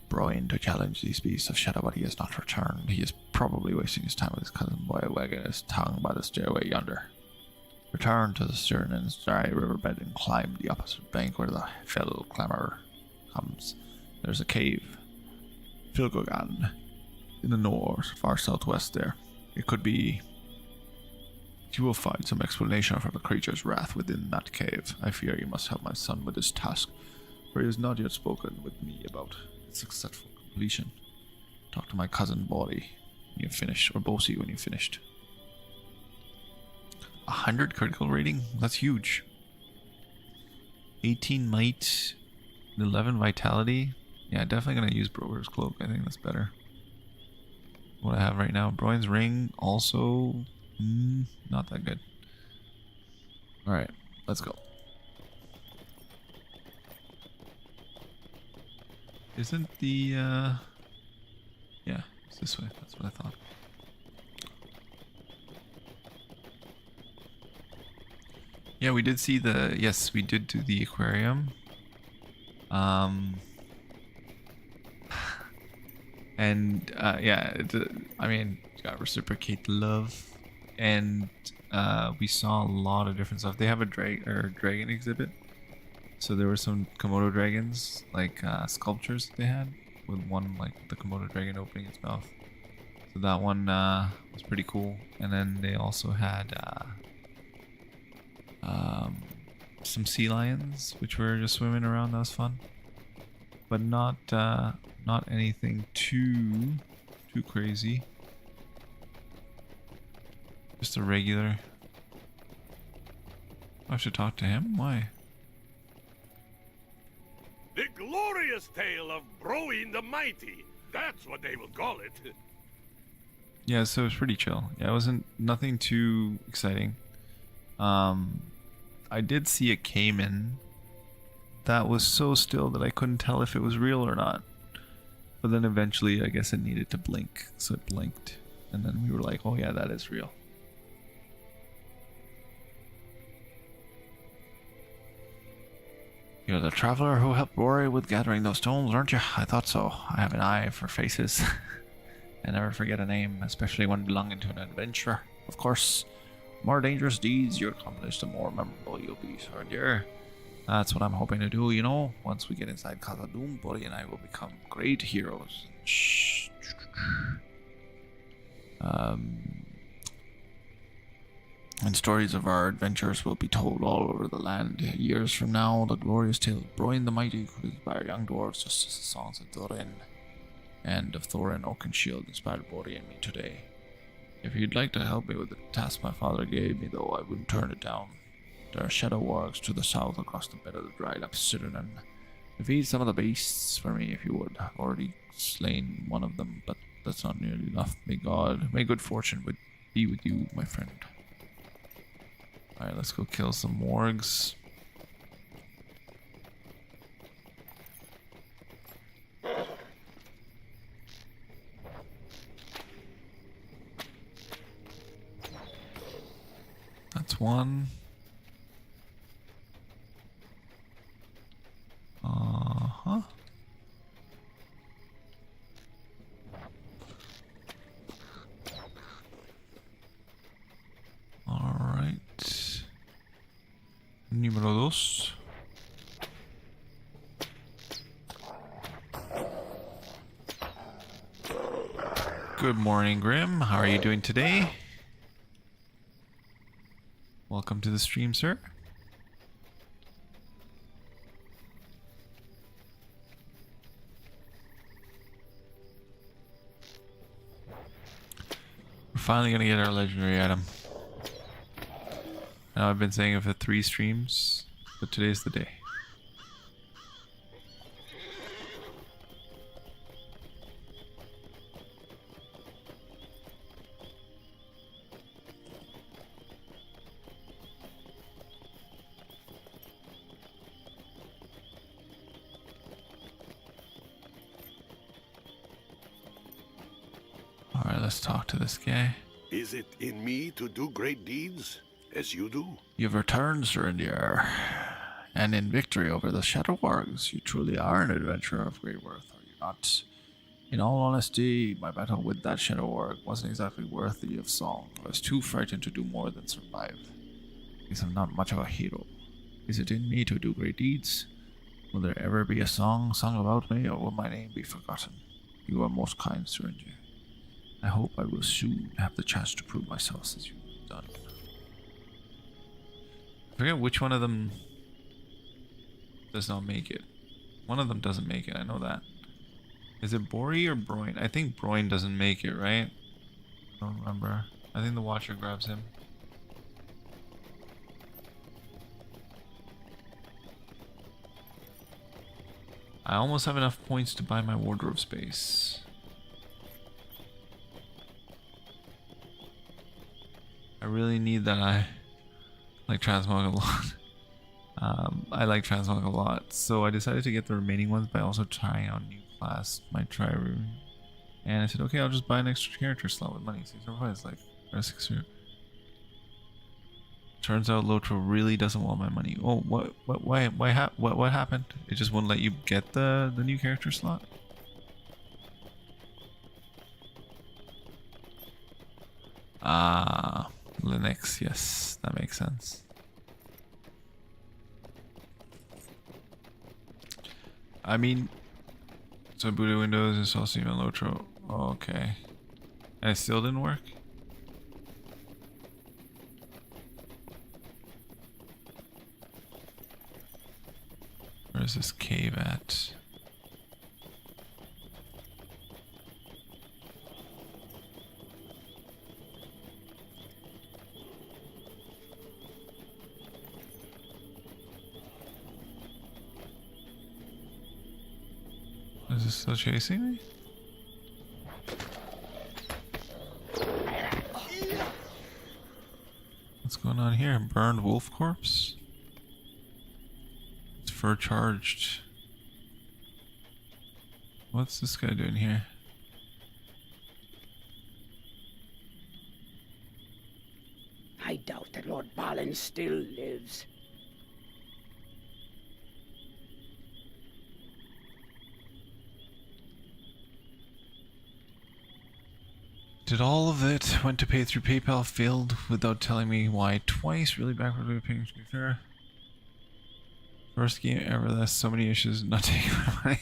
Bree to challenge these beasts of shadow, but he has not returned. He is probably wasting his time with his cousin boy, wagging his tongue by the stairway yonder. Return to the Dourhands' dry riverbed and climb the opposite bank where the fell clamor comes. There's a cave, Filogan, in the north, far southwest there. It could be... You will find some explanation for the creature's wrath within that cave. I fear you must help my son with this task, for he has not yet spoken with me about its successful completion. Talk to my cousin Bree when you've finished, or Bosie when you've finished. 100 critical rating? That's huge. 18 might, 11 vitality. Yeah, definitely gonna use Broker's Cloak. I think that's better. What I have right now, Broin's Ring, also not that good. Alright, let's go. Isn't the yeah, it's this way, that's what I thought. Yeah, we did see the, yes, we did do the aquarium. And yeah, I mean, you gotta reciprocate the love. And we saw a lot of different stuff. They have a dragon exhibit, so there were some Komodo dragons, like sculptures they had, with one like the Komodo dragon opening its mouth. So that one was pretty cool. And then they also had some sea lions, which were just swimming around. That was fun, but not anything too crazy. Just a regular. I should talk to him? Why? The glorious tale of Bree the Mighty. That's what they will call it. Yeah, so it was pretty chill. Yeah, it wasn't nothing too exciting. I did see a caiman that was so still that I couldn't tell if it was real or not. But then eventually, I guess it needed to blink, so it blinked. And then we were like, oh yeah, that is real. You're the traveler who helped Bree with gathering those stones, aren't you? I thought so. I have an eye for faces. I never forget a name, especially when belonging to an adventurer. Of course, the more dangerous deeds you accomplish, the more memorable you'll be, soldier. That's what I'm hoping to do, you know? Once we get inside Khazad-dûm, Bree and I will become great heroes. Shh. And stories of our adventures will be told all over the land. Years from now, the glorious tale of Bree the Mighty could inspire young dwarves just as the songs of Dourhann and of Thorin Oakenshield inspired Bree and me today. If you'd like to help me with the task my father gave me, though, I wouldn't turn it down. There are shadow wargs to the south across the bed of the dried up Dunann. Defeat some of the beasts for me if you would. I've already slain one of them, but that's not nearly enough. May good fortune be with you, my friend. Alright, let's go kill some wargs. That's one. Uh-huh. Número dos. Good morning, Grim. How are you doing today? Welcome to the stream, sir. We're finally gonna get our legendary item. Now I've been saying it for 3 streams, but today's the day. Alright, let's talk to this guy. Is it in me to do great deeds, as you do? You've returned, Serindir, and in victory over the Shadow Wargs, you truly are an adventurer of great worth, are you not? In all honesty, my battle with that Shadow Warg wasn't exactly worthy of song. I was too frightened to do more than survive. Because I'm not much of a hero. Is it in me to do great deeds? Will there ever be a song sung about me, or will my name be forgotten? You are most kind, Serindir. I hope I will soon have the chance to prove myself as you've done. I forget which one of them does not make it. One of them doesn't make it, I know that. Is it Bree or Broin? I think Broin doesn't make it, right? I don't remember. I think the Watcher grabs him. I almost have enough points to buy my wardrobe space. I really need that. I like Transmog a lot. I like Transmog a lot, so I decided to get the remaining ones by also trying out new class, my tri-room. And I said, okay, I'll just buy an extra character slot with money. 6 is like, or 6. Turns out LOTRO really doesn't want my money. Oh, what happened? It just wouldn't let you get the new character slot? Ah, Linux, yes, that makes sense. I mean, so booted Windows is also even LOTRO. Oh, okay. And it still didn't work? Where's this cave at? Is it still chasing me? What's going on here? Burned wolf corpse? It's fur charged. What's this guy doing here? I doubt that Lord Dwalin still lives. Did all of it went to pay through PayPal failed without telling me why twice? Really backward paying, to be fair. First game ever that has so many issues not taking my money.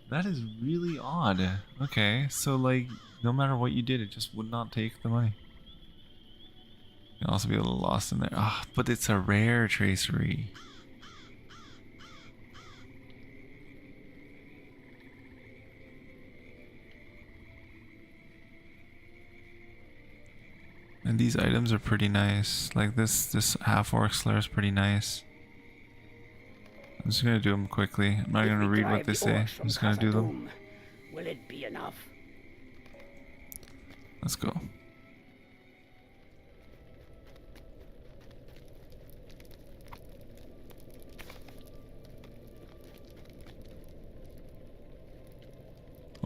That is really odd. Okay, so like no matter what you did, it just would not take the money. You can also be a little lost in there. Ah, but it's a rare tracery. And these items are pretty nice. Like this Half-Orc Slayer is pretty nice. I'm just gonna do them quickly. I'm not gonna read what they say. I'm just gonna do them. Will it be enough? Let's go.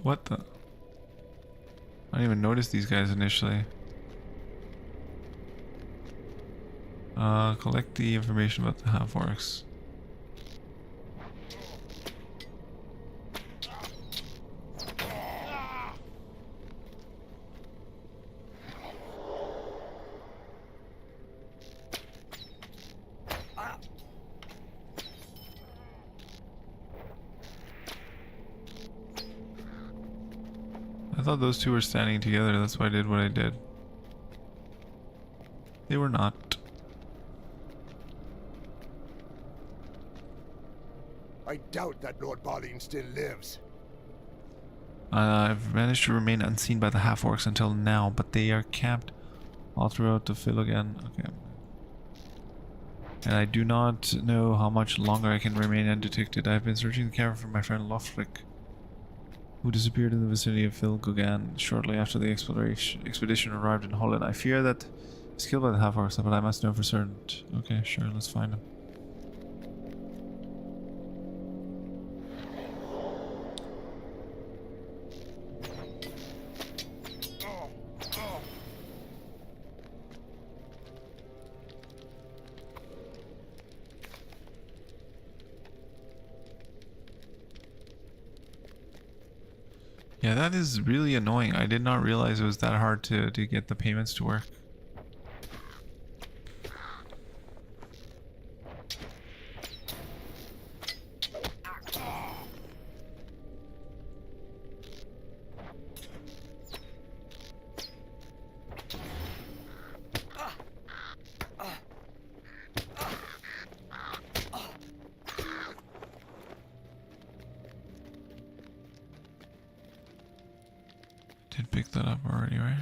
What the? I didn't even notice these guys initially. Collect the information about the Half-Orcs. thought those two were standing together, that's why I did what I did. They were not. I doubt that Lord Dwalin still lives. I've managed to remain unseen by the half-orcs until now, but they are camped all throughout the Filogan. Okay. And I do not know how much longer I can remain undetected. I've been searching the cavern for my friend LOTRO, who disappeared in the vicinity of Filogan shortly after the expedition arrived in Hollin. I fear that he's killed by the half-orcs, but I must know for certain. Okay, sure, let's find him. Yeah, that is really annoying. I did not realize it was that hard to get the payments to work. Did pick that up already, right?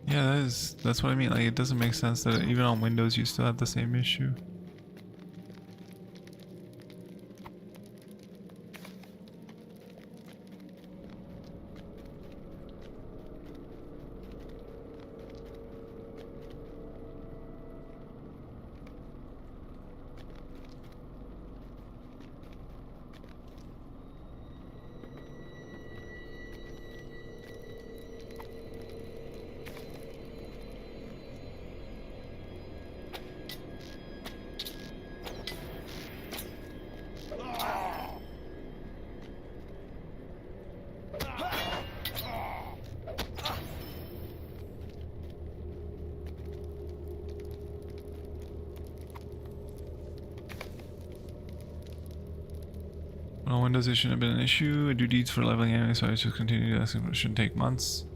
Yeah, that's what I mean. Like, it doesn't make sense that even on Windows you still have the same issue. On Windows it shouldn't have been an issue. I do deeds for leveling anyway, so I just continue to ask him. It shouldn't take months.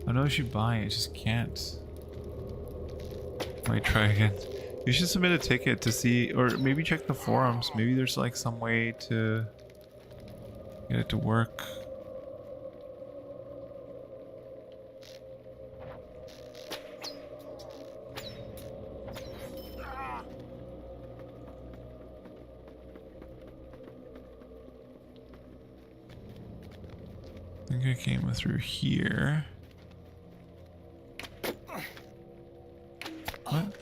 I know I should buy it, just can't. Might try again. You should submit a ticket to see, or maybe check the forums. Maybe there's like some way to get it to work. I think I came through here. What?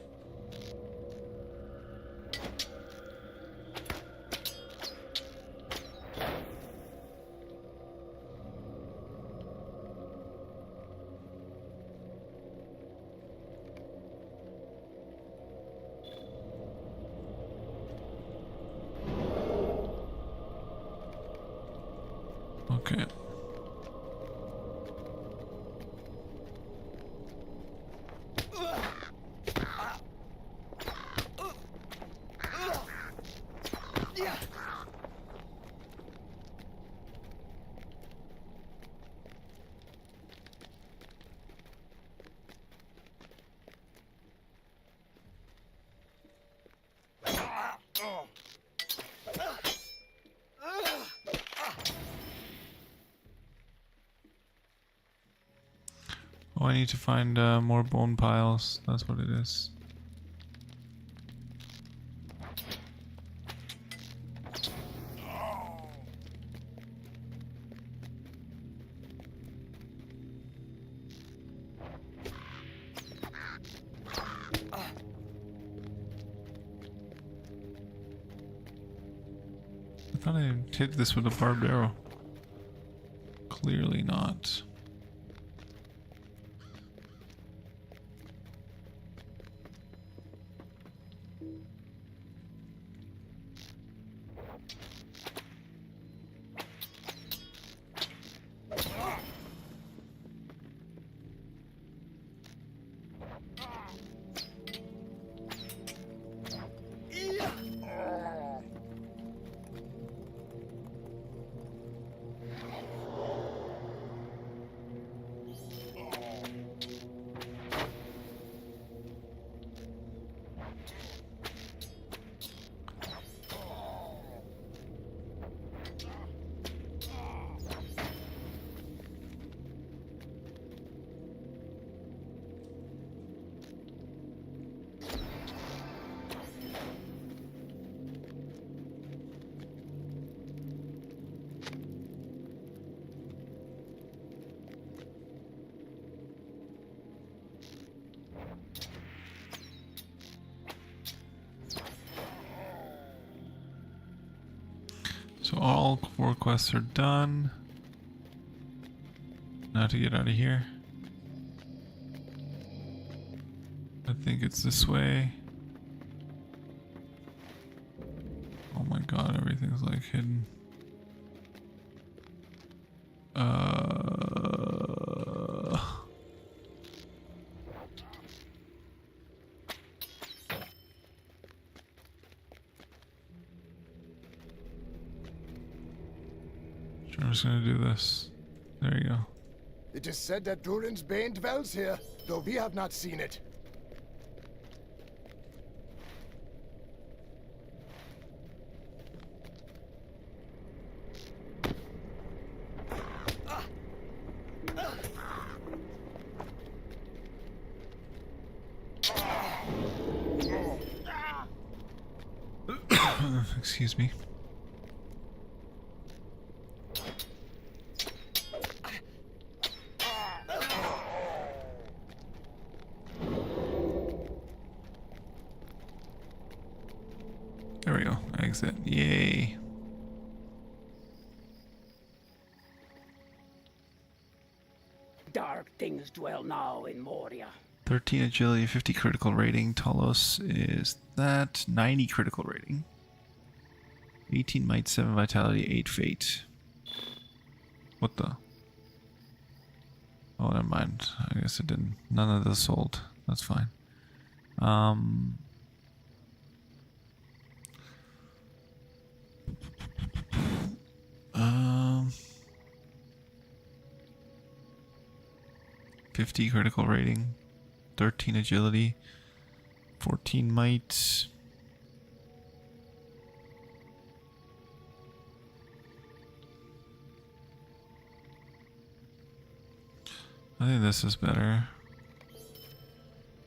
Okay. Oh, I need to find more bone piles. That's what it is. I thought I hit this with a barbed arrow. Clearly not. So all 4 quests are done. Now to get out of here. I think it's this way. Oh my god, everything's like hidden. I'm just gonna do this. There you go. It is said that Durin's bane dwells here, though we have not seen it. Excuse me. There we go. Exit. Yay. Dark things dwell now in Moria. 13 agility, 50 critical rating. Talos is that 90 critical rating. 18 might, 7 vitality, 8 fate. What the? Oh, never mind. I guess it didn't. None of this sold. That's fine. 50 critical rating, 13 agility, 14 might. I think this is better.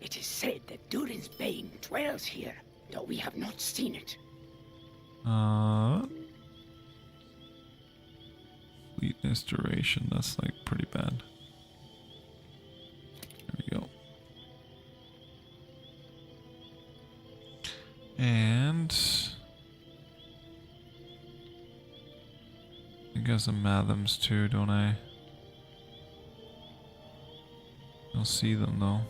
It is said that Durin's bane dwells here, though we have not seen it. Fleetness duration, that's like pretty bad. There we go. And I guess some Mathams too, don't I? I'll see them though.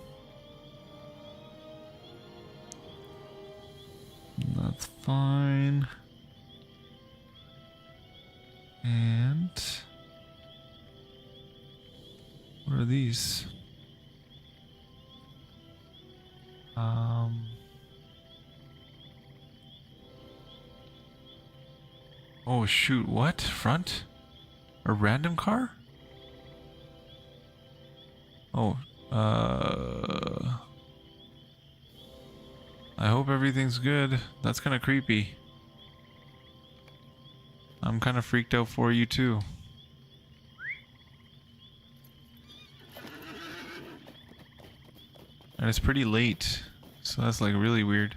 That's fine. And what are these? Oh shoot, what? Front? A random car? Oh, I hope everything's good. That's kind of creepy. I'm kind of freaked out for you too. And it's pretty late, so that's like really weird.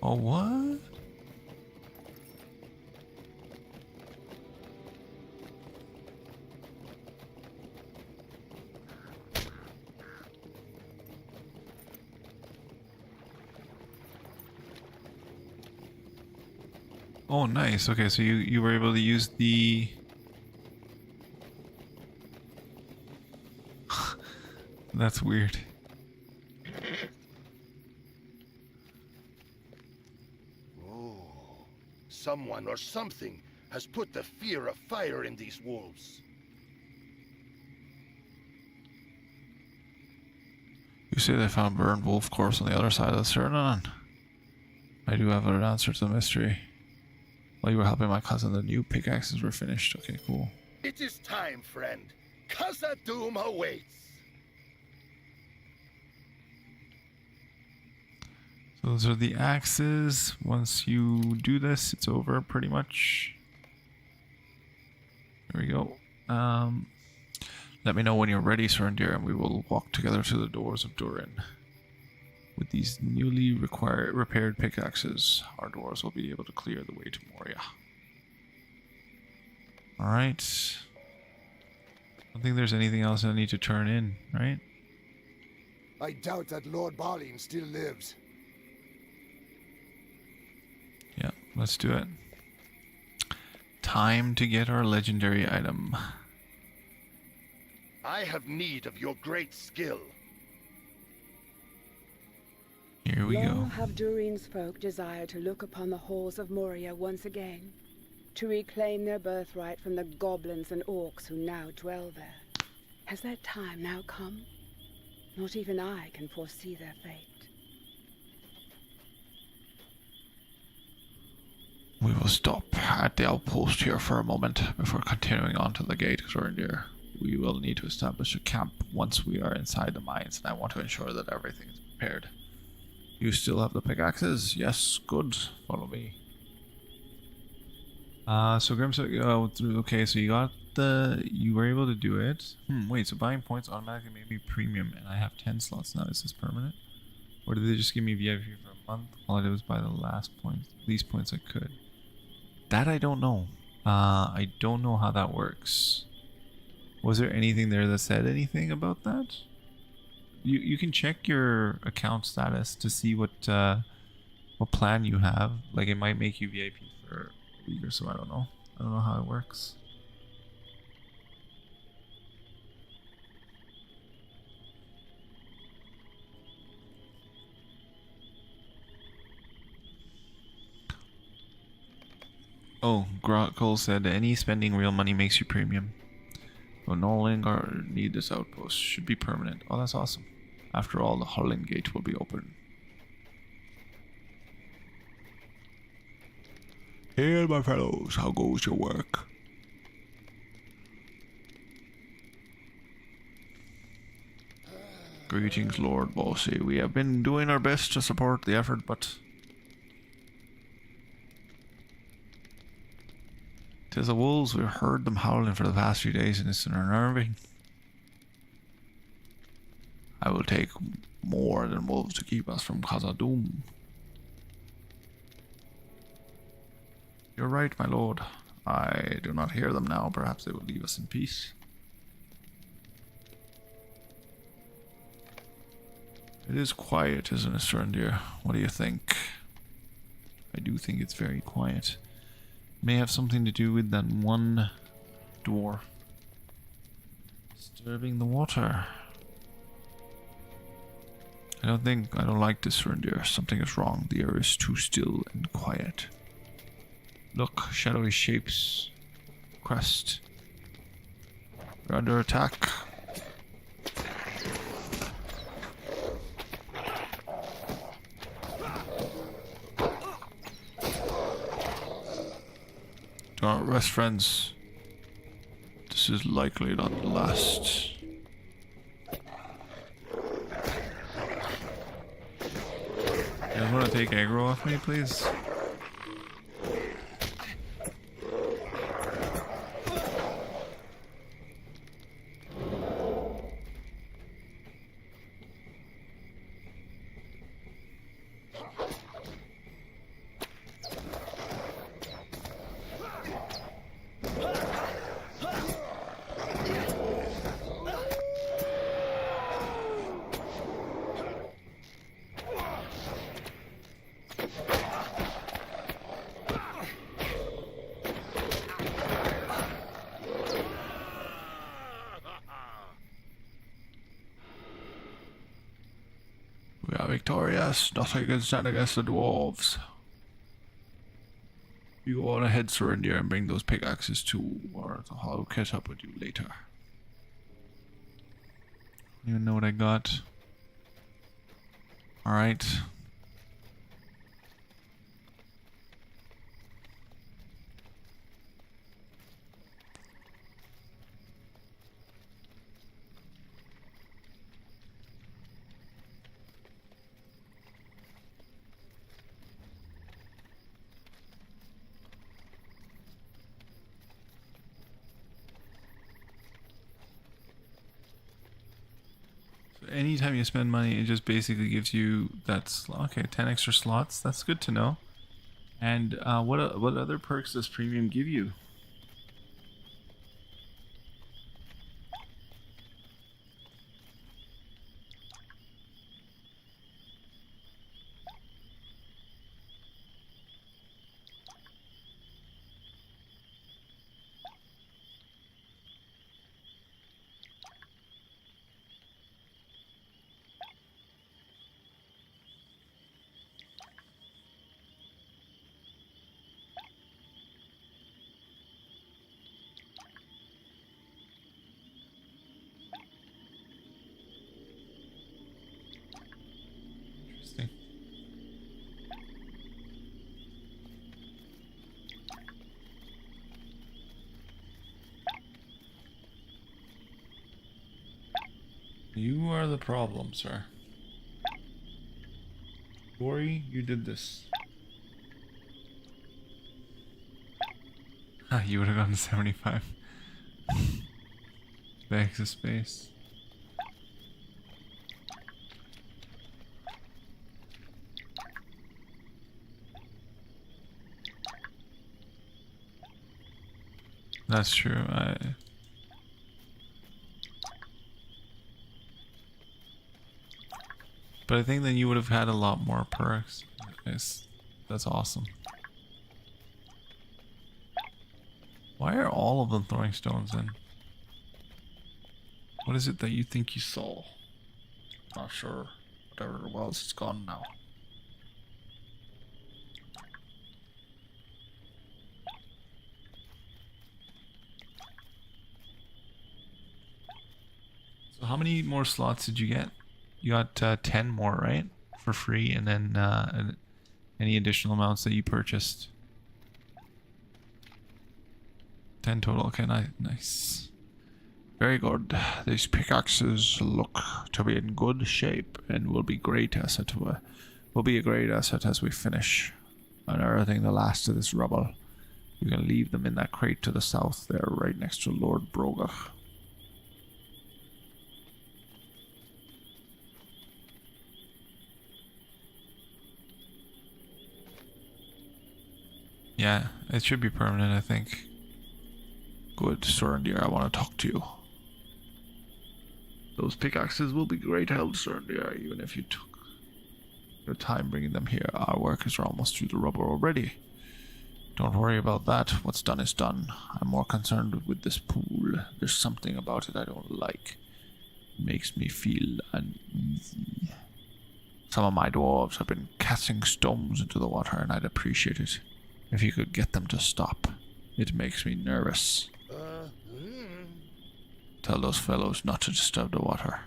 Oh, what? Oh, nice. Okay, so you were able to use the... That's weird. Oh, someone or something has put the fear of fire in these wolves. You say they found burned wolf corpse on the other side of the Dunann. I do have an answer to the mystery. While you were helping my cousin, the new pickaxes were finished. Okay, cool. It is time, friend. Khazad-dûm awaits. So those are the axes. Once you do this, it's over pretty much. There we go. Let me know when you're ready, Serndir, and we will walk together to the doors of Dourhanns. With these newly repaired pickaxes, our dwarves will be able to clear the way to Moria. Alright. I don't think there's anything else I need to turn in, right? I doubt that Lord Dwalin still lives. Yeah, let's do it. Time to get our legendary item. I have need of your great skill. Here we go. Long have Durin's folk desired to look upon the halls of Moria once again, to reclaim their birthright from the goblins and orcs who now dwell there. Has that time now come? Not even I can foresee their fate. We will stop at the outpost here for a moment before continuing on to the gate, Serndir. We will need to establish a camp once we are inside the mines, and I want to ensure that everything is prepared. You still have the pickaxes? Yes, good. Follow me. So Grim, okay, so you were able to do it. Wait, so buying points automatically made me premium, and I have 10 slots now. Is this permanent? Or did they just give me VIP for a month? All I did was buy the least points I could. That I don't know. I don't know how that works. Was there anything there that said anything about that? You can check your account status to see what plan you have. Like, it might make you VIP for a week or so. I don't know. I don't know how it works. Oh, Cole said any spending real money makes you premium. So no longer need this outpost. Should be permanent. Oh, that's awesome. After all, the Hollin gate will be open. Hey, my fellows, how goes your work? Greetings, Lord Bossy. We have been doing our best to support the effort, but 'tis the wolves. We've heard them howling for the past few days, and it's unnerving. I will take more than wolves to keep us from Khazad-dûm. You're right, my lord. I do not hear them now. Perhaps they will leave us in peace. It is quiet, isn't it, Serndir? What do you think? I do think it's very quiet. May have something to do with that one dwarf disturbing the water. I don't like this, Serndir. Something is wrong. The air is too still and quiet. Look, shadowy shapes. Crest. We're under attack. Do not rest, friends. This is likely not the last. You guys want to take aggro off me, please? We are victorious. Nothing can stand against the dwarves. You go on ahead, Surrender, and bring those pickaxes too, or I'll catch up with you later. I don't even know what I got. Alright. Anytime you spend money, it just basically gives you okay, 10 extra slots. That's good to know. And what other perks does premium give you? You are the problem, sir. Corey, you did this. You would have gotten 75. Bags of space. That's true. But I think then you would have had a lot more perks. That's awesome. Why are all of them throwing stones in? What is it that you think you saw? Not sure. Whatever it was, it's gone now. So how many more slots did you get? You got 10 more, right? For free, and then any additional amounts that you purchased. 10 total. Okay, nice. Very good. These pickaxes look to be in good shape and will be a great asset as we finish unearthing the last of this rubble. You can leave them in that crate to the south there, right next to Lord Broga. Yeah, it should be permanent, I think. Good, Surrender, I want to talk to you. Those pickaxes will be great help, Surrender, even if you took your time bringing them here. Our workers are almost through the rubber already. Don't worry about that. What's done is done. I'm more concerned with this pool. There's something about it I don't like. It makes me feel uneasy. Some of my dwarves have been casting stones into the water, and I'd appreciate it if you could get them to stop. It makes me nervous. Tell those fellows not to disturb the water.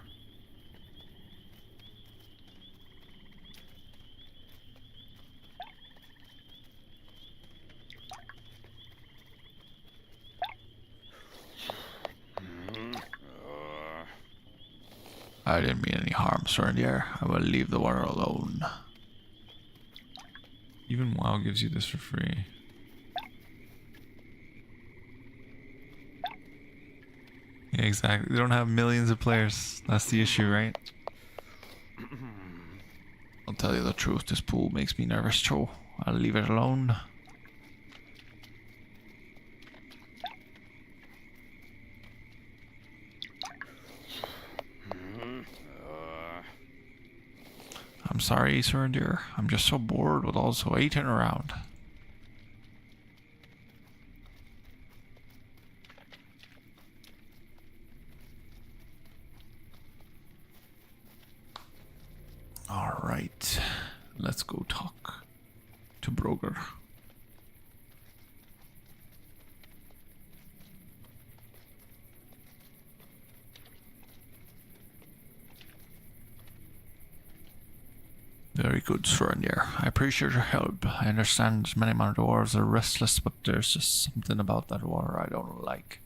I didn't mean any harm, Surrender. I will leave the water alone. Even WoW gives you this for free. Yeah, exactly. They don't have millions of players. That's the issue, right? I'll tell you the truth, this pool makes me nervous too. I'll leave it alone. I'm sorry, Surrender. I'm just so bored with also waiting around. Alright, let's go talk to Broger. Very good, Sorendir. I appreciate your help. I understand many of my dwarves are restless, but there's just something about that water I don't like.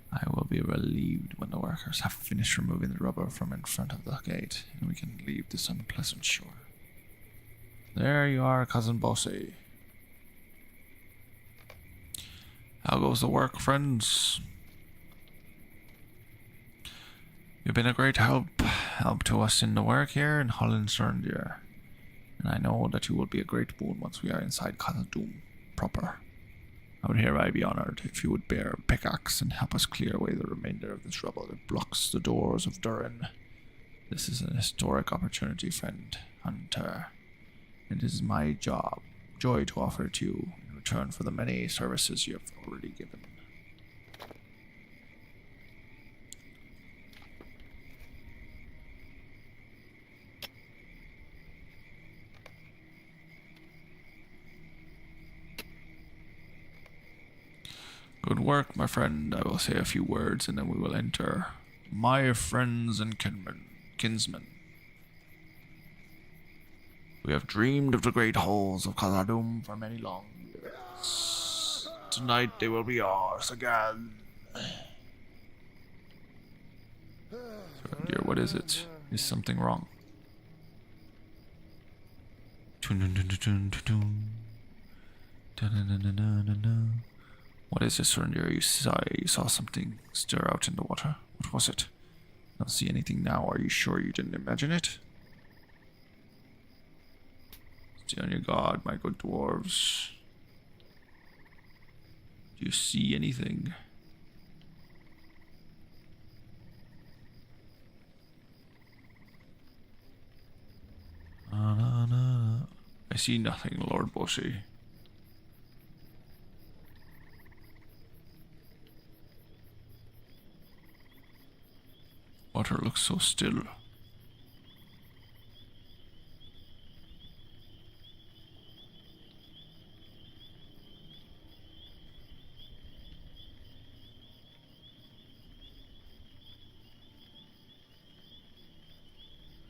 I will be relieved when the workers have finished removing the rubber from in front of the gate, and we can leave this unpleasant shore. There you are, Cousin Bossy. How goes the work, friends? You've been a great help to us in the work here in Hollin, Sorendir. And I know that you will be a great boon once we are inside Khazad-dûm proper. I would hereby be honored if you would bear a pickaxe and help us clear away the remainder of this rubble that blocks the doors of Dourhands. This is an historic opportunity, friend Hunter. It is my joy to offer it to you in return for the many services you have already given. Good work, my friend. I will say a few words and then we will enter. My friends and kinsmen. We have dreamed of the great halls of Khazad-dûm for many long years. Tonight they will be ours again. Dear, what is it? Is something wrong? What is this, Surrender? You saw something stir out in the water. What was it? I don't see anything now. Are you sure you didn't imagine it? Stay on your guard, my good dwarves. Do you see anything? I see nothing, Lord Bossy. Water looks so still.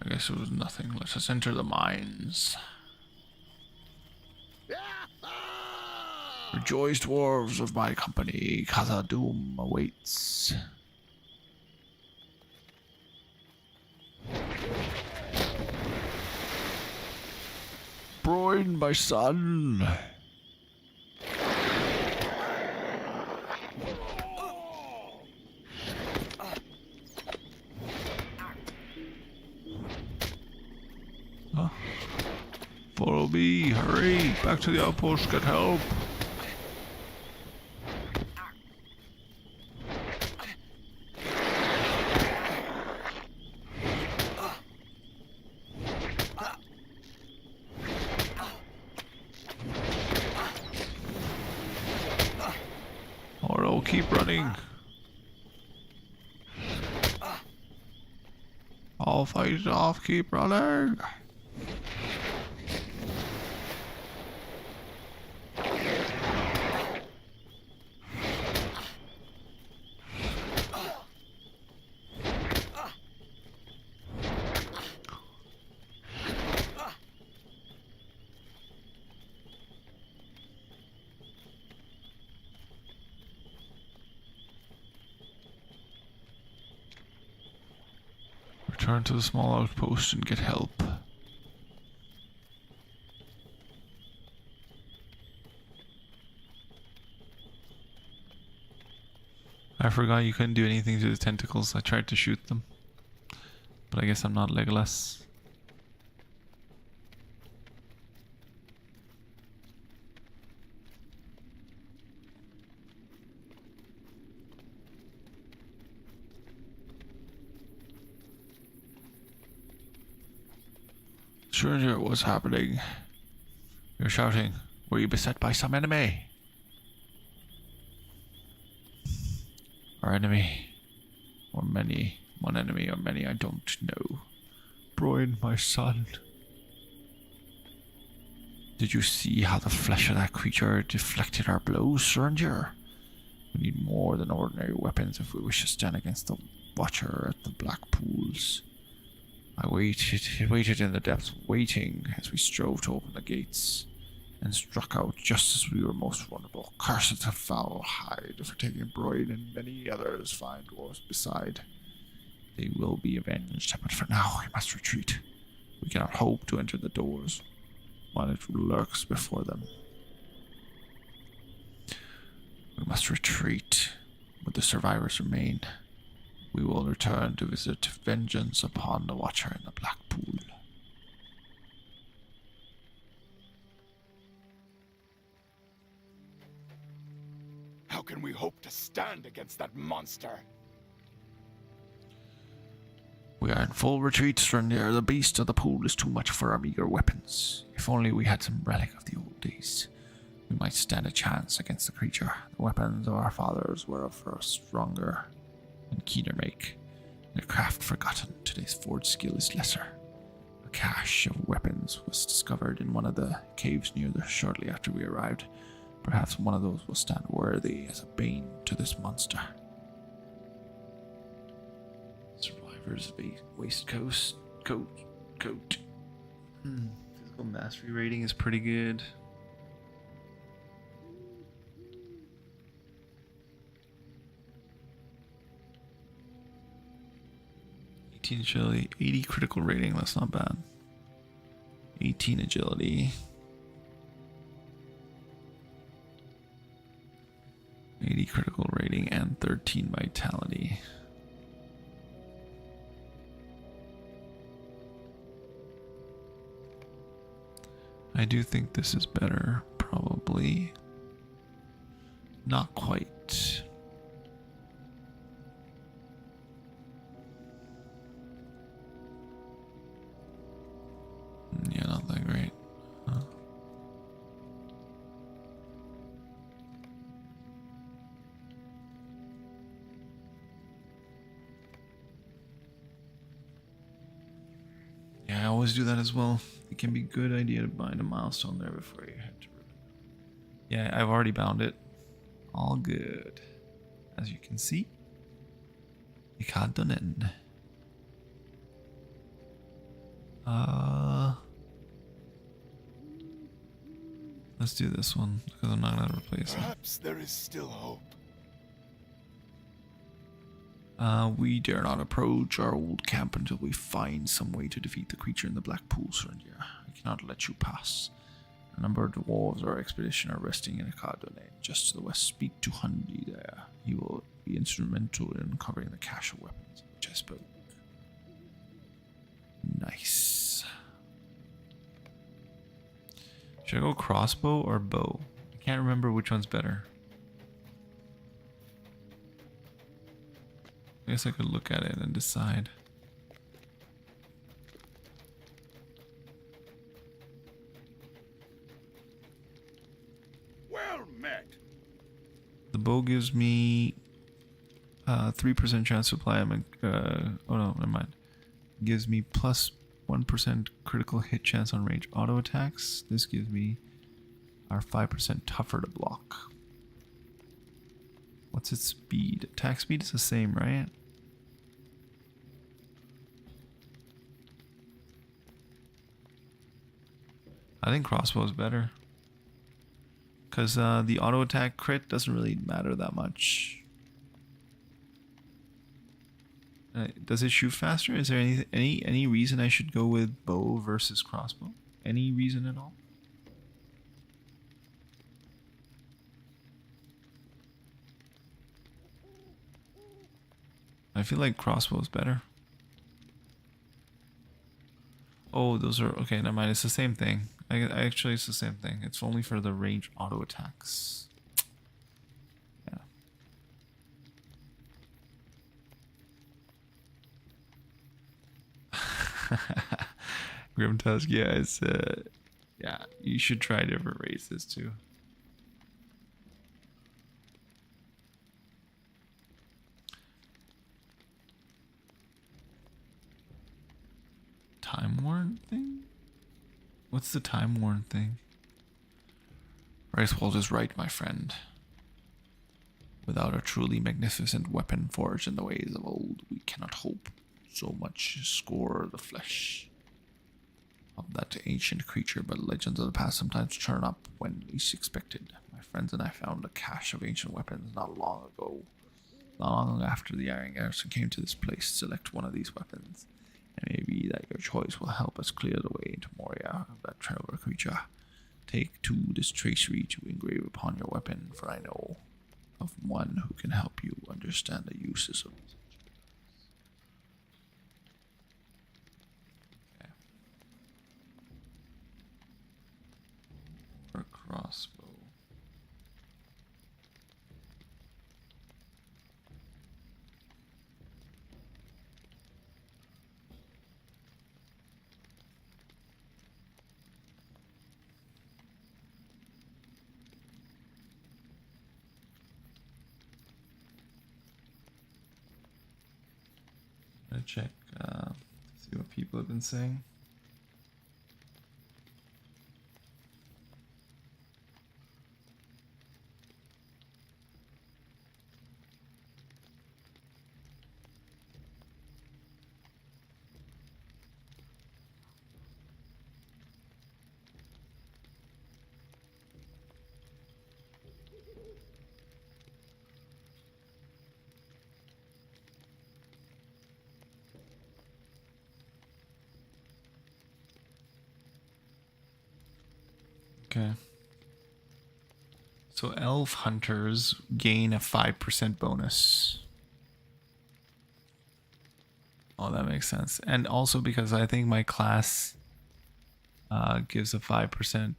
I guess it was nothing. Let us enter the mines. Rejoice, dwarves of my company. Khazad-dûm awaits. Broin, my son. Follow me, hurry, back to the outpost, get help. Oh no, keep running. I'll fight it off, keep running. Return to the small outpost and get help. I forgot you couldn't do anything to the tentacles. I tried to shoot them. But I guess I'm not Legolas. Sure, what's happening? You're shouting. Were you beset by some enemy? Or enemy? Or many? One enemy or many, I don't know. Broin, my son. Did you see how the flesh of that creature deflected our blows, Stranger? We need more than ordinary weapons if we wish to stand against the Watcher at the Black Pools. I waited in the depths, waiting as we strove to open the gates, and struck out just as we were most vulnerable. Cursed the foul hide for taking Broid and many others fine dwarves beside. They will be avenged, but for now we must retreat. We cannot hope to enter the doors while it lurks before them. We must retreat. Would the survivors remain? We will return to visit vengeance upon the Watcher in the Black Pool. How can we hope to stand against that monster? We are in full retreat, Stranger. The beast of the pool is too much for our meager weapons. If only we had some relic of the old days, we might stand a chance against the creature. The weapons of our fathers were of a stronger and keener make. Their craft forgotten, today's forged skill is lesser. A cache of weapons was discovered in one of the caves near there shortly after we arrived. Perhaps one of those will stand worthy as a bane to this monster. Survivor's waistcoat. Coat. Physical mastery rating is pretty good. Agility, 80 critical rating, that's not bad. 18 agility. 80 critical rating and 13 vitality. I do think this is better, probably. Not quite. Yeah, not that great. Huh. Yeah, I always do that as well. It can be a good idea to bind a milestone there before you head to Ruin. Yeah, I've already bound it. All good. As you can see, Echad Dunann. Let's do this one because I'm not gonna replace it. Perhaps there is still hope. We dare not approach our old camp until we find some way to defeat the creature in the Black Pool, Stranger. I cannot let you pass. A number of dwarves of our expedition are resting in Echad Dunann, just to the west. Speak to Hundi there. He will be instrumental in uncovering the cache of weapons of which I spoke. Nice. Should I go crossbow or bow? I can't remember which one's better. I guess I could look at it and decide. Well met. The bow gives me 3% chance to apply. Oh no, never mind. Gives me plus 1% critical hit chance on range auto attacks. This gives me our 5% tougher to block. What's its speed? Attack speed is the same, right? I think crossbow is better. Because the auto attack crit doesn't really matter that much. Does it shoot faster? Is there any reason I should go with bow versus crossbow? Any reason at all? I feel like crossbow is better. Oh, those are okay. Never mind. It's the same thing. Actually, it's the same thing. It's only for the range auto attacks. Yeah. Grimtusk, yeah, it's yeah. You should try different races too. Worn thing? What's the Time Worn thing? Ricewald is right, my friend. Without a truly magnificent weapon forged in the ways of old, we cannot hope so much score the flesh of that ancient creature, but legends of the past sometimes turn up when least expected. My friends and I found a cache of ancient weapons not long ago. Not long after the Iron Garrison came to this place, select one of these weapons, and it may be that your choice will help us clear the way into Moria of that traveler creature. Take to this tracery to engrave upon your weapon, for I know of one who can help you understand the uses of these. Okay. For a crossbow. I'm gonna check, see what people have been saying. Okay. So elf hunters gain a 5% bonus. Oh, that makes sense. And also because I think my class gives a 5%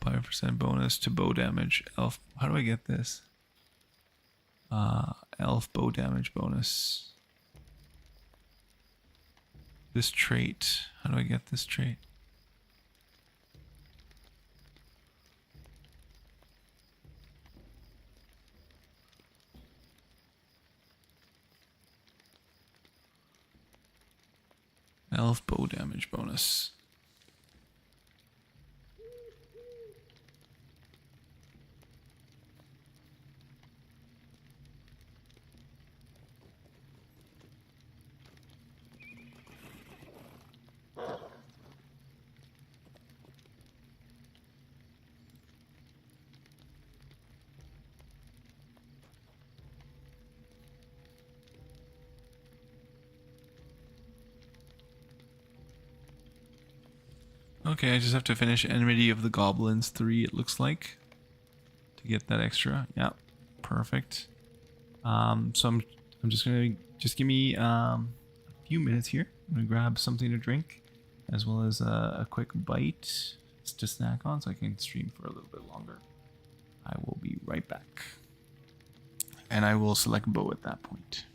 5% bonus to bow damage. Elf, how do I get this? Elf bow damage bonus. This trait. How do I get this trait? Elf bow damage bonus. Okay, I just have to finish Enmity of the Goblins 3, it looks like, to get that extra. Yeah, perfect. So I'm just gonna give me a few minutes here. I'm gonna grab something to drink, as well as a quick bite to snack on, so I can stream for a little bit longer. I will be right back, and I will select bow at that point.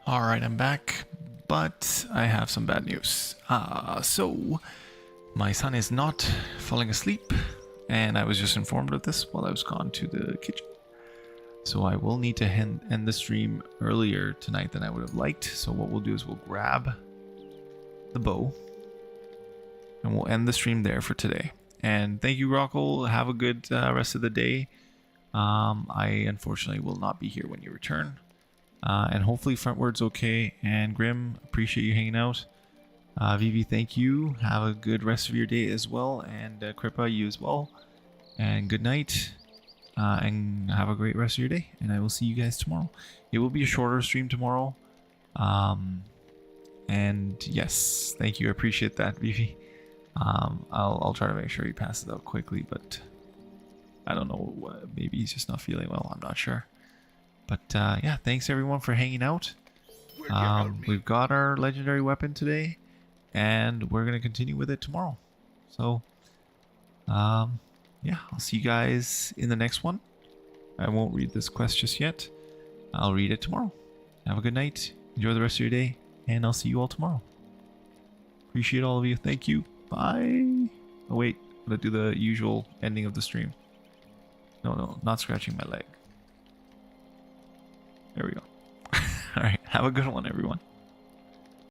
Alright, I'm back, but I have some bad news. So, my son is not falling asleep, and I was just informed of this while I was gone to the kitchen. So I will need to end the stream earlier tonight than I would have liked. So what we'll do is we'll grab the bow, and we'll end the stream there for today. And thank you, Rockle. Have a good rest of the day. I unfortunately will not be here when you return. And hopefully Frontward's okay. And Grim, appreciate you hanging out. Vivi, thank you. Have a good rest of your day as well. And Kripa, you as well. And good night. And have a great rest of your day. And I will see you guys tomorrow. It will be a shorter stream tomorrow. And yes, thank you. I appreciate that, Vivi. I'll try to make sure he passes out quickly, but I don't know. Maybe he's just not feeling well. I'm not sure. But yeah, thanks everyone for hanging out. We've got our legendary weapon today, and we're gonna continue with it tomorrow. So, yeah, I'll see you guys in the next one. I won't read this quest just yet. I'll read it tomorrow. Have a good night. Enjoy the rest of your day, and I'll see you all tomorrow. Appreciate all of you. Thank you. Bye. Oh wait, I'm gonna do the usual ending of the stream. No, not scratching my leg. There we go. Alright, have a good one, everyone.